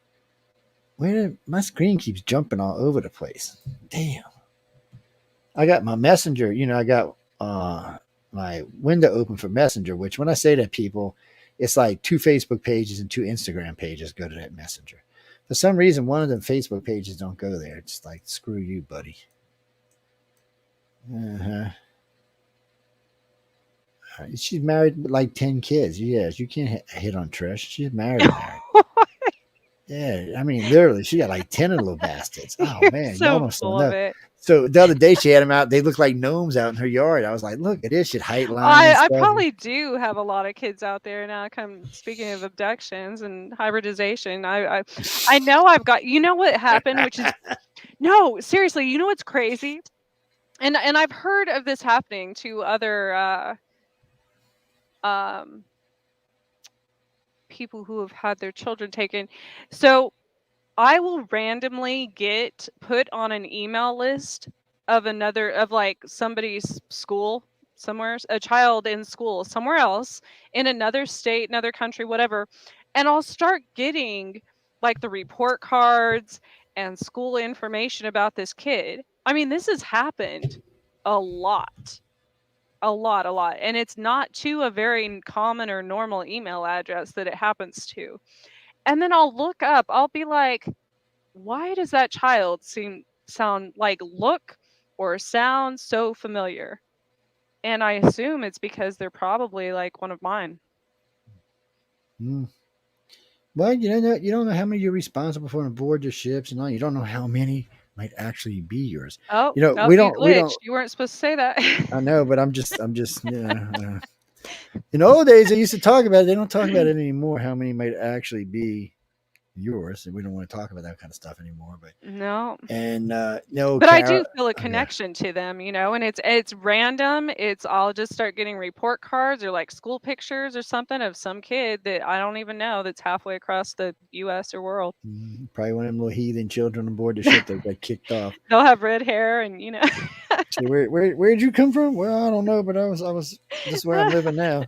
My screen keeps jumping all over the place. Damn. I got my messenger. I got my window open for Messenger, which when I say that, people, it's like 2 Facebook pages and 2 Instagram pages go to that Messenger. For some reason, one of them Facebook pages don't go there. It's like, screw you, buddy. Uh-huh. She's married with like 10 kids. Yes, you can't hit on Trish. She's married. Yeah, I mean, literally, she got like 10 of the little bastards. Oh, You're man, y'all so don't still full of know. it. So the other day she had them out. They look like gnomes out in her yard. I was like, look at this shit, height line and I stuff. probably do have a lot of kids out there now. Speaking of abductions and hybridization, I know I've got. You know what happened, which is no, seriously. You know what's crazy, and I've heard of this happening to other um people who have had their children taken. So I will randomly get put on an email list of like somebody's school somewhere, a child in school somewhere else in another state, another country, whatever. and I'll start getting like the report cards and school information about this kid. I mean, this has happened a lot, a lot, a lot. And it's not to a very common or normal email address that it happens to. And then I'll look up, I'll be like, why does that child sound like look or sound so familiar? And I assume it's because they're probably like one of mine. Mm. Well, you don't know how many you're responsible for on board your ships, and all. You don't know how many might actually be yours. Oh, oh, We you don't. glitched. You weren't supposed to say that. I know, but I'm just, in the old days, they used to talk about it. They don't talk about it anymore. How many might actually be yours? And we don't want to talk about that kind of stuff anymore. But No. and no, But I Cara. do feel a Okay. connection to them, and it's random. It's I'll just start getting report cards or like school pictures or something of some kid that I don't even know that's halfway across the US or world. Probably one of them little heathen children on board the ship that got kicked off. They'll have red hair and Say, where'd you come from? Well, I don't know, but I was this is where I'm living now.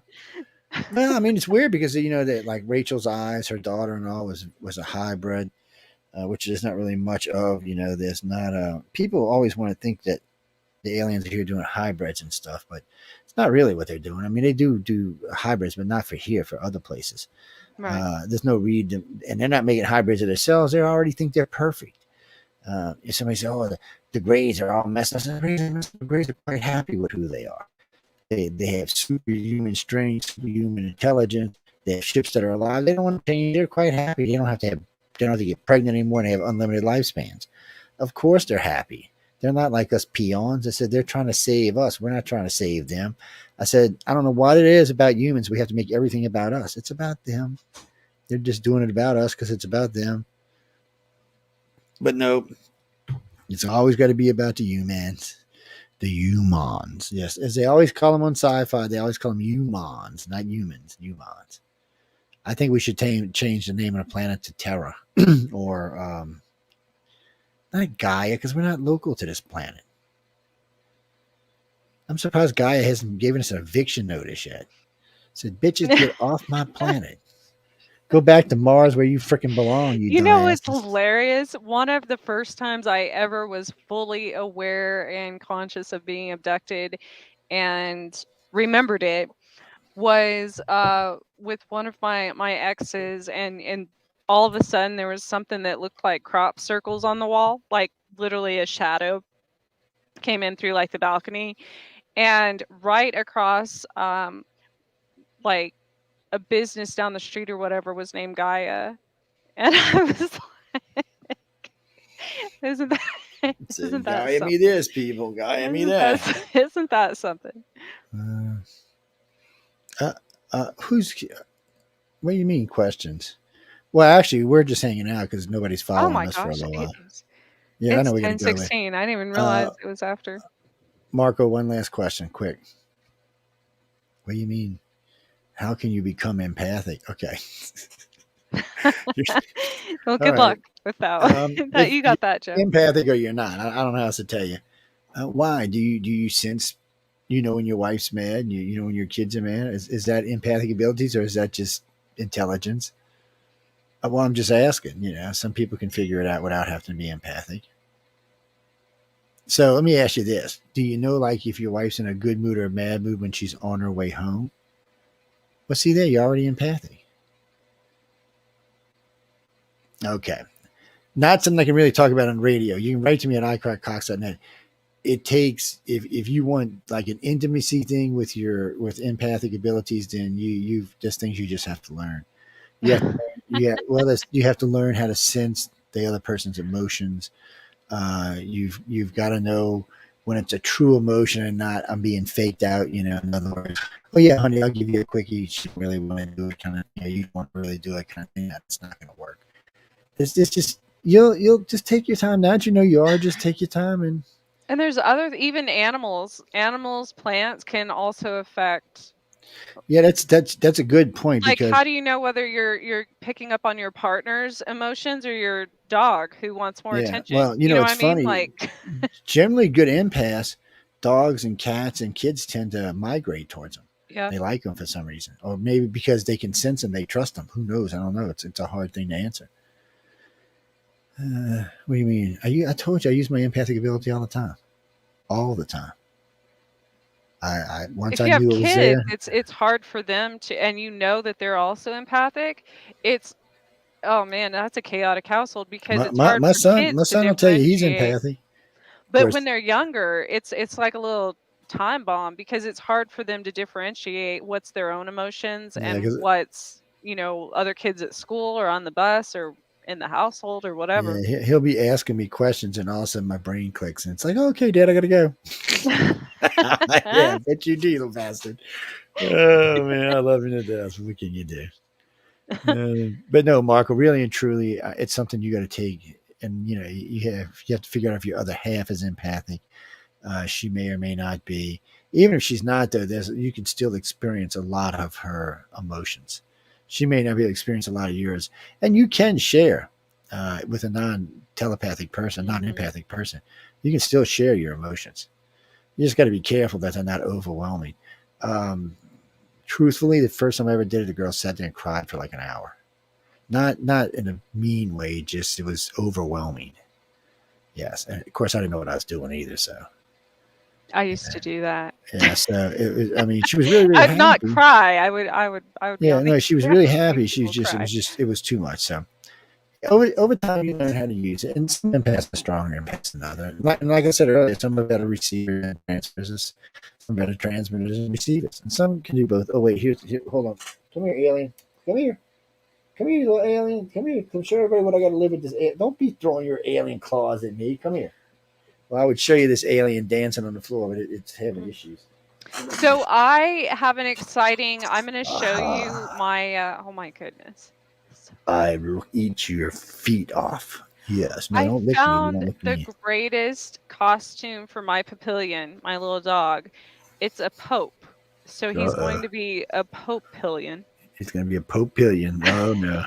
Well, I mean, it's weird because that like Rachel's eyes, her daughter-in-law was a hybrid, which there's not really much of. There's not people always want to think that the aliens are here doing hybrids and stuff, but it's not really what they're doing. I mean, they do hybrids, but not for here, for other places. Right. There's no and they're not making hybrids of themselves. They already think they're perfect. If somebody says, "Oh, the Greys are all messed up," the Greys are quite happy with who they are. They have superhuman strength, superhuman intelligence. They have ships that are alive. They don't want to change. They're quite happy. They don't have to get pregnant anymore, and they have unlimited lifespans. Of course, they're happy. They're not like us peons. I said they're trying to save us. We're not trying to save them. I said I don't know what it is about humans. We have to make everything about us. It's about them. They're just doing it about us because it's about them. But no, it's always got to be about the humans. The humans. Yes, as they always call them on sci-fi, they always call them humans, not humans. Humans. I think we should change the name of the planet to Terra, or not Gaia, because we're not local to this planet. I'm surprised Gaia hasn't given us an eviction notice yet. Said, "Bitches, get off my planet. Go back to Mars where you freaking belong, you It's dumbasses." hilarious. One of the first times I ever was fully aware and conscious of being abducted and remembered it was with one of my exes, and all of a sudden there was something that looked like crop circles on the wall, like literally a shadow came in through like the balcony, and right across like a business down the street or whatever was named Gaia. And I was like, isn't that isn't Said, that "Gaia me something? this, people. Gaia me Isn't that that." isn't that something? Uh, who's? What do you mean questions? Well, actually, we're just hanging out because nobody's Oh following my us for a gosh, little while. Yeah, I it's know we got to go. 10:16. I didn't even realize Uh, it was after. Marco, one last question, quick. What do you mean? How can you become empathic? Okay. Well, All good right. luck with that one. That If you you're got that, Joe. empathic or you're not, I don't know how else to tell you. Why do you sense? When your wife's mad, when your kids are mad. Is that empathic abilities or is that just intelligence? Well, I'm just asking. Some people can figure it out without having to be empathic. So let me ask you this: do you know, like, if your wife's in a good mood or a bad mood when she's on her way home? Well, see there, you're already empathic. Okay. Not something I can really talk about on radio. You can write to me at icrackcox.net. It takes, if you want like an intimacy thing with empathic abilities, then you've just things you just have to learn. You have to, you have to learn how to sense the other person's emotions. You've got to know when it's a true emotion and not I'm being faked out. In other words, oh yeah, honey, I'll give you a quickie. You don't really want to do it, kind of. You don't want to really do it, kind of thing. That's not going to work. It's just you'll just take your time. Now that you know you are, just take your time and. And there's other even animals. Animals, plants can also affect. Yeah, that's a good point Like, because how do you know whether you're picking up on your partner's emotions or your dog who wants more yeah, attention? well, You know what it's I mean? funny. Like, Generally, good empaths, dogs and cats and kids tend to migrate towards them. Yeah. They like them for some reason, or maybe because they can sense them, they trust them. Who knows? I don't know. It's a hard thing to answer. What do you mean? I told you I use my empathic ability all the time. I once If I you have knew it was kids, there. it's hard for them to, and that they're also empathic. It's Oh man, that's a chaotic household because My, it's my hard my for son kids my to son will tell you he's differentiate. empathic. Of But course, when they're younger, it's like a little time bomb because it's hard for them to differentiate what's their own emotions yeah, and because what's, other kids at school or on the bus or in the household or yeah, whatever. he'll be asking me questions, and all of a sudden my brain clicks, and it's like, okay, Dad, I gotta go. Yeah, I bet you do, you little bastard. Oh man, I love you to death. What can you do? But no, Marco, really and truly, it's something you got to take, and you have to figure out if your other half is empathic. She may or may not be. Even if she's not, though, you can still experience a lot of her emotions. She may not be able to experience a lot of yours, and you can share with a non-telepathic person, Mhm. non-empathic person. You can still share your emotions. You just got to be careful that they're not overwhelming. Um, Truthfully, the first time I ever did it, the girl sat there and cried for like an hour. Not in a mean way, just it was overwhelming. Yes, and of course I didn't know what I was doing either. So I used to do that. yeah, so I mean, she was really really I'd not happy. cry. I would be Yeah, on the no, she was other really end making happy. She was people just cry. it was too much. So over time, you learn how to use it, and some empaths are stronger empaths than others. Like I said earlier, some are better receivers and transmitters, some better transmitters and receivers, and some can do both. Oh wait, hold on, come here, alien, come here. Come here, you little alien. Come here. Come show everybody what I got to live with this. Don't be throwing your alien claws at me. Come here. Well, I would show you this alien dancing on the floor, but it's having Mm. issues. So I have an exciting. I'm going to show you Ah, my. Oh my goodness. So I will eat your feet off. Yes. No, I don't lick me. You found don't lick the me. greatest costume for my papillion, my little dog. It's a pope. So Uh he's oh. going to be a pope pillion. It's going to be a Pope Pillion. Oh, no.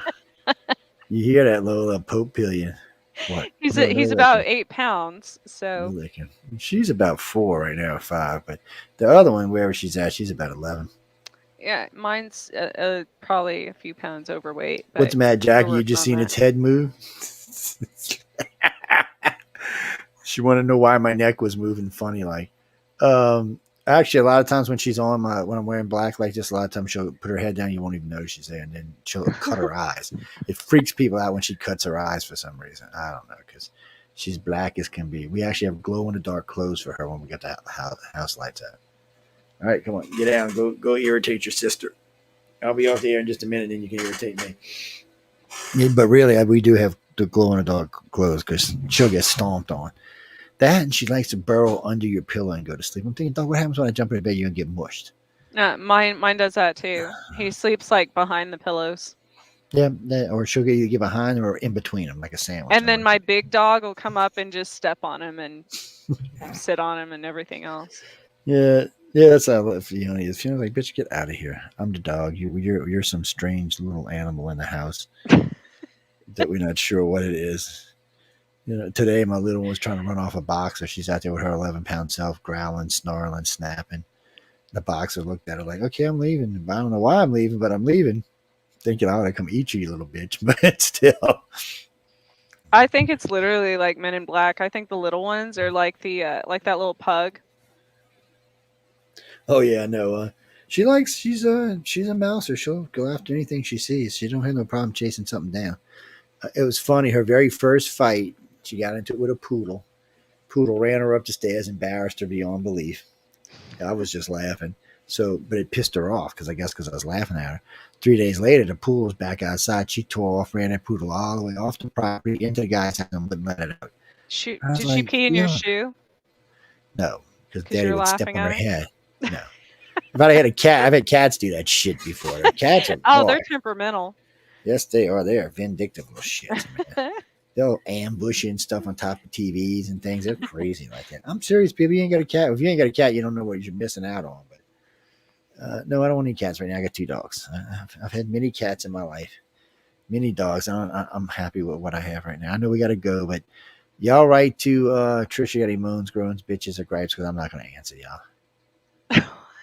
You hear that, Lola? Pope Pillion. What? No, no He's about licking. 8 pounds. No So licking. She's about 4 right now, 5. But the other one, wherever she's at, she's about 11. yeah, mine's probably a few pounds overweight, What's but the matter, we're Jackie? You working just on seen that. its head move? She wanted to know why my neck was moving funny like. Actually, a lot of times when she's on when I'm wearing black like this, a lot of times she'll put her head down. You won't even notice she's there, and then she'll cut her eyes. It freaks people out when she cuts her eyes for some reason. I don't know because she's black as can be. We actually have glow in the dark clothes for her when we got the house lights out. All right, come on, get down, go irritate your sister. I'll be off the air in just a minute, and you can irritate me. Yeah, but really, we do have the glow in the dark clothes because she'll get stomped on. That and she likes to burrow under your pillow and go to sleep. I'm thinking, dog, what happens when I jump into bed? You and get mushed. Mine does that too. He sleeps like behind the pillows. Yeah, or she'll get behind them or in between them like a sandwich. And I'm then like, my big dog will come up and just step on him and sit on him and everything else. yeah, yeah, that's how Fiona is. Fiona's like, bitch, get out of here. I'm the dog. You're some strange little animal in the house that we're not sure what it is. Today my little one was trying to run off a boxer. She's out there with her 11-pound self, growling, snarling, snapping. The boxer looked at her like, okay, I'm leaving. I don't know why I'm leaving, but I'm leaving. Thinking I want to come eat you, you little bitch, but still. I think it's literally like Men in Black. I think the little ones are like that little pug. Oh yeah, no. She's a mouser. She'll go after anything she sees. She don't have no problem chasing something down. It was funny. Her very first fight, she got into it with a poodle. Poodle ran her up the stairs, embarrassed her beyond belief. I was just laughing. So, but it pissed her off because I was laughing at her. 3 days later, the poodle was back outside. She tore off, ran that poodle all the way off the property into the guy's house and wouldn't let it out. I was Did she like, pee in your yeah, shoe no, because because you Daddy were would step laughing on her at her? head. No, if I had a cat, I've had cats do that shit before. The cats are Oh, they're hard. temperamental. Yes, they are. They are vindictive little shits, man. They'll ambush you and stuff on top of TVs and things. They're crazy like that. I'm serious, people. You ain't got a cat. If you ain't got a cat, you don't know what you're missing out on. But no, I don't want any cats right now. I got 2 dogs. I've had many cats in my life, many dogs. I'm happy with what I have right now. I know we got to go, but y'all write to Trisha got any moans, groans, bitches, or gripes because I'm not going to answer y'all.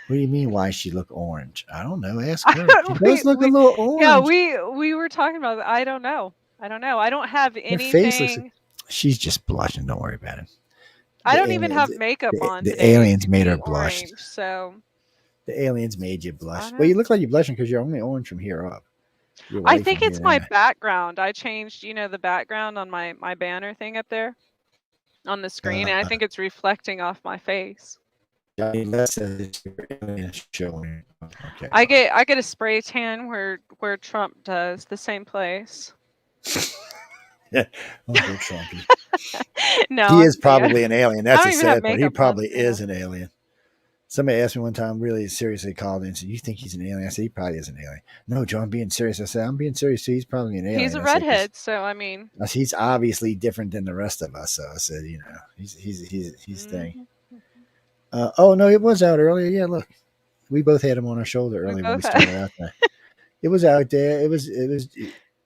What do you mean? Why she look orange? I don't know. Ask her. She we does look a we little yeah, orange. we were talking about that. I don't know. I don't know. I don't have Her face looks. anything. She's just blushing. Don't worry about it. I The don't even alien, have makeup on the today aliens to made be her blush. orange. So The aliens made you I blush. Well, know. you look like you're blushing because you're only orange from here up. You're I white from think here it's my down. background. I changed, the background on my banner thing up there on the screen, and I Uh, think it's reflecting off my face. Johnny Les says it's your alien showing. Okay, well. I get a spray tan where Trump does, the same place. Uncle Trumpy. No, He I'm is kidding. probably an alien. I That's don't the even have sad part. He makeup on, probably is an alien. Somebody asked me one time, really seriously called in and said, "You think he's an alien?" I said, "He probably is an alien." No, Joe, I'm being serious. I said, "I'm being serious too. He's probably an He's alien." a I said, "Because redhead, so I mean. he's obviously different than the rest of us." So I said, he's thing. Mhm. Oh no, it was out earlier. Yeah, look, we both had him on our shoulder We earlier when we both have. started out there. It was out there. It was.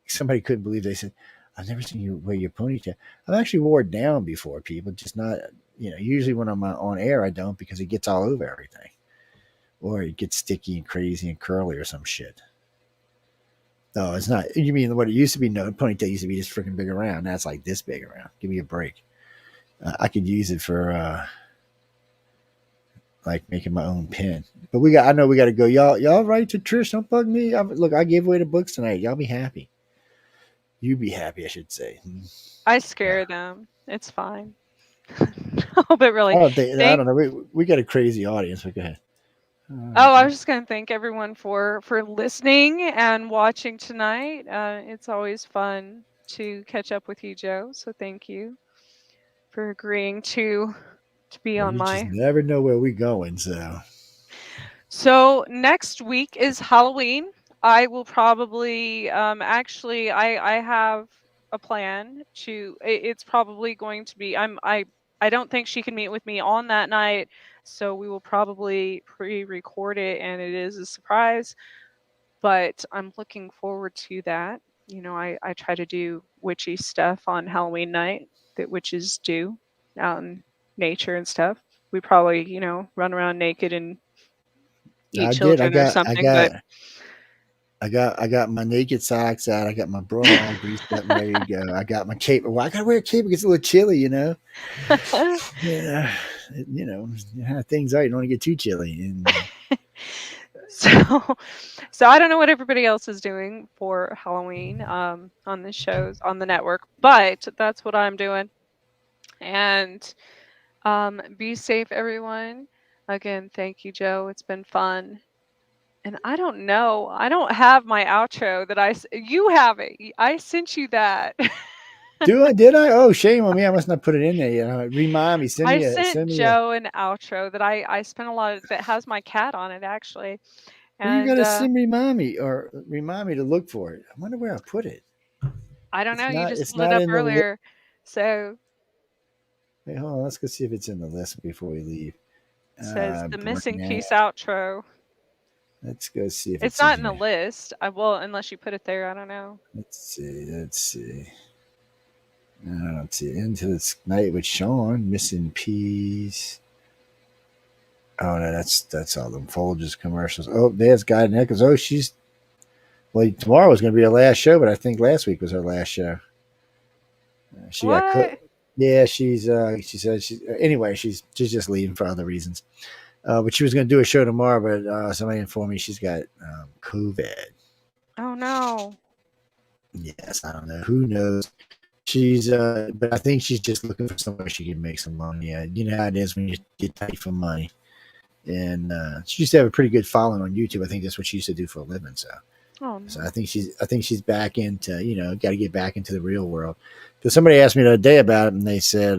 Somebody couldn't believe. They said, "I've never seen you wear your ponytail." I've actually wore it down before, people. Just not. Usually when I'm on air, I don't because it gets all over everything, or it gets sticky and crazy and curly or some shit. No, it's not. You mean what it used to be? No, ponytail used to be just freaking big around. Now it's like this big around. Give me a break. I could use it for like making my own pin. But I know we got to go. Y'all write to Trish. Don't bug me. Look, I gave away the books tonight. Y'all be happy. You be happy, I should say. I Uh, scare them. It's fine. Oh, but really, I thank. don't know. We got a crazy audience. But go ahead. Oh, I was just gonna thank everyone for listening and watching tonight. It's always fun to catch up with you, Joe. So thank you for agreeing to be Well, on you just my. never know where we going. So So next week is Halloween. I will probably actually I have a plan to it's probably going to be I don't think she can meet with me on that night, so we will probably pre-record it and it is a surprise, but I'm looking forward to that. I try to do witchy stuff on Halloween night that witches do out in nature and stuff. We probably, run around naked and eat I did. children or something, but I got my naked socks out. I got my bra all greased up and ready to go. I got my cape. Well, I gotta wear a cape. It gets a little chilly. Yeah, how things are. You don't want to get too chilly. And so so I don't know what everybody else is doing for Halloween on the shows on the network, but that's what I'm doing. And be safe, everyone. Again, thank you, Joe. It's been fun. And I don't know. I don't have my outro that you have it. I sent you that. did I? Oh, shame on me. I must not put it in there. Remind me. I sent Send me a. Joe an outro that I spent a lot of that has my cat on it actually. Well, you And gotta remind me or remind me to look for it. I wonder where I put it. I don't know, you just It's pulled it not up in the list. earlier. So Hey, hold on. Let's go see if it's in the list before we leave. it says the missing Bring out. piece outro. Let's go see if It's it's in not in the here. list. I will unless you put it there. I don't know. Let's see. Let's see. I don't see. Into this night with Sean. Missing piece. Oh no, that's all them Folgers commercials. Oh, there's Guide and Echoes. Oh, tomorrow was going to be her last show, but I think last week was her last show. She got What? Yeah, she said anyway, she's just leaving for other reasons. But she was going to do a show tomorrow, but somebody informed me she's got COVID. Oh no. Yes, I don't know. Who knows? But I think she's just looking for somewhere she can make some money. You know how it is when you get tight for money. And she used to have a pretty good following on YouTube. I think that's what she used to do for a living. Oh So no. I think she's back into got to get back into the real world. Because somebody asked me the other day about it, and they said,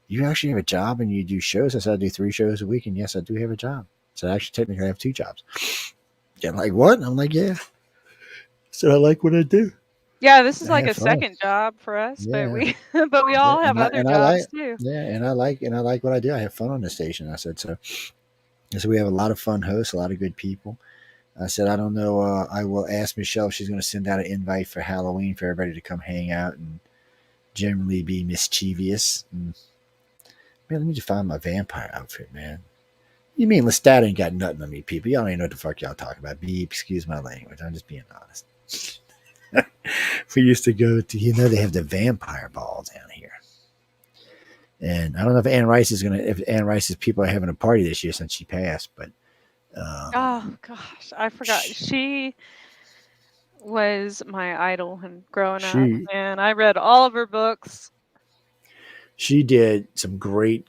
"You actually have a job and you do shows?" I said, "I do 3 shows a week, and yes, I do have a job." So actually, technically, I have 2 jobs. Yeah, like what? I'm like, yeah. So I like what I do. Yeah, this is I like have a fun. second job for us, but Yeah, we but we yeah, all have other and I like jobs too. yeah, and I like what I do. I have fun on the station. I said so. So we have a lot of fun hosts, a lot of good people. I said, I don't know. I will ask Michelle if she's going to send out an invite for Halloween for everybody to come hang out and generally be mischievous. Man, let me just find my vampire outfit, man. You mean Lestat ain't got nothing on me, people? Y'all don't even know what the fuck y'all talking about. Beep, excuse my language. I'm just being honest. We used to go to, they have the vampire ball down here. And I don't know if Ann Rice's people are having a party this year since she passed, but Oh gosh, I forgot. She was my idol and growing up, she and I read all of her books. she did some great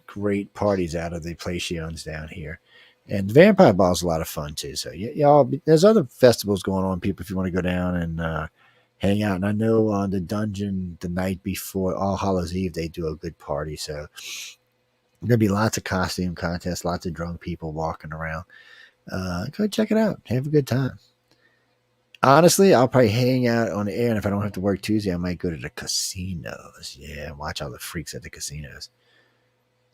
parties out of the place she owns down here. And the Vampire Ball is a lot of fun too. So y'all, there's other festivals going on, people, if you want to go down and hang out. And I know on the dungeon the night before All Hallows Eve they do a good party. So there'll be lots of costume contests, lots of drunk people walking around. Go check it out. Have a good time. Honestly, I'll probably hang out on the air, and if I don't have to work Tuesday, I might go to the casinos. Yeah, watch all the freaks at the casinos.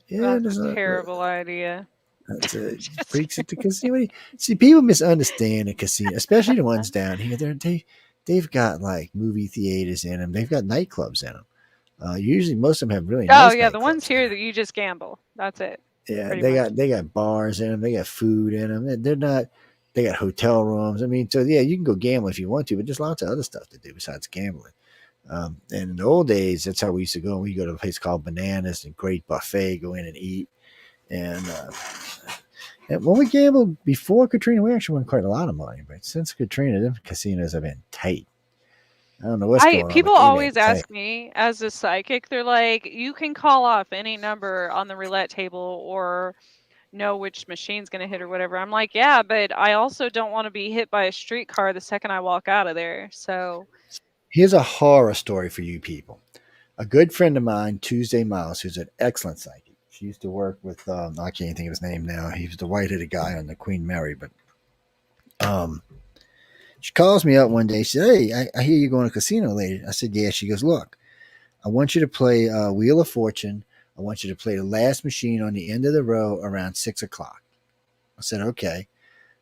Yeah, That's there's a a, terrible idea. that's a Just freaks at the casino. See, people misunderstand the casino, especially the ones down here. They've got like movie theaters in them. They've got nightclubs in them. Usually, most of them have really oh nice yeah, the ones nightclubs in here them. that you just gamble. That's it, Yeah, pretty much. they got bars in them. They got food in them. They're not. They got hotel rooms. I mean, so yeah, you can go gamble if you want to, but there's lots of other stuff to do besides gambling. And in the old days, that's how we used to go. We go to a place called Bananas, and great buffet, go in and eat. And, and when we gambled before Katrina, we actually won quite a lot of money. But since Katrina, the casinos have been tight. I don't know what's I going on, people but they've been always tight. ask me as a psychic, they're like, you can call off any number on the roulette table or know which machine's gonna hit or whatever. I'm like, yeah, but I also don't want to be hit by a streetcar the second I walk out of there. So Here's a horror story for you people. A good friend of mine, Tuesday Miles, who's an excellent psychic. She used to work with, I can't think of his name now. He was the white headed guy on the Queen Mary, but um, she calls me up one day. She said, "Hey, I hear you going to a casino later." I said, "Yeah." She goes, "Look, I want you to play Wheel of Fortune. I want you to play the last machine on the end of the row around 6 o'clock." I said, "Okay."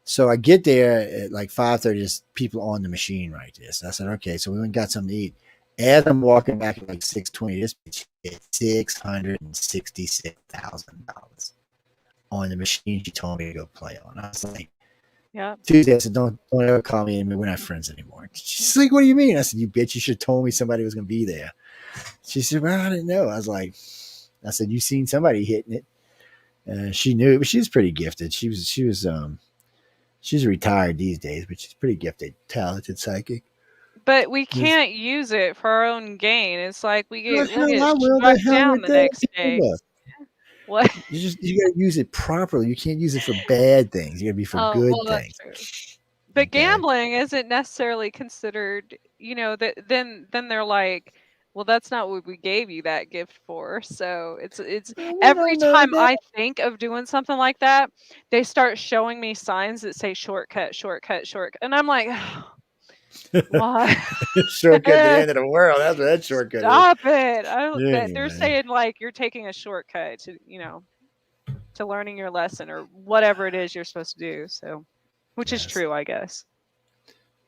So I get there at like 5:30. There's people on the machine right there. So I said, "Okay." So we went and got something to eat. As I'm walking back at like 6:20, this bitch hit $666,000 on the machine she told me to go play on. I was like, yeah. Tuesday, I said, don't ever call me anymore. We're not friends anymore. She's like, "What do you mean?" I said, "You bitch, you should have told me somebody was going to be there." She said, "Well, I didn't know." I said, "You seen somebody hitting it?" She knew it, but she's pretty gifted. She's retired these days, but she's pretty gifted, talented psychic. But we Just, can't use it for our own gain. It's like the we'll hell get I will. The struck hell down with the that. next day. Hilda. What? You got to use it properly. You can't use it for bad things. You got to be for Oh, well, good that's things. true. But Okay. gambling isn't necessarily considered, that then they're like, well, that's not what we gave you that gift for. So it's Well, we every don't know time that. I think of doing something like that, they start showing me signs that say shortcut, shortcut, shortcut. And I'm like, why? Shortcut to the end of the world. That's what that shortcut is. Stop it. I don't that they're Anyway, saying like you're taking a shortcut to, to learning your lesson or whatever it is you're supposed to do. So, which is yes. true, I guess.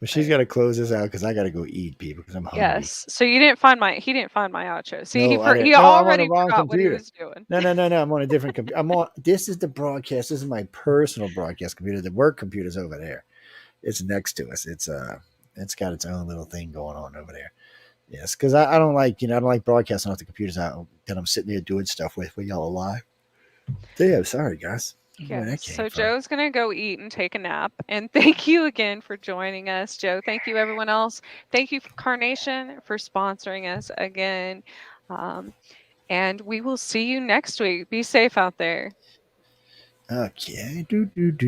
But she's But got to close this out because I got to go eat, people, because I'm hungry. yes. So you didn't find my he didn't find my outro. See, No, I he didn't. No, I'm on the already wrong forgot what he computer. was doing. No. I'm on a different computer. I'm on. This is the broadcast. This is my personal broadcast computer. The work computer's over there. It's next to us. It's got its own little thing going on over there. Yes, because I don't like I don't like broadcasting off the computers out that I'm sitting there doing stuff with y'all alive. So yeah, sorry guys. I don't know where Yes. that came So from. Joe's gonna go eat and take a nap. And thank you again for joining us, Joe. Thank you, everyone else. Thank you, Carnation, for sponsoring us again. Um, and we will see you next week. Be safe out there. Okay. Do do do.